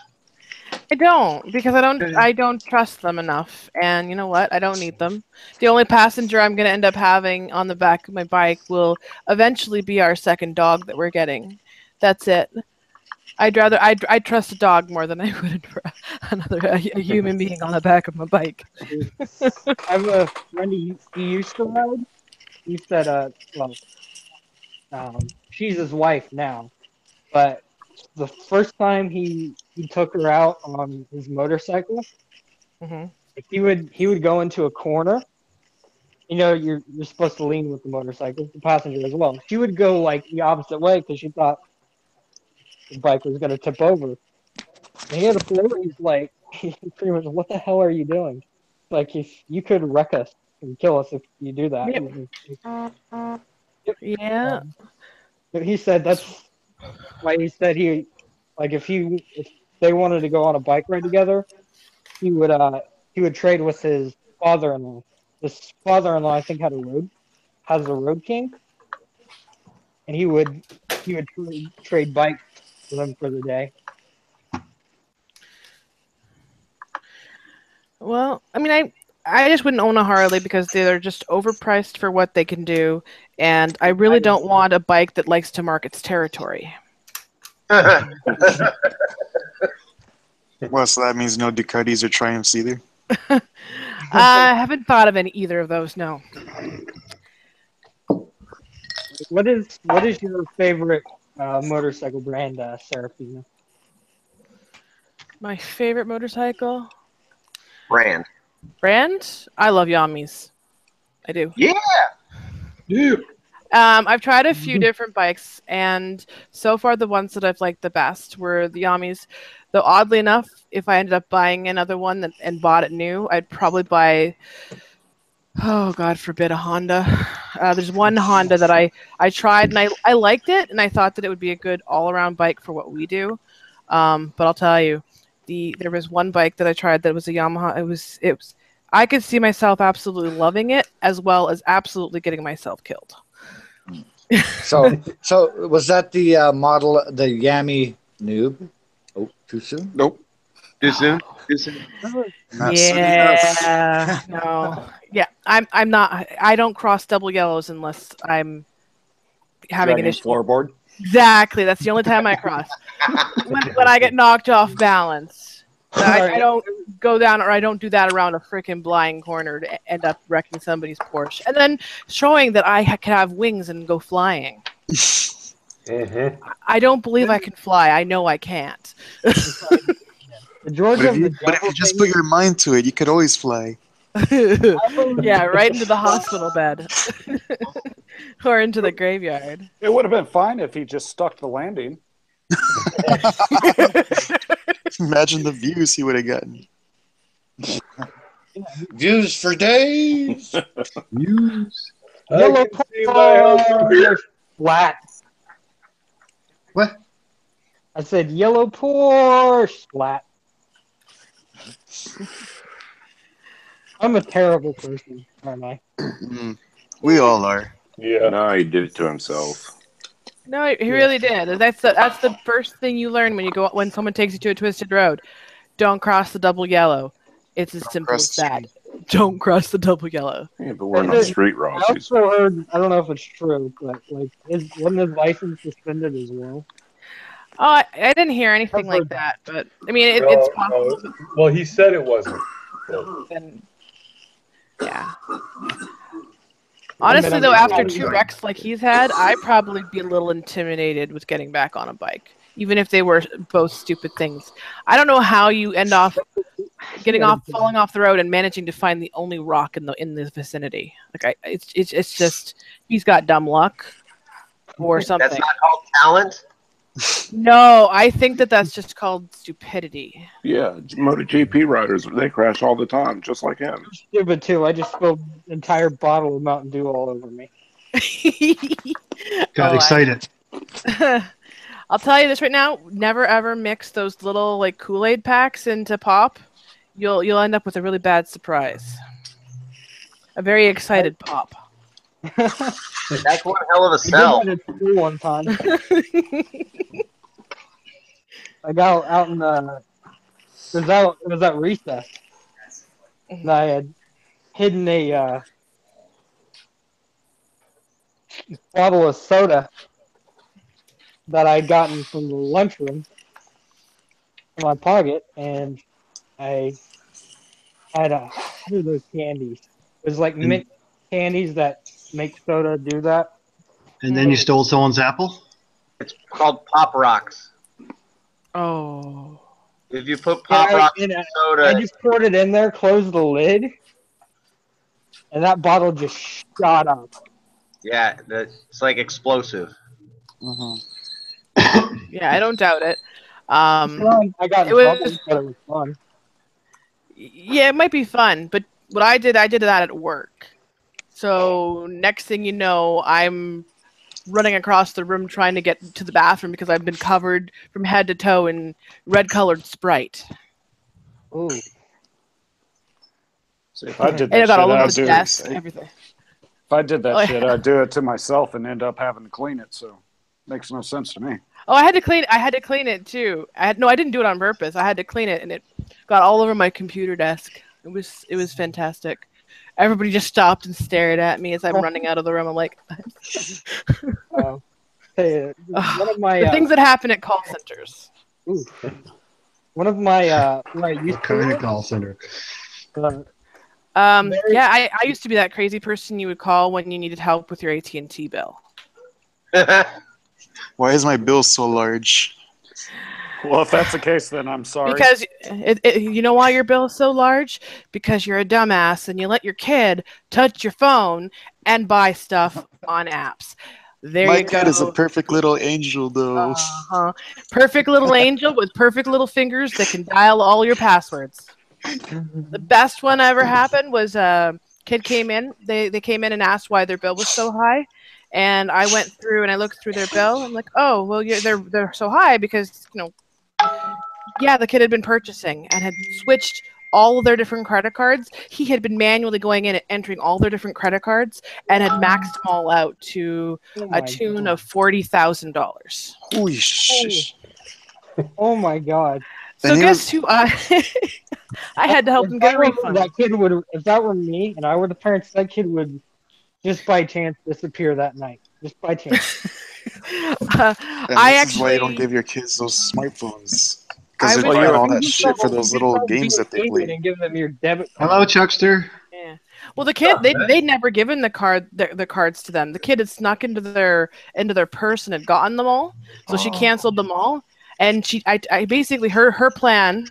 I don't, because I don't trust them enough. And you know what? I don't need them. The only passenger I'm going to end up having on the back of my bike will eventually be our second dog that we're getting. That's it. I'd trust a dog more than I would a human being on the back of my bike. I have a friend he used to ride. He said, she's his wife now, but the first time he took her out on his motorcycle, he would go into a corner. You know, you're supposed to lean with the motorcycle, the passenger as well. She would go like the opposite way because she thought the bike was going to tip over. And he had a floor. He's like, pretty much, what the hell are you doing? Like, if you could wreck us and kill us if you do that. Yeah. But he said that's why he said if they wanted to go on a bike ride together, he would trade with his father-in-law. His father-in-law, I think, has a road king, and he would trade bikes with him for the day. Well, I mean, I just wouldn't own a Harley because they're just overpriced for what they can do, and I really don't want a bike that likes to mark its territory. Well, so that means no Ducatis or Triumphs either? I haven't thought of either of those, no. What is your favorite motorcycle brand, Serafina? My favorite motorcycle? Brand. I love Yamis. I do. Yeah. I've tried a few different bikes, and so far the ones that I've liked the best were the Yamis. Though oddly enough, if I ended up buying another one and bought it new, I'd probably buy, oh God forbid, a Honda. There's one Honda that I tried and I liked it, and I thought that it would be a good all-around bike for what we do. But I'll tell you, there was one bike that I tried that was a Yamaha. It was I could see myself absolutely loving it as well as absolutely getting myself killed. So was that the model, the Yami Noob? Oh, too soon? Nope. Too soon? Too soon? Yeah. No. Yeah. I'm not. I don't cross double yellows unless I'm having an issue. Floorboard. Exactly. That's the only time I cross. when I get knocked off balance. I don't go down, or I don't do that around a freaking blind corner to end up wrecking somebody's Porsche, and then showing that I can have wings and go flying. I don't believe I can fly. I know I can't. But if you just put your mind to it, you could always fly. Yeah, right into the hospital bed. Or into the graveyard. It would have been fine if he just stuck the landing. Imagine the views he would have gotten. Views for days. Views. Yellow Porsche flat. What? I said yellow Porsche flat. I'm a terrible person, aren't I? We all are. Yeah. No, he did it to himself. No, he really did. That's the first thing you learn when someone takes you to a twisted road. Don't cross the double yellow. It's as simple as that. Don't cross the double yellow. Yeah, but we're not street I Rosses. also heard, I don't know if it's true, but like, wasn't his license suspended as well? Oh, I didn't hear anything like that, but I mean, it's possible. No. Well, he said it wasn't. Then, yeah. Honestly, though, after 2 wrecks like he's had, I'd probably be a little intimidated with getting back on a bike, even if they were both stupid things. I don't know how you end off falling off the road and managing to find the only rock in the vicinity. Like, it's just he's got dumb luck or something. That's not called talent. No, I think that's just called stupidity. Yeah, MotoGP riders, they crash all the time, just like him. Stupid too. I just spilled an entire bottle of Mountain Dew all over me. Got excited. I'll tell you this right now: never ever mix those little like Kool-Aid packs into pop. You'll end up with a really bad surprise. A very excited pop. That's one hell of a I sell. did that at school one time. I got out in the. It was at recess. And I had hidden a bottle of soda that I'd gotten from the lunchroom in my pocket, and I had what are those candies? It was like mint candies that make soda do that. And then you stole someone's apple? It's called Pop Rocks. Oh. If you put Pop Rocks in soda, I just poured it in there, closed the lid, and that bottle just shot up. yeah, it's like explosive. Yeah, I don't doubt it. I got in trouble, but it was fun. Yeah, it might be fun, but what I did that at work. So next thing you know, I'm running across the room trying to get to the bathroom because I've been covered from head to toe in red-colored Sprite. Ooh. See, if I did And that it got shit, all over I'd the do desk, it. everything. If I did that Oh, shit, yeah. I'd do it to myself and end up having to clean it. So, makes no sense to me. Oh, I had to clean it too. I didn't do it on purpose. I had to clean it, and it got all over my computer desk. It was fantastic. Everybody just stopped and stared at me as I'm running out of the room. I'm like, Hey, one of my the things that happen at call centers. Ooh. One of my when I used What kind to of call center? Yeah, I used to be that crazy person you would call when you needed help with your AT&T bill. Why is my bill so large? Well, if that's the case, then I'm sorry. Because you know why your bill is so large? Because you're a dumbass and you let your kid touch your phone and buy stuff on apps. There My you go. kid is a perfect little angel, though. Perfect little angel with perfect little fingers that can dial all your passwords. The best one ever happened was a kid came in. They came in and asked why their bill was so high. And I went through and I looked through their bill. I'm like, oh, well, they're so high because, yeah, the kid had been purchasing and had switched all of their different credit cards. He had been manually going in and entering all their different credit cards and had maxed them all out to a tune of $40,000. Holy shit. Oh my god. So guess who I had to help him get a refund. That kid would, if that were me and I were the parents, that kid would just by chance disappear that night. Just by chance. This is why you don't give your kids those smartphones. Because they're buying all that shit for those little games that they play. And give them your debit card. Hello, Chuckster. Yeah. Well, the kid they'd never given the cards to them. The kid had snuck into their purse and had gotten them all. So she canceled them all. And I basically her plan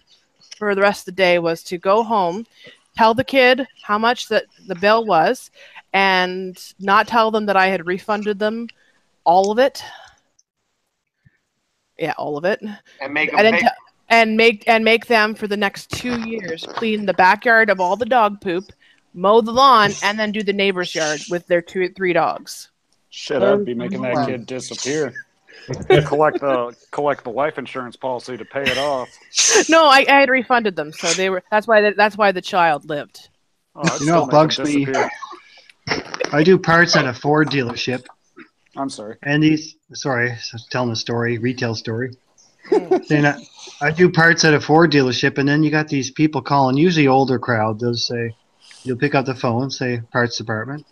for the rest of the day was to go home, tell the kid how much the bill was, and not tell them that I had refunded them all of it. Yeah, all of it. And make them pay. And make them for the next 2 years clean the backyard of all the dog poop, mow the lawn, and then do the neighbor's yard with their 3 dogs. Shit, I'd be making that kid disappear. collect the life insurance policy to pay it off. No, I had refunded them, so they were. That's why the child lived. You know what bugs me? I do parts at a Ford dealership. I'm sorry. And telling a story, retail story. Then I do parts at a Ford dealership, and then you got these people calling, usually older crowd. They'll say, you'll pick up the phone, say parts department,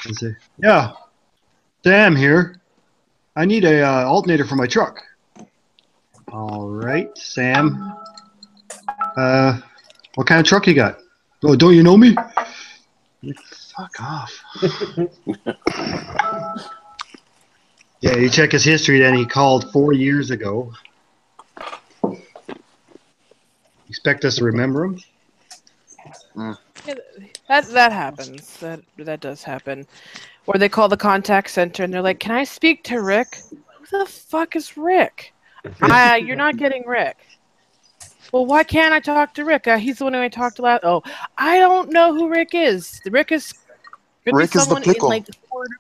and say, yeah, Sam here. I need a alternator for my truck. All right, Sam. What kind of truck you got? Oh, don't you know me? Fuck off. Yeah, you check his history. Then he called 4 years ago. Expect us to remember him? Yeah, that happens. That does happen. Or they call the contact center and they're like, "Can I speak to Rick?" Who the fuck is Rick? You're not getting Rick. Well, why can't I talk to Rick? He's the one who I talked to last. Oh, I don't know who Rick is. Rick is the pickle. In, like, the Ford.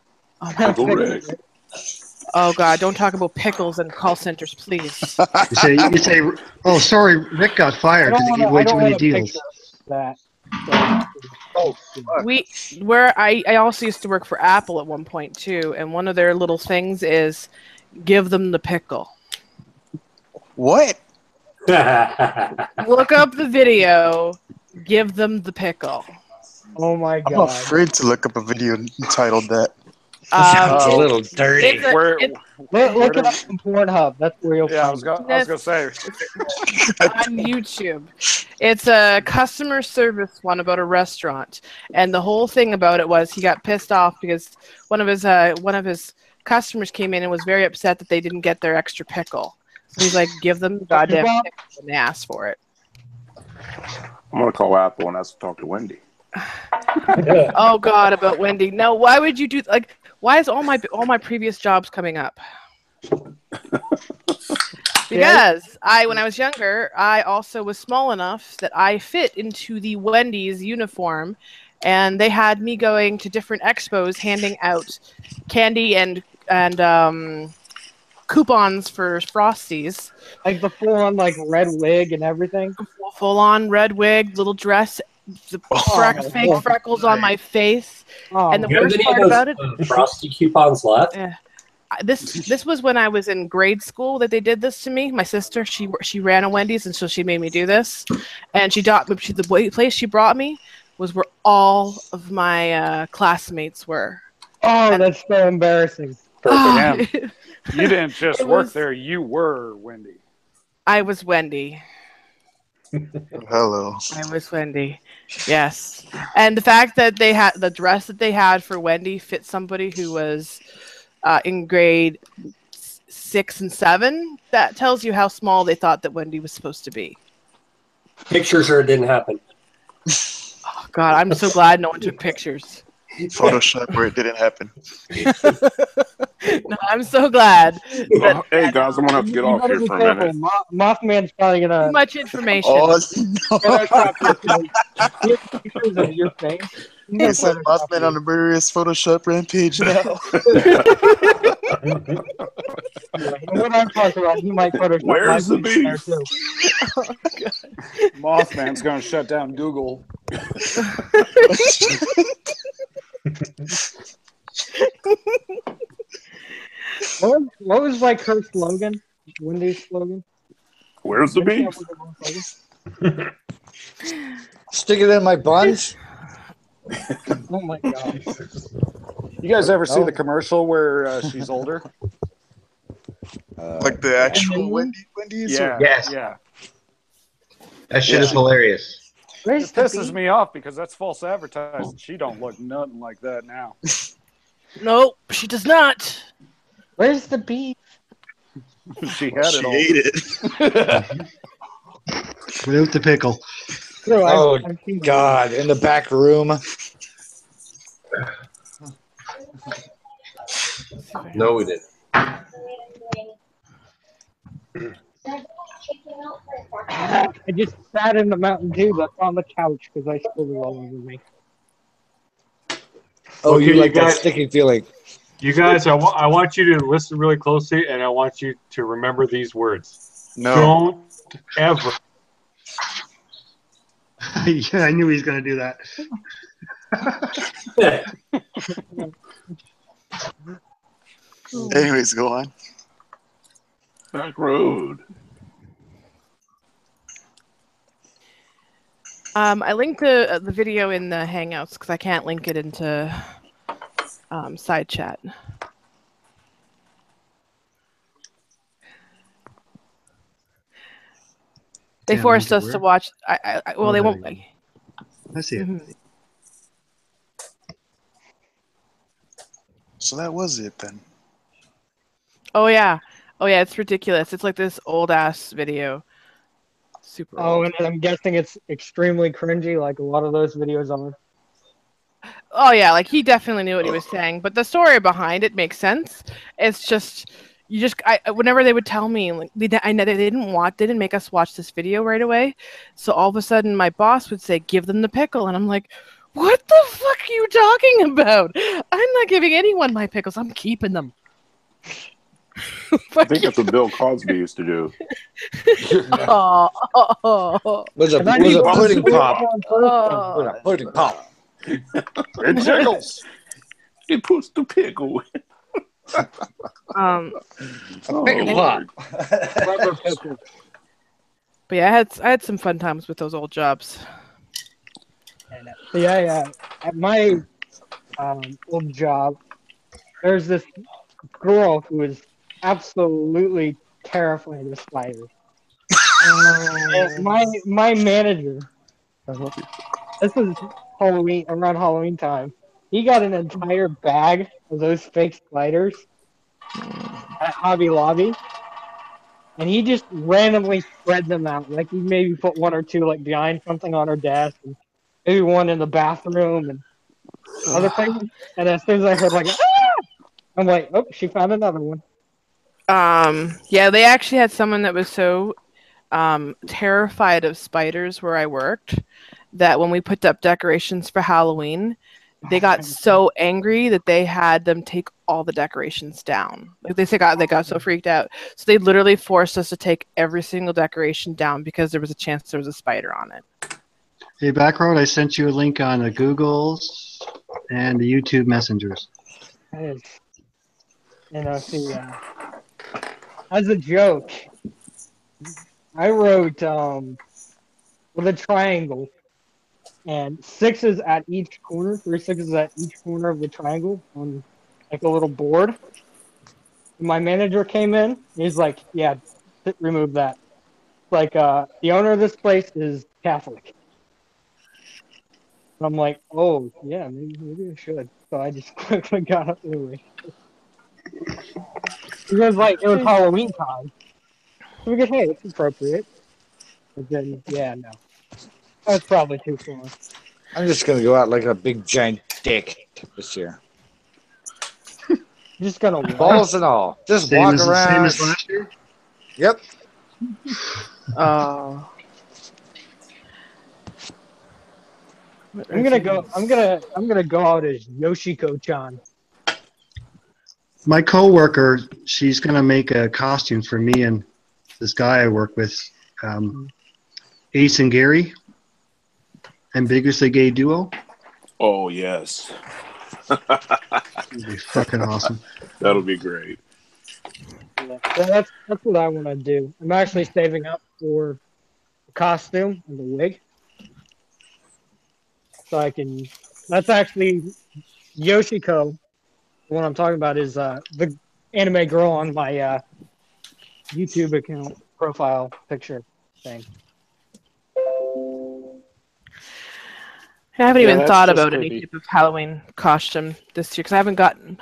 Oh God! Don't talk about pickles and call centers, please. You say, oh, sorry, Rick got fired because he gave away too many deals. Oh, I also used to work for Apple at one point too, and one of their little things is give them the pickle. What? Look up the video. Give them the pickle. Oh my I'm afraid to look up a video entitled that. Sounds a little dirty. Look it up on Pornhub. That's where you'll Yeah, I find was gonna say. On YouTube. It's a customer service one about a restaurant, and the whole thing about it was he got pissed off because one of his customers came in and was very upset that they didn't get their extra pickle. So he's like, "Give them the goddamn pickle," and they asked for it. I'm gonna call Apple and ask to talk to Wendy. Oh God, about Wendy. No, why would you do like? Why is all my previous jobs coming up? Because when I was younger, I also was small enough that I fit into the Wendy's uniform, and they had me going to different expos, handing out candy and coupons for Frosties. Like the full-on like red wig and everything. Full-on red wig, little dress, the fake freckles on my face, and the worst part about it, Frosty coupons left. Yeah. This was when I was in grade school that they did this to me. My sister, she ran a Wendy's, and so she made me do this. And the place she brought me was where all of my classmates were. Oh, that's so embarrassing. Perfect. You didn't just work there; you were Wendy. I was Wendy. Hello. I was Wendy. Yes, and the fact that they had the dress that they had for Wendy fit somebody who was in grade 6 and 7. That tells you how small they thought that Wendy was supposed to be. Pictures or it didn't happen. Oh God, I'm so glad no one took pictures. Photoshop where it didn't happen. No, I'm so glad. That, hey guys, I'm gonna have to get off here for a minute. Mothman's probably gonna too much information. Oh, pictures of your face. It's like Mothman on the murderous Photoshop rampage now. What I'm talking about, he might Photoshop. Where's the beef? Mothman's going to shut down Google. What was like her slogan? Wendy's slogan? Where's the beef? Stick it in my buns. Oh my God! You guys ever see the commercial where she's older? Like the actual Wendy's? Yeah. Yes. Yeah. That shit is hilarious. It pisses me off because that's false advertising. She don't look nothing like that now. Nope, she does not. Where's the beef? She had it all. Ate it. Without the pickle. Oh God! In the back room. No, we didn't. I just sat in the Mountain Dew that's on the couch because I spilled it all over me. Oh, Okay, you you like that guys- sticky feeling? You guys, I want you to listen really closely, and I want you to remember these words. No. Don't ever. Yeah, I knew he was going to do that. Anyways, go on. Back road. I linked the video in the Hangouts because I can't link it into side chat. They Damn, forced link us it to where? watch. Well, Oh, they there won't. you I see it. Mhm. So that was it then. Oh yeah, it's ridiculous. It's like this old ass video. Super. Oh, old. and I'm guessing it's extremely cringy, like a lot of those videos are. Oh yeah, like he definitely knew what he was saying, but the story behind it makes sense. It's just whenever they would tell me, like I know they didn't make us watch this video right away, so all of a sudden my boss would say, "Give them the pickle," and I'm like, "What the fuck are you talking about? I'm not giving anyone my pickles. I'm keeping them." I think that's what Bill Cosby used to do. Oh. Was a pudding pop. Oh. Pudding pop. It jiggles. It puts the pickle. Um, Pickle pop. But yeah, I had some fun times with those old jobs. So yeah. At my old job, there's this girl who is absolutely terrified of spiders. And my manager, this was around Halloween time. He got an entire bag of those fake spiders at Hobby Lobby, and he just randomly spread them out. Like he maybe put one or two like behind something on her desk, and maybe one in the bathroom and other places. And as soon as I heard like, ah! I'm like, oh, she found another one. Yeah, they actually had someone that was so terrified of spiders where I worked that when we put up decorations for Halloween, they got so angry that they had them take all the decorations down. Like they got so freaked out. So they literally forced us to take every single decoration down because there was a chance there was a spider on it. Hey, Backroad, I sent you a link on the Googles and the YouTube messengers. See, as a joke, I wrote with a triangle and 6s at each corner, 3 6s at each corner of the triangle on like a little board. And my manager came in and he's like, yeah, remove that. Like the owner of this place is Catholic. And I'm like, oh yeah, maybe I should. So I just quickly got up early. Because like it was Halloween time. So we go, hey, it's appropriate. But then no. That's probably too far. I'm just gonna go out like a big giant dick this year. Just gonna balls and all. Just Same walk as- around. same as last year? Yep. I'm gonna go out as Yoshiko-chan. My coworker, she's gonna make a costume for me and this guy I work with, Ace and Gary, Ambiguously Gay Duo. Oh yes. It'd be fucking awesome. That'll be great. Yeah, that's what I want to do. I'm actually saving up for the costume and the wig, so I can. That's actually Yoshiko. The one I'm talking about is the anime girl on my YouTube account profile picture thing. I haven't Yeah, even that's thought just about any creepy. type of Halloween costume this year because I haven't gotten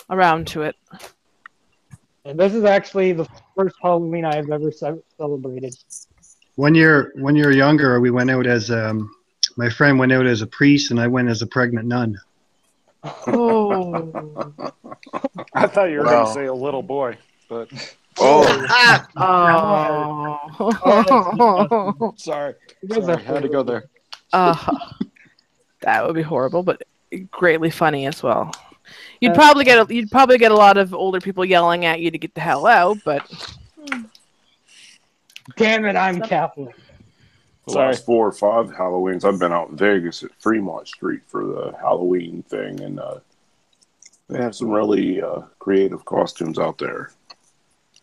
around to it. And this is actually the first Halloween I've ever celebrated. One year younger, we went out as my friend went out as a priest, and I went as a pregnant nun. Oh. I thought you were Wow. going to say a little boy, but Oh. Sorry. guys Sorry, are had to go there. That would be horrible, but greatly funny as well. You'd probably get a lot of older people yelling at you to get the hell out, but damn it, I'm Catholic. The last 4 or 5 Halloweens, I've been out in Vegas at Fremont Street for the Halloween thing, and they have some really creative costumes out there.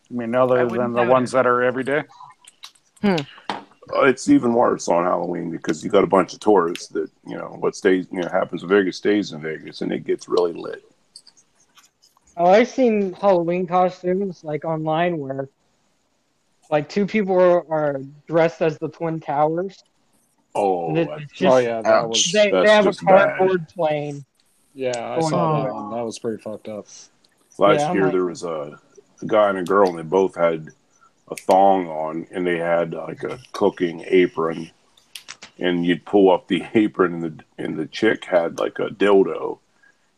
I mean, other than the ones that are every day. It's even worse on Halloween because you got a bunch of tourists that what happens in Vegas stays in Vegas, and it gets really lit. Oh, I've seen Halloween costumes like online where like 2 people are dressed as the Twin Towers. Oh, And it's just- Oh yeah, that was. they have a cardboard plane. Yeah, I going saw on that there. one. That was pretty fucked up. Last Yeah, I'm year like- there was a guy and a girl, and they both had a thong on, and they had like a cooking apron, and you'd pull up the apron, and the chick had like a dildo,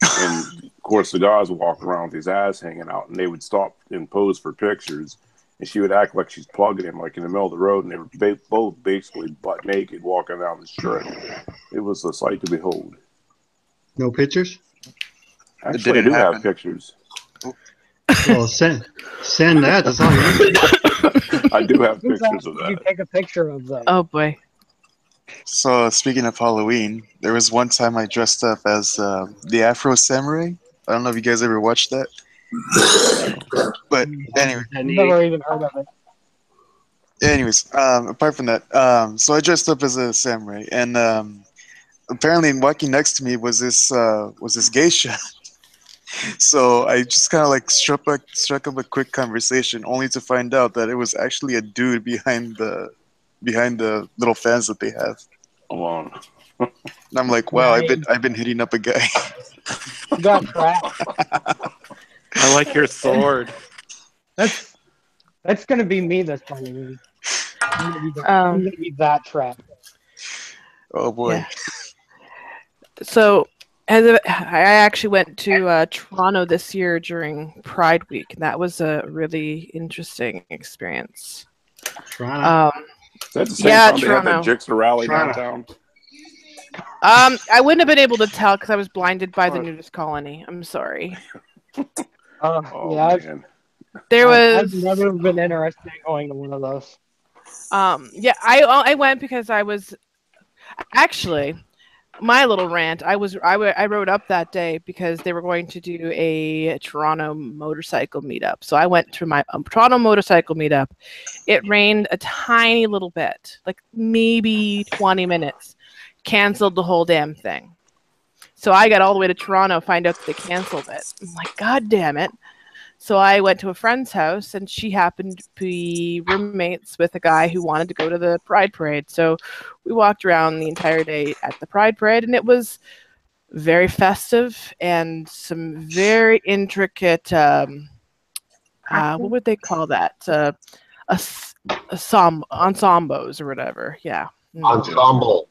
and of course the guys would walk around with his ass hanging out, and they would stop and pose for pictures, and she would act like she's plugging him like in the middle of the road, and they were both basically butt naked walking down the strip. It was a sight to behold. No pictures? Actually, I do have pictures. Well, send that. That's all you need. I do have Who's pictures of asked you that. take a picture of them? Oh boy. So speaking of Halloween, there was one time I dressed up as the Afro Samurai. I don't know if you guys ever watched that. But anyway, I've never even heard of it. anyways, apart from that, so I dressed up as a samurai, and apparently walking next to me was this geisha. So I just kind of like struck up a quick conversation, only to find out that it was actually a dude behind the little fans that they have. Alone. And I'm like, wow, I've been hitting up a guy. You got trapped. I like your sword. That's gonna be me this Halloween. I'm gonna be that trapped. Oh boy. Yeah. So, I actually went to Toronto this year during Pride Week, and that was a really interesting experience. Toronto. That's the same Yeah, time they had that Toronto. Jixer rally Toronto. downtown. I wouldn't have been able to tell because I was blinded by the nudist colony. I'm sorry. Oh, Yeah, man. I've never been interested in going to one of those. Yeah, I went because I was actually my little rant. I rode up that day because they were going to do a Toronto motorcycle meetup. So I went to my Toronto motorcycle meetup. It rained a tiny little bit, like maybe 20 minutes. Canceled the whole damn thing. So I got all the way to Toronto, find out that they canceled it. I'm like, God damn it. So I went to a friend's house, and she happened to be roommates with a guy who wanted to go to the Pride Parade. So we walked around the entire day at the Pride Parade, and it was very festive and some very intricate, what would they call that? Ensembles or whatever. Yeah. Ensemble.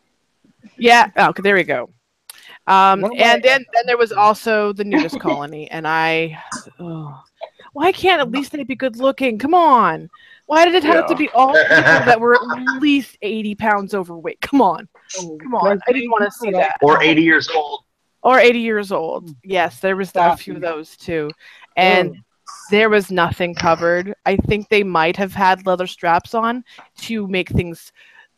Yeah. Oh, there we go. And then there was also the nudist colony, and why can't at least they be good looking? Come on. Why did it have to be all people that were at least 80 pounds overweight? Come on. Come on. I didn't want to see that. Or 80 years old. Or 80 years old. Yes, there was a few of those too. And there was nothing covered. I think they might have had leather straps on to make things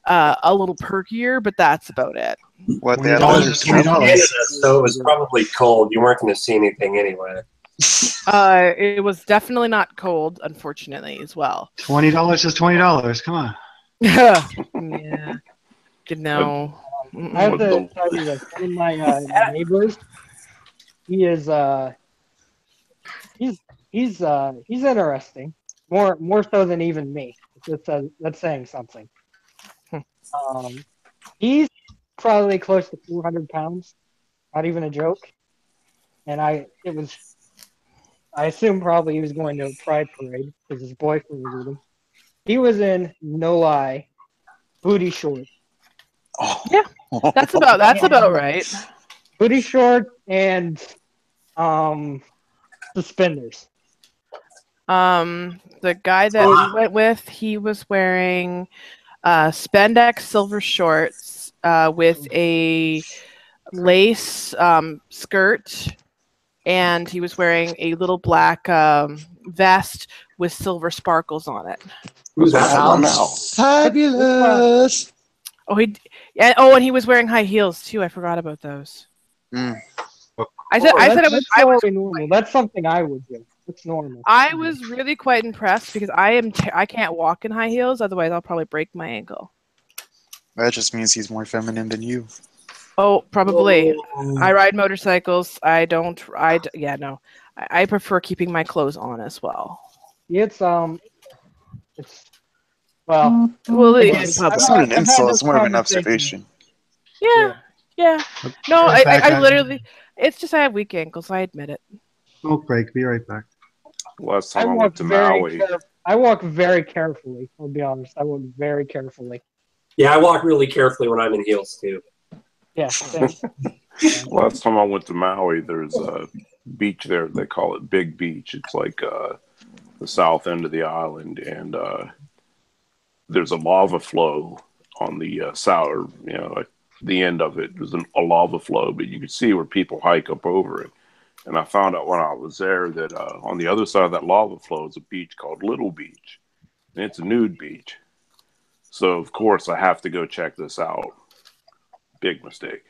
a little perkier, but that's about it. What they $20 is $20. So it was probably cold. You weren't going to see anything anyway. It was definitely not cold, unfortunately, as well. $20 is $20. Come on. Yeah. No. I have to tell you that one of my neighbors, he is he's interesting, more so than even me. That's saying something. He's probably close to 400 pounds, not even a joke. And I assume probably he was going to a Pride Parade because his boyfriend was with him. He was in, no lie, booty shorts. Yeah, that's about right. Booty short and suspenders. The guy that we went with, he was wearing spandex silver shorts with a lace skirt, and he was wearing a little black vest with silver sparkles on it. Who's that? Fabulous. And he was wearing high heels too. I forgot about those. I said normal. That's something I would do. It's normal. I was really quite impressed because I can't walk in high heels. Otherwise, I'll probably break my ankle. That just means he's more feminine than you. Oh, probably. I ride motorcycles. I don't ride. Yeah, no. I prefer keeping my clothes on as well. It's well. It's not an insult. It's more of an observation. Yeah. No, I literally. It's just I have weak ankles. I admit it. Smoke break. Be right back. Last time I went to Maui. I walk very carefully. I'll be honest. I walk very carefully. Yeah, I walk really carefully when I'm in heels too. Yeah. Last time I went to Maui, there's a beach there. They call it Big Beach. It's like the south end of the island, and there's a lava flow on the south, at the end of it. There's a lava flow, but you can see where people hike up over it. And I found out when I was there that on the other side of that lava flow is a beach called Little Beach, and it's a nude beach. So of course I have to go check this out. big mistake.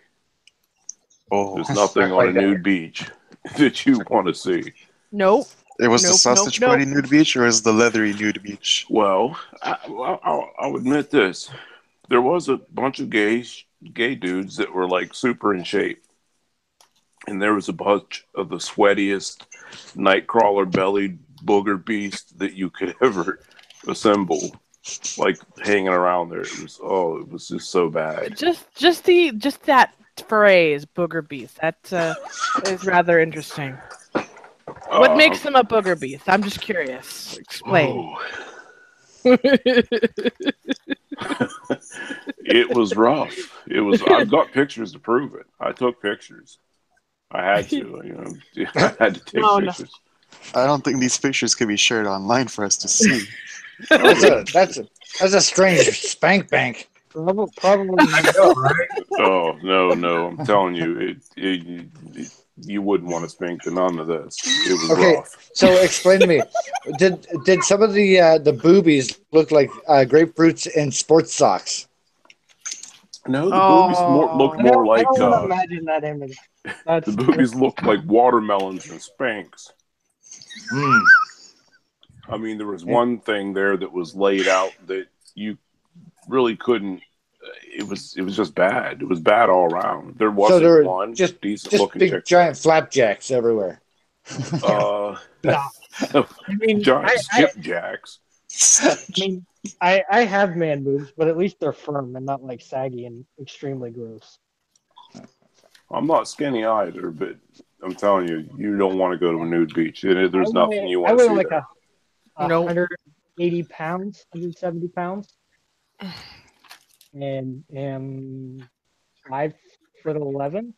Oh, There's nothing on a nude beach that you want to see. Nope. It was the Nope, sausage nope, party nope. nude beach, or is the leathery nude beach? Well, I'll admit this. There was a bunch of gay dudes that were like super in shape. And there was a bunch of the sweatiest nightcrawler bellied booger beast that you could ever assemble, like hanging around there. It was just so bad. Just that phrase, booger beast. That is rather interesting. What makes them a booger beast? I'm just curious. Explain. It was rough. I've got pictures to prove it. I took pictures. I had to, I had to take pictures. I don't think these pictures can be shared online for us to see. That's a strange spank bank. Probably. Oh no! I'm telling you, you wouldn't want to spank to none of this. It was rough. So explain to me, did some of the boobies look like grapefruits in sports socks? No, the boobies look more like. I don't want to imagine that image. The boobies look like watermelons and Spanx. I mean, there was one thing there that was laid out that you really couldn't. It was just bad. It was bad all around. There wasn't there were one just decent just looking big chick. giant flapjacks everywhere. Giant skipjacks. I mean, I have man boobs, but at least they're firm and not like saggy and extremely gross. I'm not skinny either, but I'm telling you, you don't want to go to a nude beach. There's nothing you want to see like there. 180 pounds, 170 pounds, and am 5'11",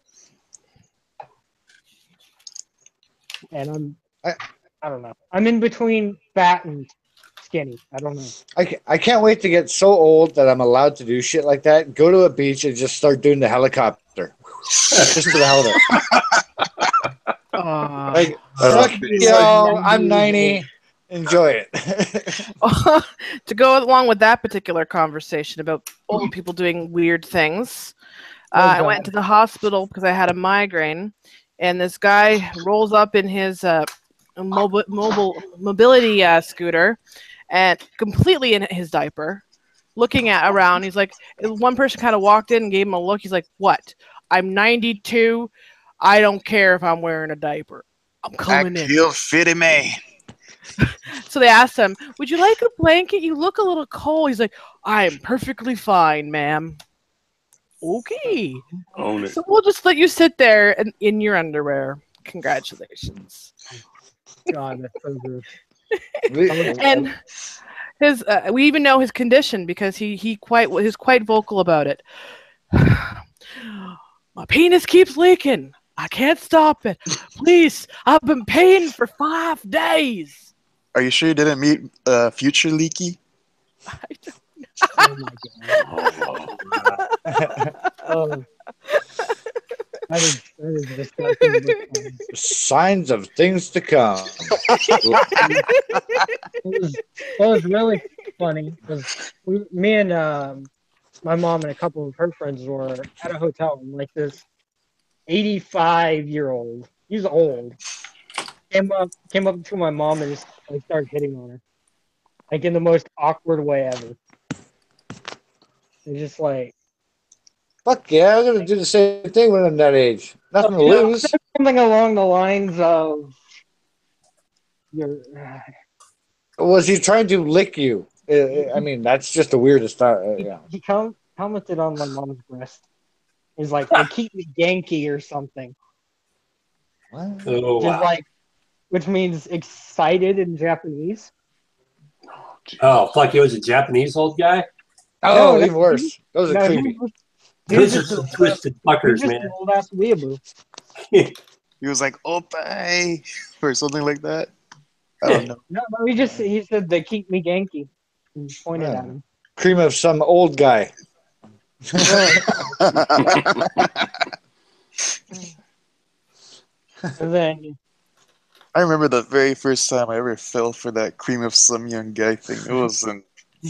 and I don't know. I'm in between fat and skinny. I don't know. I can't wait to get so old that I'm allowed to do shit like that. Go to a beach and just start doing the helicopter. Just to the hell of it. Fuck yo, I'm 90. Enjoy it. To go along with that particular conversation about old people doing weird things, I went to the hospital because I had a migraine, and this guy rolls up in his mobility scooter, and completely in his diaper, looking around. He's like, one person kind of walked in and gave him a look. He's like, "What? I'm 92. I don't care if I'm wearing a diaper. I'm coming in." Feel fitty man. So they asked him, "Would you like a blanket? You look a little cold." He's like, "I am perfectly fine, ma'am." Okay. Own it. So we'll just let you sit there in your underwear. Congratulations. God, that's so good. And his we even know his condition because he's quite vocal about it. My penis keeps leaking. I can't stop it. Please, I've been paying for 5 days. Are you sure you didn't meet Future Leaky? Oh my God. That is disgusting. Signs of things to come. It was really funny because me and my mom and a couple of her friends were at a hotel, and like this 85-year-old, he's old, came up to my mom and just like started hitting on her, like in the most awkward way ever. It's just like, fuck yeah, I'm gonna do the same thing when I'm that age. Nothing to lose. Something along the lines of, Was he trying to lick you? I mean, that's just the weirdest thought. Yeah. He commented on my mom's breast. He's like, "They keep me Genki" or something. What? Oh, Which is like, which means excited in Japanese. Oh, fuck, he was a Japanese old guy? Oh, even worse. Those are creepy. Those are some twisted fuckers, man. Old ass weeaboo. He was like, "Opai," or something like that. I don't know. No, he said they keep me Genki. He pointed at him. Cream of some old guy. And then I remember the very first time I ever fell for that cream of some young guy thing. It was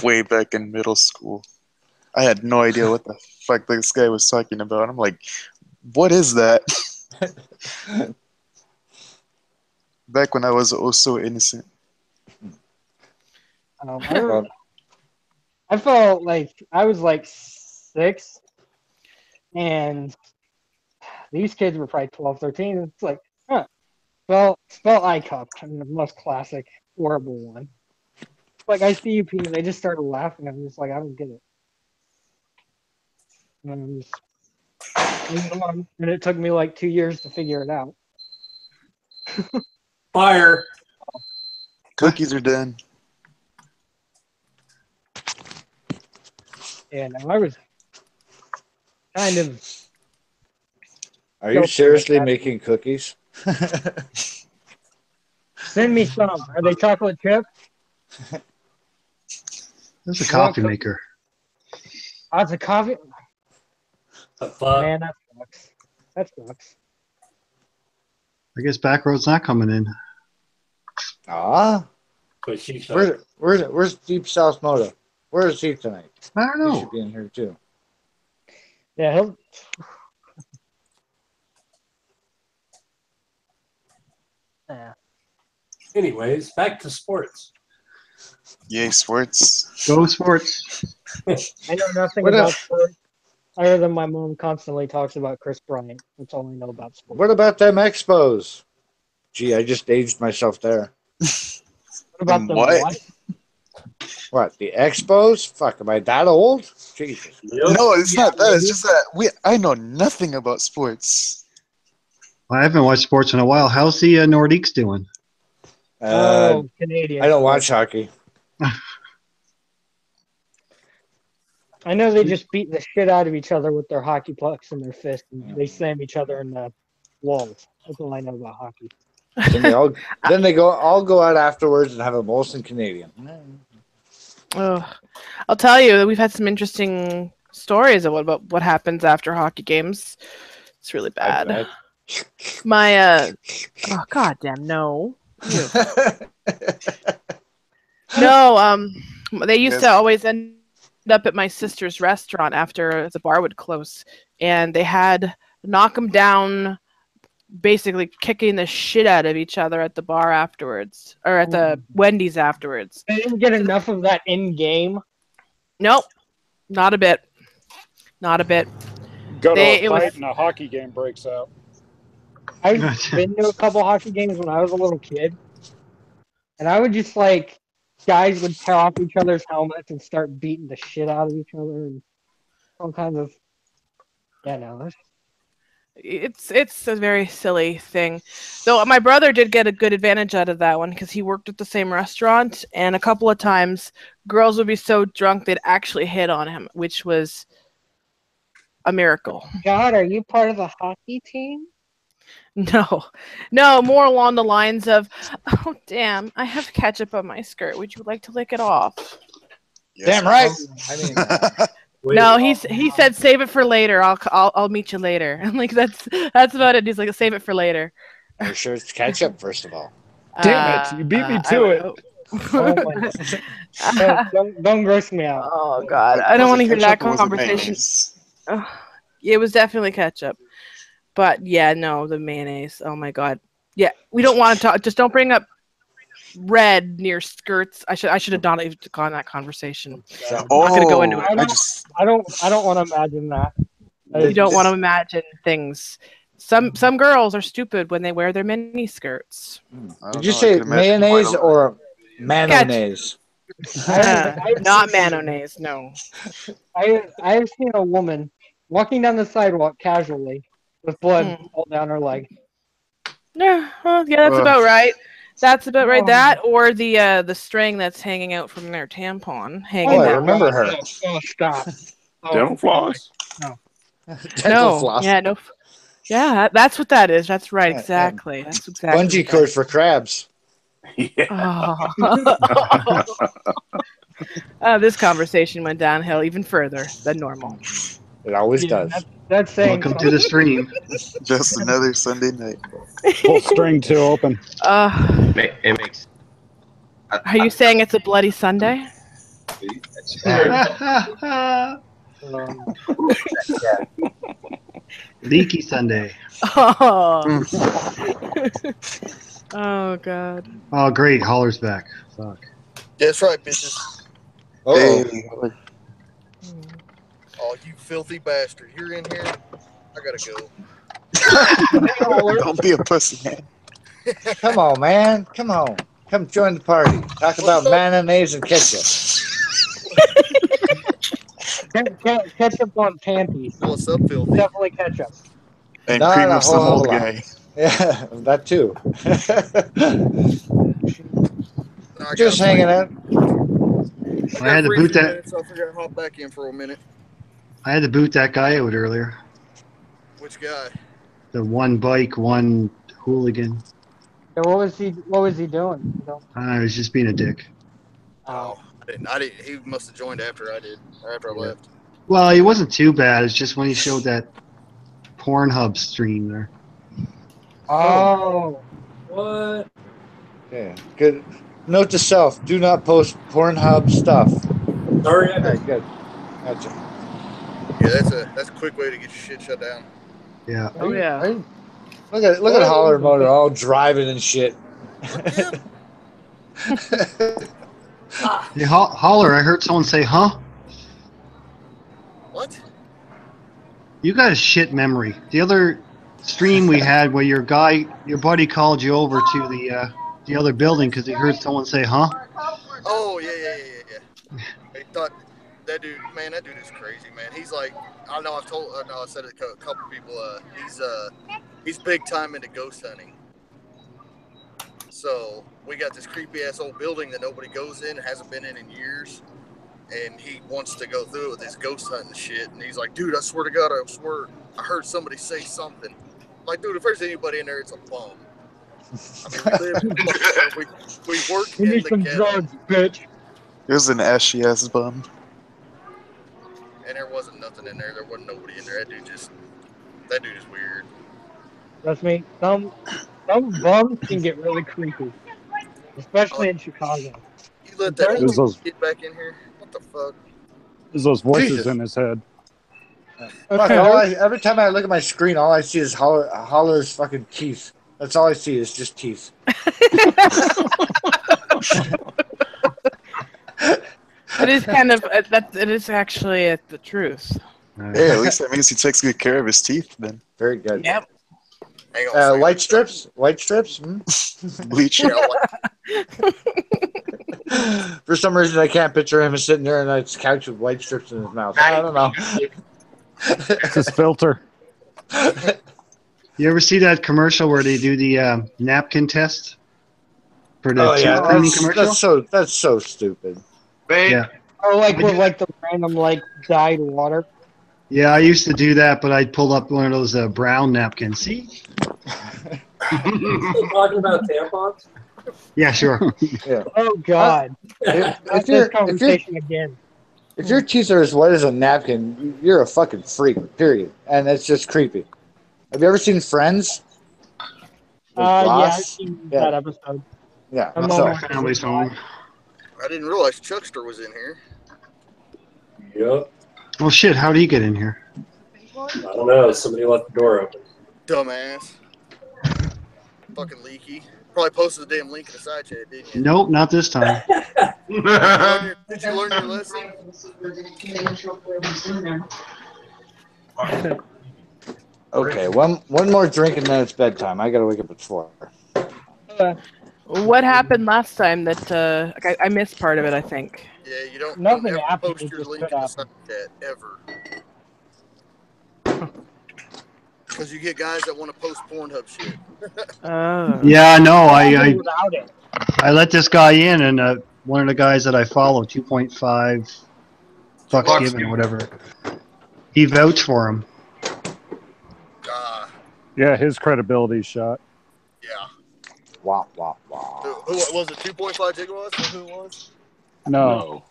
way back in middle school. I had no idea what the fuck this guy was talking about. I'm like, what is that? Back when I was also innocent. I felt like I was like 6, and these kids were probably 12, 13. And it's like, huh. Spell iCup, and the most classic, horrible one. Like, I see you, Pete, and they just started laughing. I'm just like, I don't get it. And I'm just, and it took me like 2 years to figure it out. Fire. Cookies are done. And I was kind of. Are you seriously making cookies? Send me some. Are they chocolate chip? This is a coffee maker. Oh, it's a coffee. The fuck? Man, that sucks. That sucks. I guess Backroad's not coming in. Ah. But she Where's Deep South Moto? Where is he tonight? I don't know. He should be in here too. Yeah, he'll. Yeah. Anyways, back to sports. Yay, sports. Go sports. I know nothing about sports other than my mom constantly talks about Chris Bryant. That's all I know about sports. What about them Expos? Gee, I just aged myself there. What about the what? What, the Expos? Fuck, am I that old? Jesus. No, it's not that. It's just that I know nothing about sports. Well, I haven't watched sports in a while. How's the Nordiques doing? Canadian. I don't watch hockey. I know they just beat the shit out of each other with their hockey pucks in their fists, and they slam each other in the walls. That's all I know about hockey. Then they all go out afterwards and have a Molson Canadian. Oh, I'll tell you, we've had some interesting stories of what happens after hockey games. It's really bad. My oh goddamn no. Ew. No, they used to always end up at my sister's restaurant after the bar would close, and they had knock them down, basically kicking the shit out of each other at the bar afterwards, or at the Wendy's afterwards. They didn't get enough of that in game. Nope, not a bit. Not a bit. Go to a fight and a hockey game breaks out. I've been to a couple hockey games when I was a little kid, and I would just like guys would tear off each other's helmets and start beating the shit out of each other and all kinds of It's a very silly thing. Though my brother did get a good advantage out of that one because he worked at the same restaurant, and a couple of times girls would be so drunk they'd actually hit on him, which was a miracle. God, are you part of the hockey team? No, more along the lines of, oh damn, I have ketchup on my skirt. Would you like to lick it off? Yes, Damn right. I mean, no, he said save it for later. I'll meet you later. I'm like that's about it. He's like save it for later. Are you sure it's ketchup? First of all. Damn it! You beat me to it. Oh don't gross me out. Oh god, I don't want to hear that conversation. It was definitely ketchup. But yeah, no, the mayonnaise. Oh my god. Yeah, we don't want to talk. Just don't bring up red near skirts. I should have not even gone that conversation. I'm not gonna go into it. I don't want to imagine that. You don't want to imagine things. Some girls are stupid when they wear their mini skirts. Did you say mayonnaise or mayonnaise? Not mayonnaise. No. I've seen a woman walking down the sidewalk casually with blood all down her leg. Yeah, well, yeah, that's about right. That's about right. That or the string that's hanging out from their tampon. I remember her. Oh, stop. Dental floss? No. Dental floss. Yeah, no. Yeah, that's what that is. That's right. Exactly. That's exactly. Bungee cord for crabs. This conversation went downhill even further than normal. It always does. That's saying. Welcome to the stream. Just another Sunday night. Full string two open. It makes. Are you saying it's a bloody Sunday? Leaky Sunday. Oh. Oh God. Oh, great. Holler's back. Fuck. That's right, bitches. Uh-oh. Oh, you filthy bastard. You're in here? I gotta go. Don't be a pussy, man. Come on, man. Come on. Come join the party. Talk about mayonnaise and ketchup. Ketchup on panties. What's up, filthy? Definitely ketchup. And Not cream a of some whole old lot. guy. Yeah, that too. I Just gotta hanging play. out. I had to got boot 3 that. minutes, so I figured I'd hop back in for a minute. I had to boot that guy out earlier. Which guy? The one bike, one hooligan. And what was he doing? I was just being a dick. Oh, I didn't. He must have joined after I did, or after I left. Well, he wasn't too bad. It's just when he showed that Pornhub stream there. Oh. What? Yeah, good. Note to self: do not post Pornhub stuff. Sorry, Okay, good. Gotcha. Yeah, that's a quick way to get your shit shut down. Yeah. Oh yeah. Look at Holler Motor all driving and shit. Hey, Holler, I heard someone say, huh? What? You got a shit memory. The other stream we had where your buddy called you over to the other building because he heard someone say, huh? Oh yeah. I thought that dude, man, that dude is crazy, man. He's like, I said it to a couple people. He's big time into ghost hunting. So we got this creepy ass old building that nobody goes in, hasn't been in years, and he wants to go through it with his ghost hunting shit. And he's like, dude, I swear to God, I heard somebody say something. I'm like, dude, if there's anybody in there, it's a bum. I mean, we work You in need the some ghetto, drugs, bitch. It was an ashy ass bum. and there wasn't nothing in there. There wasn't nobody in there. That dude is weird. Trust me, some bums can get really creepy, especially in Chicago. You let that There's those- get back in here? What the fuck? There's those voices Jesus. in his head. Fuck, every time I look at my screen, all I see is Holler's fucking teeth. That's all I see is just teeth. It is kind of it is actually the truth. Hey, at least that means he takes good care of his teeth then. Very good. Yep. White strips? White strips? Bleach. For some reason, I can't picture him sitting there on his couch with white strips in his mouth. I don't know. It's his filter. You ever see that commercial where they do the napkin test for the Oh yeah, tooth cleaning commercial? that's so stupid. Yeah. Or like with like the random dyed water. Yeah, I used to do that, but I'd pull up one of those brown napkins. See? Still talking about tampons? Yeah, sure. Yeah. Oh God. If This conversation again. If your teeth are as white as a napkin, you're a fucking freak. Period. And it's just creepy. Have you ever seen Friends? With Yeah, I've Ross? seen Yeah. that episode. Yeah. I'm So, on my family's home. I didn't realize Chuckster was in here. Yep. Well, shit, how did he get in here? I don't know. Somebody left the door open. Dumbass. Fucking leaky. Probably posted the damn link in the side chat, didn't you? Nope, not this time. Did you learn your lesson? okay, one more drink and then it's bedtime. I gotta wake up at 4. What happened last time that I missed part of it? I think. Yeah, you don't Nothing ever happened, post it your just link could in the side chat, ever. Because you get guys that want to post Pornhub shit. Yeah, no, I Without it. let this guy in, and one of the guys that I follow, 2.5 bucks given or whatever, he vouched for him. Yeah, his credibility's shot. Yeah. Wah, wah, wah. Who was it? 2.5 gigawatts? Is that who it was? No.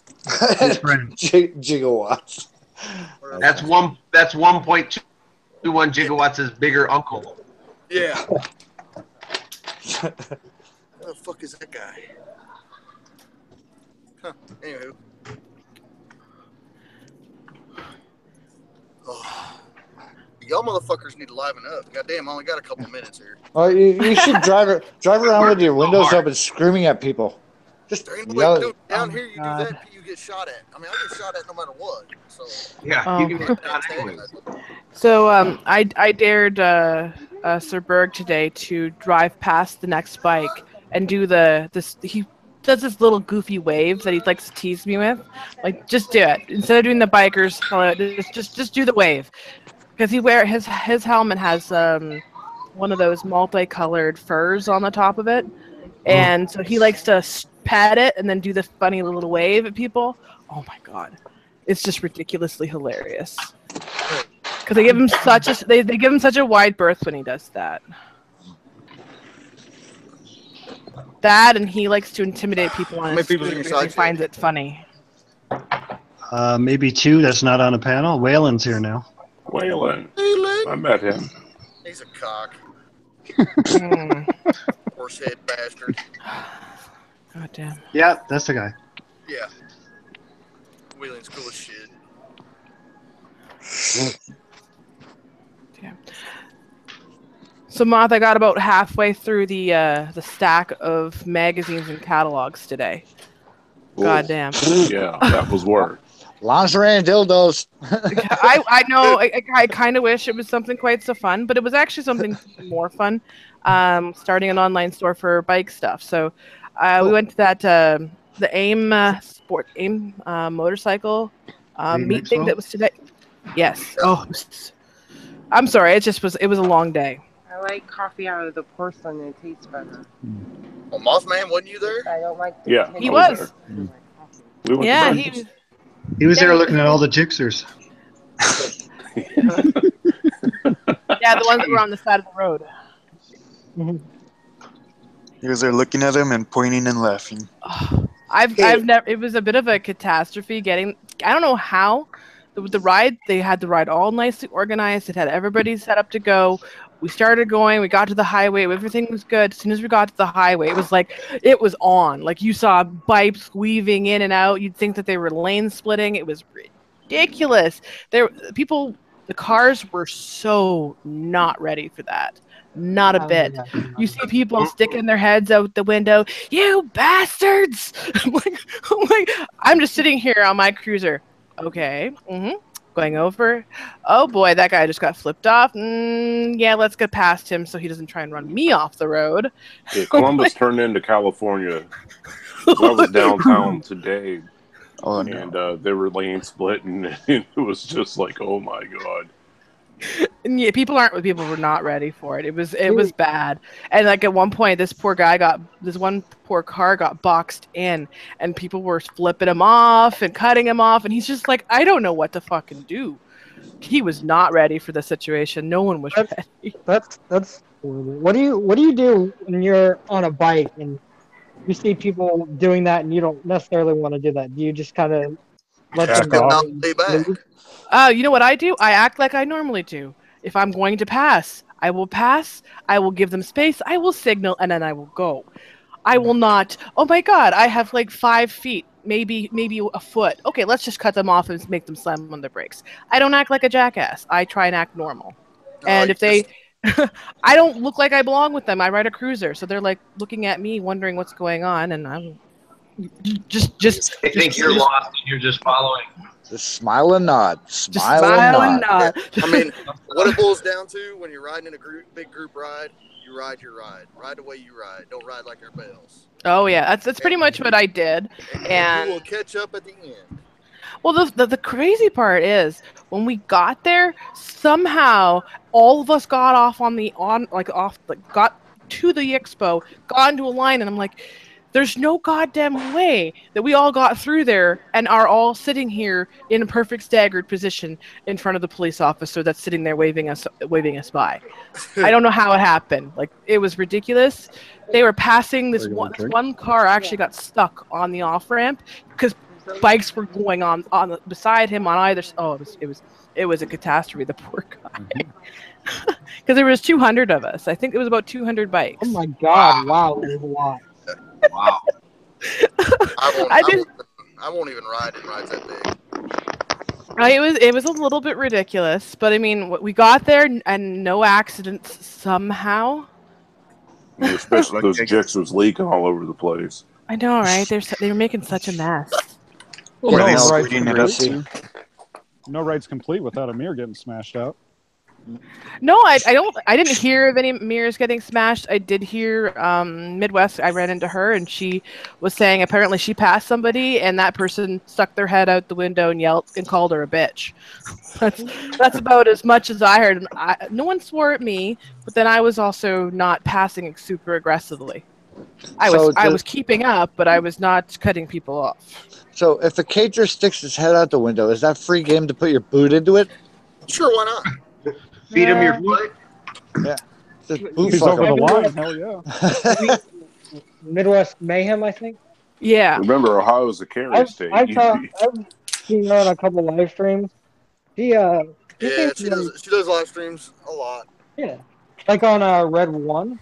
Gigawatts. That's 1.21 gigawatts is bigger uncle. Yeah. Who the fuck is that guy? Huh. Anywho. y'all motherfuckers need to liven up. Goddamn, I only got a couple minutes here. Oh, you should drive around with your windows up and screaming at people. Just There ain't no yell. way, dude, down Oh here my you God. do that, you get shot at. I mean, I get shot at no matter what. So Yeah, Oh. you can get shot anyways. So I dared Sir Berg today to drive past the next bike and do he does this little goofy wave that he likes to tease me with. Like, just do it instead of doing the bikers. Just do the wave, because his helmet has one of those multicolored furs on the top of it, and so he likes to pat it and then do the funny little wave at people. Oh my God, it's just ridiculously hilarious. Because they give him they give him such a wide berth when he does that. That, and he likes to intimidate people on How his many people's in scooter your because he side finds it funny. Maybe two that's not on a panel. Waylon's here now. Waylon. I met him. he's a cock. Mm. Horsehead bastard. God damn. Yeah, that's the guy. Yeah. Wheeling's cool as shit. Damn. So, Moth, I got about halfway through the stack of magazines and catalogs today. God damn. Yeah, that was work. Lingerie and dildos. I know. I kind of wish it was something quite so fun, but it was actually something more fun. Starting an online store for bike stuff. So we went to that the AIM motorcycle meet thing that was today. Yes. Oh, I'm sorry. It was a long day. I like coffee out of the porcelain. It tastes better. Well, Mothman, wasn't you there? I don't like. Yeah, He was. We went Yeah, to He was there looking at all the Jixers. Yeah, the ones that were on the side of the road. He was there looking at him and pointing and laughing. I've never. It was a bit of a catastrophe getting. I don't know how. The ride, they had the ride all nicely organized. It had everybody set up to go. We started going. We got to the highway. Everything was good. As soon as we got to the highway, it was like it was on. Like you saw bikes weaving in and out. You'd think that they were lane splitting. It was ridiculous. The cars were so not ready for that. Not a bit. You see people sticking their heads out the window. You bastards! I'm just sitting here on my cruiser. Okay. Going over. Oh boy, that guy just got flipped off. Yeah, let's get past him so he doesn't try and run me off the road. Yeah, Columbus turned into California. I was downtown today, and they were lane splitting, and it was just like, oh my God. And yeah, people were not ready for it. It was bad. And like at one point, this one poor car got boxed in, and people were flipping him off and cutting him off, and he's just like, I don't know what to fucking do. He was not ready for the situation. No one was ready. That's horrible. What do you do when you're on a bike and you see people doing that and you don't necessarily want to do that? Do you just kind of let them go? You know what I do? I act like I normally do. If I'm going to pass, I will pass. I will give them space. I will signal, and then I will go. I will not. Oh my God! I have like 5 feet, maybe a foot. Okay, let's just cut them off and make them slam on their brakes. I don't act like a jackass. I try and act normal. And if they, I don't look like I belong with them. I ride a cruiser, so they're like looking at me, wondering what's going on, and I'm just. They think you're lost and you're just following. Just smile and nod. Smile and nod. I mean, what it boils down to when you're riding in a big group ride, you ride your ride. Ride the way you ride. Don't ride like everybody else. Oh yeah, that's pretty much what I did. And you will catch up at the end. Well, the crazy part is when we got there, somehow all of us got got to the expo, got into a line, and I'm like, there's no goddamn way that we all got through there and are all sitting here in a perfect staggered position in front of the police officer that's sitting there waving us by. I don't know how it happened. Like, it was ridiculous. They were passing this one car actually got stuck on the off ramp because bikes were going on beside him on either. Oh, it was a catastrophe. The poor guy. Because there was 200 of us. I think it was about 200 bikes. Oh my God! Wow, it was a lot. Wow. I won't even ride in rides that big. It was a little bit ridiculous, but I mean, we got there and no accidents somehow. Especially those Jixers leaking all over the place. I know, right? They were making such a mess. Well, Were they no, speeding it up too? No ride's complete without a mirror getting smashed out. No, I didn't hear of any mirrors getting smashed. I did hear Midwest. I ran into her and she was saying apparently she passed somebody and that person stuck their head out the window and yelled and called her a bitch. That's about as much as I heard. No one swore at me, but then I was also not passing super aggressively. I was keeping up, but I was not cutting people off. So if a cager sticks his head out the window, is that free game to put your boot into it? Sure, why not? Feed him your foot. Yeah. Just boot He's fuck over the him. line. Hell yeah. Midwest Mayhem, I think. Yeah. Remember, Ohio's a carry state. I've seen her on a couple live streams. Yeah, she does live streams a lot. Yeah, like on Red One.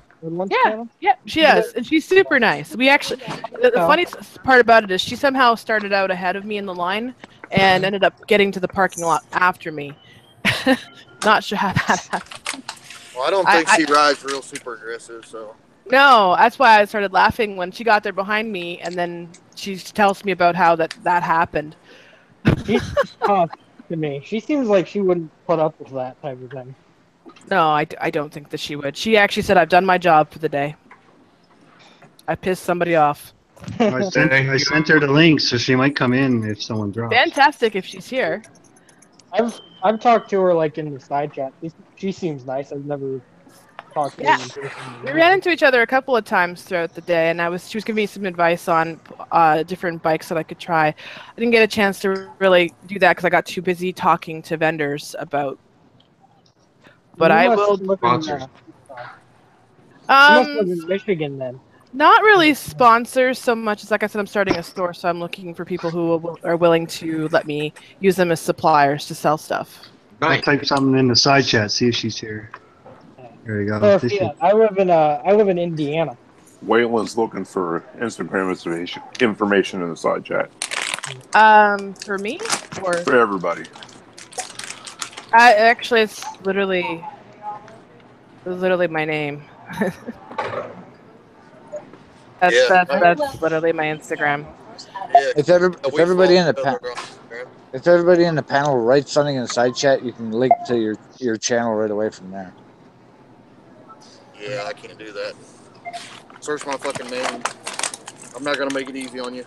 Yeah, she does, and she's super nice. We actually, the funniest part about it is she somehow started out ahead of me in the line, and ended up getting to the parking lot after me. Not sure how that happened. Well, I don't think she rides real super aggressive, so. No, that's why I started laughing when she got there behind me, and then she tells me about how that happened. She's tough to me. She seems like she wouldn't put up with that type of thing. No, I don't think that she would. She actually said, "I've done my job for the day. I pissed somebody off." I sent her the link, so she might come in if someone drops. Fantastic if she's here. I've talked to her like in the side chat. She seems nice. I've never talked to her in person. We ran into each other a couple of times throughout the day, and she was giving me some advice on different bikes that I could try. I didn't get a chance to really do that because I got too busy talking to vendors about. But I will. Sponsors. You must live in Michigan then. Not really sponsors so much as, like I said, I'm starting a store, so I'm looking for people who are willing to let me use them as suppliers to sell stuff. I'll type something in the side chat, see if she's here. There you go. I live in Indiana. Waylon's looking for Instagram information in the side chat. For me or for everybody. Actually, it's literally my name. That's literally my Instagram. If everybody in the panel writes something in the side chat, you can link to your channel right away from there. Yeah, I can't do that. Search my fucking name. I'm not gonna make it easy on you.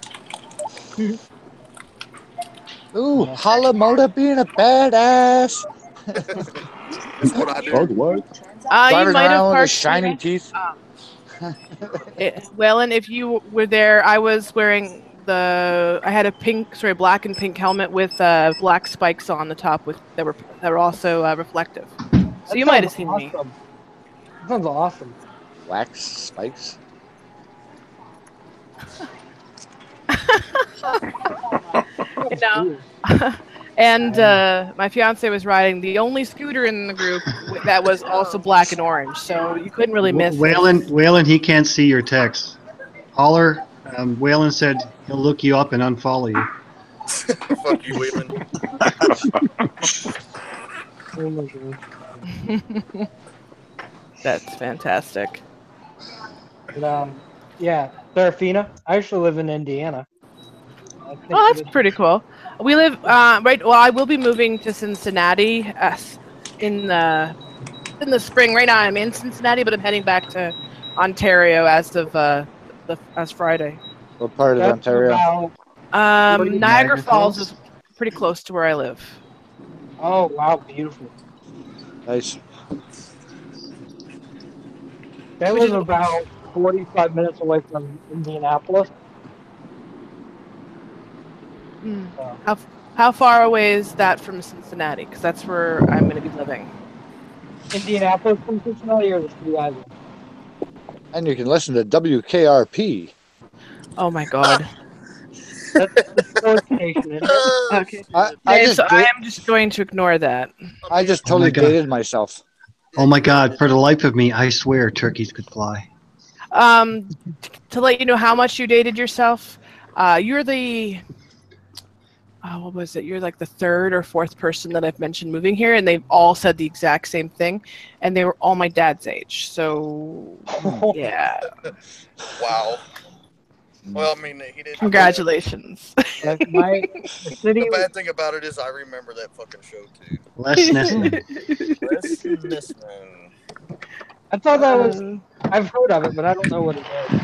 Ooh, Halamoda being a badass. That's what I do. What? Driving might have around with his parked shiny me. teeth. Whalen, if you were there, I was wearing I had a black and pink helmet with black spikes on the top that were also reflective. So you might have seen me. That sounds awesome. Black spikes. You know. And my fiance was riding the only scooter in the group that was also black and orange, so you couldn't really miss it. Waylon, he can't see your text. Holler, Waylon said he'll look you up and unfollow you. Fuck you, Waylon. Oh my god. That's fantastic. But, yeah, Serafina. I actually live in Indiana. Oh, that's pretty cool. We live right. Well, I will be moving to Cincinnati in the spring. Right now, I'm in Cincinnati, but I'm heading back to Ontario as of Friday. What part of Ontario? Niagara Falls is pretty close to where I live. Oh wow, beautiful. Nice. I live about 45 minutes away from Indianapolis. How far away is that from Cincinnati? Because that's where I'm going to be living. Indianapolis from Cincinnati or the Three Islands? And you can listen to WKRP. Oh my god. That's the sports station, isn't it? Okay. I am just going to ignore that. I just totally dated myself. Oh my god, for the life of me, I swear turkeys could fly. To let you know how much you dated yourself, you're the what was it? You're like the third or fourth person that I've mentioned moving here, and they've all said the exact same thing, and they were all my dad's age. So yeah. Wow. Well, I mean, he didn't. Congratulations. The bad thing about it is I remember that fucking show too. Les Nessman. Les Nessman. I thought that was. I've heard of it, but I don't know what it is.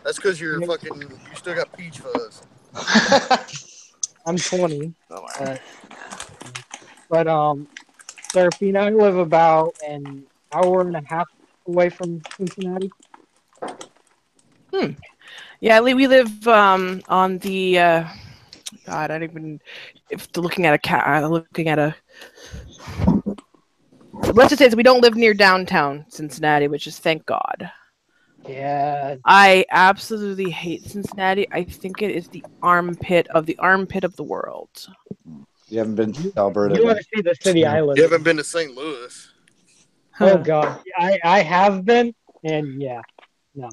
That's because you're fucking. You still got peach fuzz. I'm 20. But Serafina, I live about an hour and a half away from Cincinnati. Yeah, we live on the. God, I don't even. If looking at a. Let's just say we don't live near downtown Cincinnati, which is thank God. Yeah. I absolutely hate Cincinnati. I think it is the armpit of the world. You haven't been to Alberta. You want to see the city I live You in. haven't been to St. Louis. Oh, God. I have been, and yeah. No.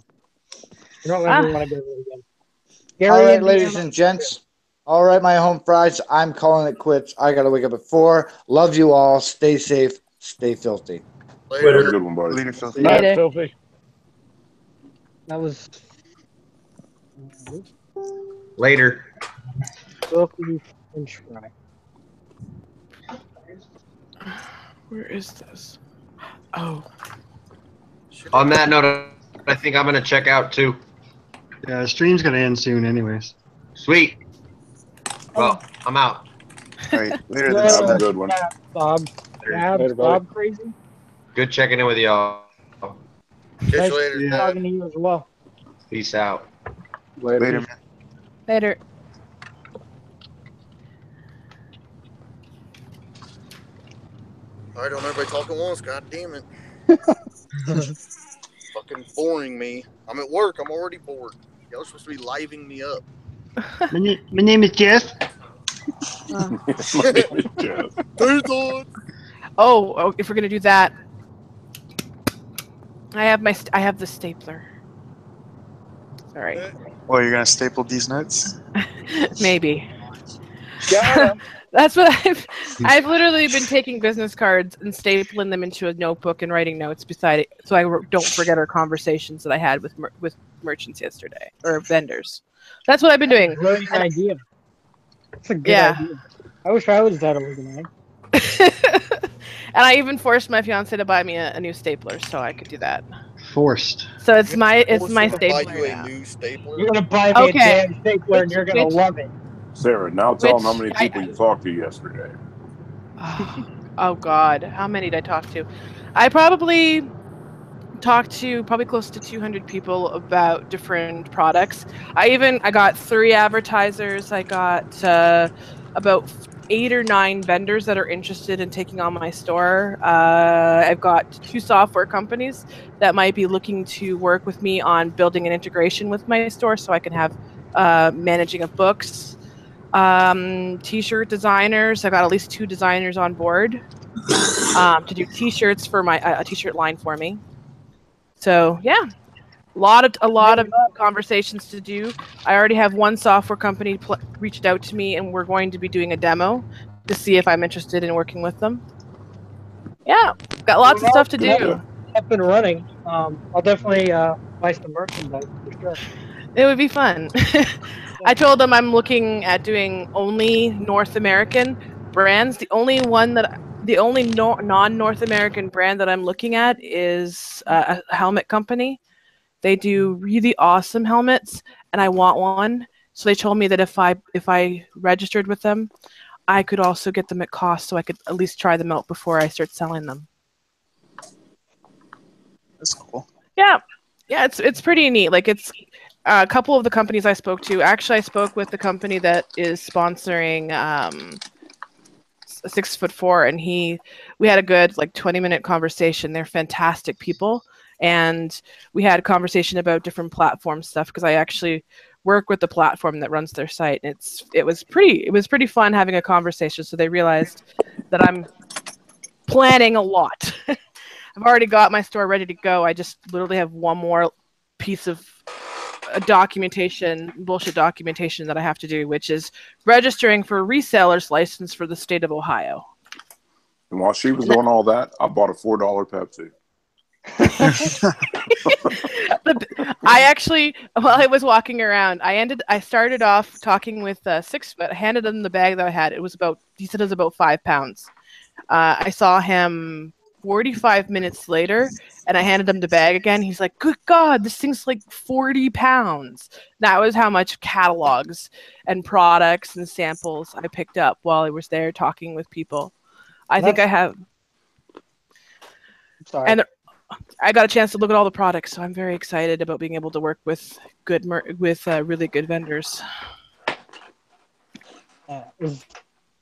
I don't ever want to go there again. All right, Indiana. ladies and gents. All right, my home fries. I'm calling it quits. I got to wake up at 4. Love you all. Stay safe. Stay filthy. Later. Have a good one, buddy. Later, Phil. Later. Filthy. That was Later. filthy French fry. Where is this? Oh. On that note, I think I'm gonna check out too. Yeah, the stream's gonna end soon, anyways. Sweet. Well, I'm out. All right, later. Yeah, Then. Have a good one. Bob. Later, buddy. Bob crazy. Good checking in with y'all. Catch Nice you later. Dad. talking to you as well. Peace out. Later, man. Later. All right, don't everybody talk at once. God damn it. Fucking boring me. I'm at work. I'm already bored. Y'all are supposed to be living me up. My name is Jeff. Oh, if we're gonna do that, I have the stapler. Sorry. Well, you're gonna staple these nuts? Maybe. That's what I've literally been taking business cards and stapling them into a notebook and writing notes beside it, so I don't forget our conversations that I had with merchants yesterday or vendors. That's what I've been doing. Great idea. That's a good idea. I wish I was that organized. And I even forced my fiance to buy me a new stapler so I could do that. Forced. So it's my Buy stapler. you a now. new stapler. You're gonna buy me a damn stapler and you're gonna love it. Sarah, now tell them how Which many people you talked to yesterday. Oh God, how many did I talk to? I probably talked to close to 200 people about different products. I got 3 advertisers. I got about 8 or 9 vendors that are interested in taking on my store. I've got 2 software companies that might be looking to work with me on building an integration with my store so I can have managing of books. T-shirt designers. I got at least 2 designers on board to do T-shirts for a T-shirt line for me. So yeah, a lot of conversations to do. I already have 1 software company reached out to me, and we're going to be doing a demo to see if I'm interested in working with them. Yeah, got lots of stuff to do. Up and running. I'll definitely buy some merchandise for sure. It would be fun. I told them I'm looking at doing only North American brands. The only non-North American brand that I'm looking at is a helmet company. They do really awesome helmets, and I want one. So they told me that if I registered with them, I could also get them at cost, so I could at least try them out before I start selling them. That's cool. Yeah, it's pretty neat. Like it's a couple of the companies I spoke to. Actually, I spoke with the company that is sponsoring 6'4", and we had a good 20-minute conversation. They're fantastic people, and we had a conversation about different platform stuff because I actually work with the platform that runs their site. And it was pretty fun having a conversation. So they realized that I'm planning a lot. I've already got my store ready to go. I just literally have one more piece of a bullshit documentation that I have to do, which is registering for a reseller's license for the state of Ohio. And while she was doing all that, I bought a $4 Pepsi. I actually, while I was walking around, I started off talking with 6 Foot. I handed him the bag that I had. He said it was about 5 pounds. I saw him 45 minutes later, and I handed him the bag again. He's like, "Good God, this thing's like 40 pounds." That was how much catalogs and products and samples I picked up while I was there talking with people. I think I have. Sorry. And I got a chance to look at all the products, so I'm very excited about being able to work with really good vendors. Is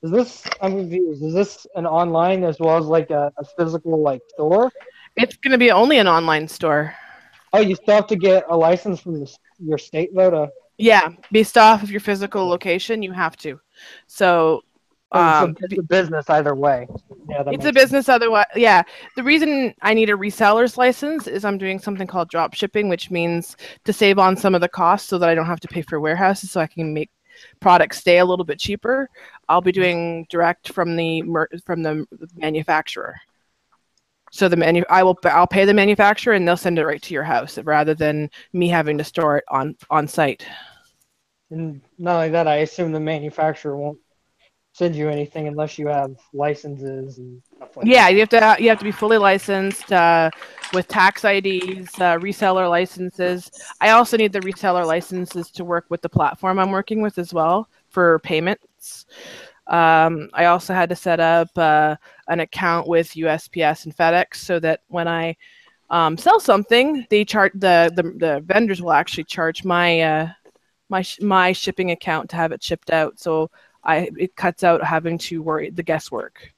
this? I'm confused. Is this an online as well as like a physical like store? It's going to be only an online store. Oh, you still have to get a license from your state though to. Yeah, based off of your physical location, you have to. So. It's a business either way. Yeah, it's a business otherwise. Yeah. The reason I need a reseller's license is I'm doing something called drop shipping, which means to save on some of the costs so that I don't have to pay for warehouses, so I can make products stay a little bit cheaper. I'll be doing direct from the manufacturer. So I'll pay the manufacturer and they'll send it right to your house rather than me having to store it on site. And not only that, I assume the manufacturer won't send you anything unless you have licenses and stuff like Yeah, that. you have to be fully licensed with tax IDs, reseller licenses. I also need the reseller licenses to work with the platform I'm working with as well for payments. I also had to set up an account with USPS and FedEx so that when I sell something, they charge the vendors will actually charge my my shipping account to have it shipped out. So it cuts out having to worry the guesswork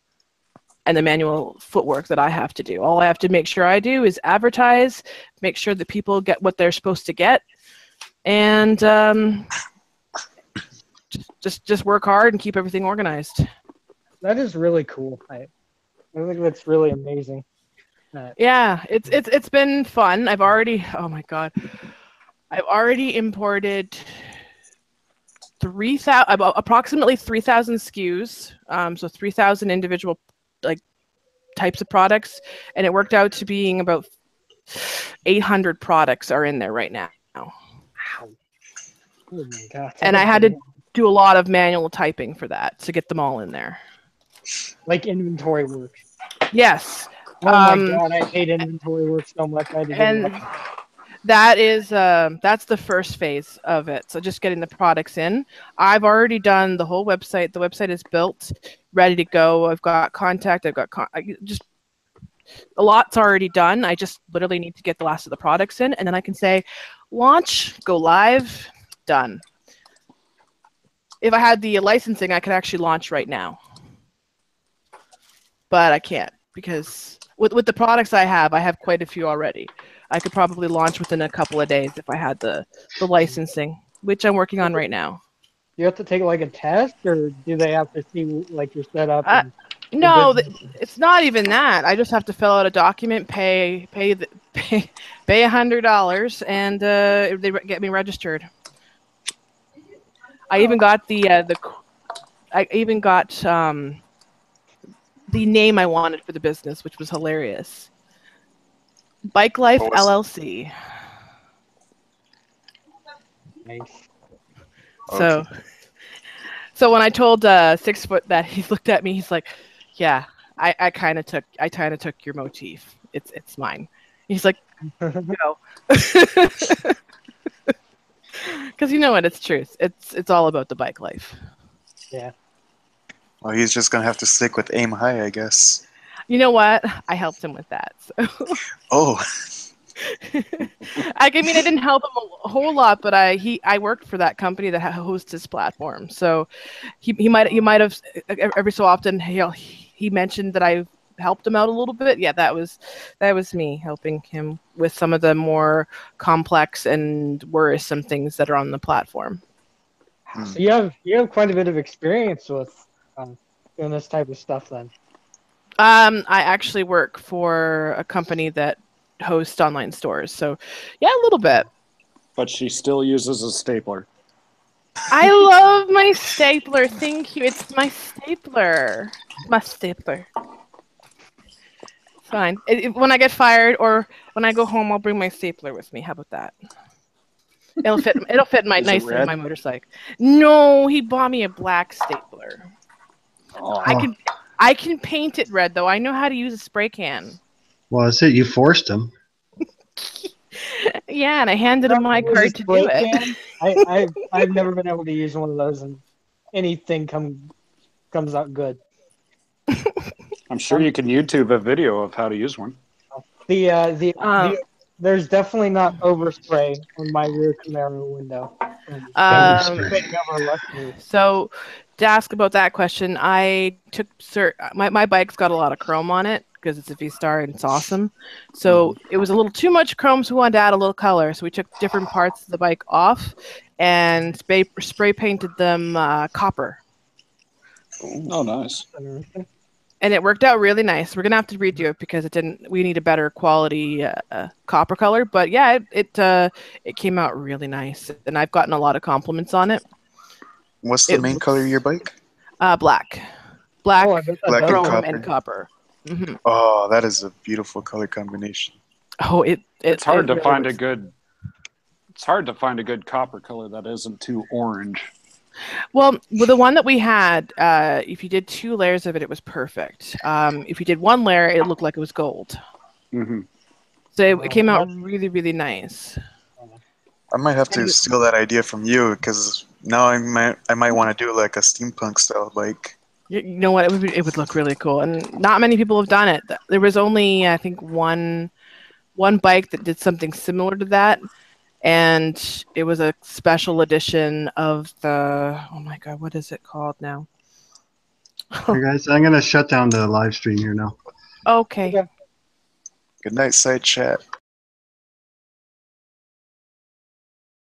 and the manual footwork that I have to do. All I have to make sure I do is advertise, make sure that people get what they're supposed to get, and just work hard and keep everything organized. That is really cool. I think that's really amazing. Yeah, it's been fun. I've already imported approximately 3,000 SKUs, so 3,000 individual types of products, and it worked out to being about 800 products are in there right now. Wow. Oh my God. And I had to do a lot of manual typing for that to get them all in there. Like inventory work. Yes. Oh my God, I hate inventory work so much. That is that's the first phase of it. So just getting the products in. I've already done the whole website. The website is built, ready to go. I've got contact. I've got just a lot's already done. I just literally need to get the last of the products in, and then I can say, launch, go live, done. If I had the licensing, I could actually launch right now, but I can't because with the products I have quite a few already. I could probably launch within a couple of days if I had the licensing, which I'm working on right now. You have to take like a test, or do they have to see like your setup? No, it's not even that. I just have to fill out a document, pay $100, and they get me registered. I even got the name I wanted for the business, which was hilarious. Bike Life LLC. Nice. So when I told 6 Foot that, he looked at me. He's like, "Yeah, I kind of took your motif. It's mine." He's like, "No," because you know what? It's truth. It's all about the bike life. Yeah. Well, he's just gonna have to stick with aim high, I guess. You know what? I helped him with that. So. Oh. I mean, I didn't help him a whole lot, but I worked for that company that hosts his platform. So you might have every so often he mentioned that I helped him out a little bit. Yeah, that was me helping him with some of the more complex and worrisome things that are on the platform. So you have quite a bit of experience with doing this type of stuff then. I actually work for a company that hosts online stores. So yeah, a little bit. but she still uses a stapler. I love my stapler. Thank you. It's my stapler. My stapler. Fine. When I get fired or when I go home, I'll bring my stapler with me. How about that? It'll fit. It'll fit my Is it nicely in red? my motorcycle. No, he bought me a black stapler. Oh. I can paint it red though. I know how to use a spray can. Well, that's it. You forced him. Yeah, and I handed him my Was a card to spray do it. can? I've never been able to use one of those, and anything comes out good. I'm sure you can YouTube a video of how to use one. There's definitely not overspray on my rear Camaro window. So to ask about that question, I took my bike's got a lot of chrome on it because it's a V-Star and it's awesome. So it was a little too much chrome, so we wanted to add a little color. So we took different parts of the bike off and spray painted them copper. Oh, nice. And it worked out really nice. We're gonna have to redo it because it didn't. We need a better quality copper color. But yeah, it came out really nice, and I've gotten a lot of compliments on it. What's the main color of your bike? Black, Black and chrome copper. and copper. Mhm. Oh, that is a beautiful color combination. Oh, It's hard to really find works. a good. It's hard to find a good copper color that isn't too orange. Well, with the one that we had, if you did 2 layers of it, it was perfect. If you did 1 layer, it looked like it was gold. Mm-hmm. So it came out really, really nice. I might have to steal that idea from you because now I might want to do like a steampunk style bike. You know what? It would look really cool, and not many people have done it. There was only, I think, one bike that did something similar to that, and it was a special edition of the. Oh my God, what is it called now? Hey guys, I'm gonna shut down the live stream here now. Okay. Good night, side chat.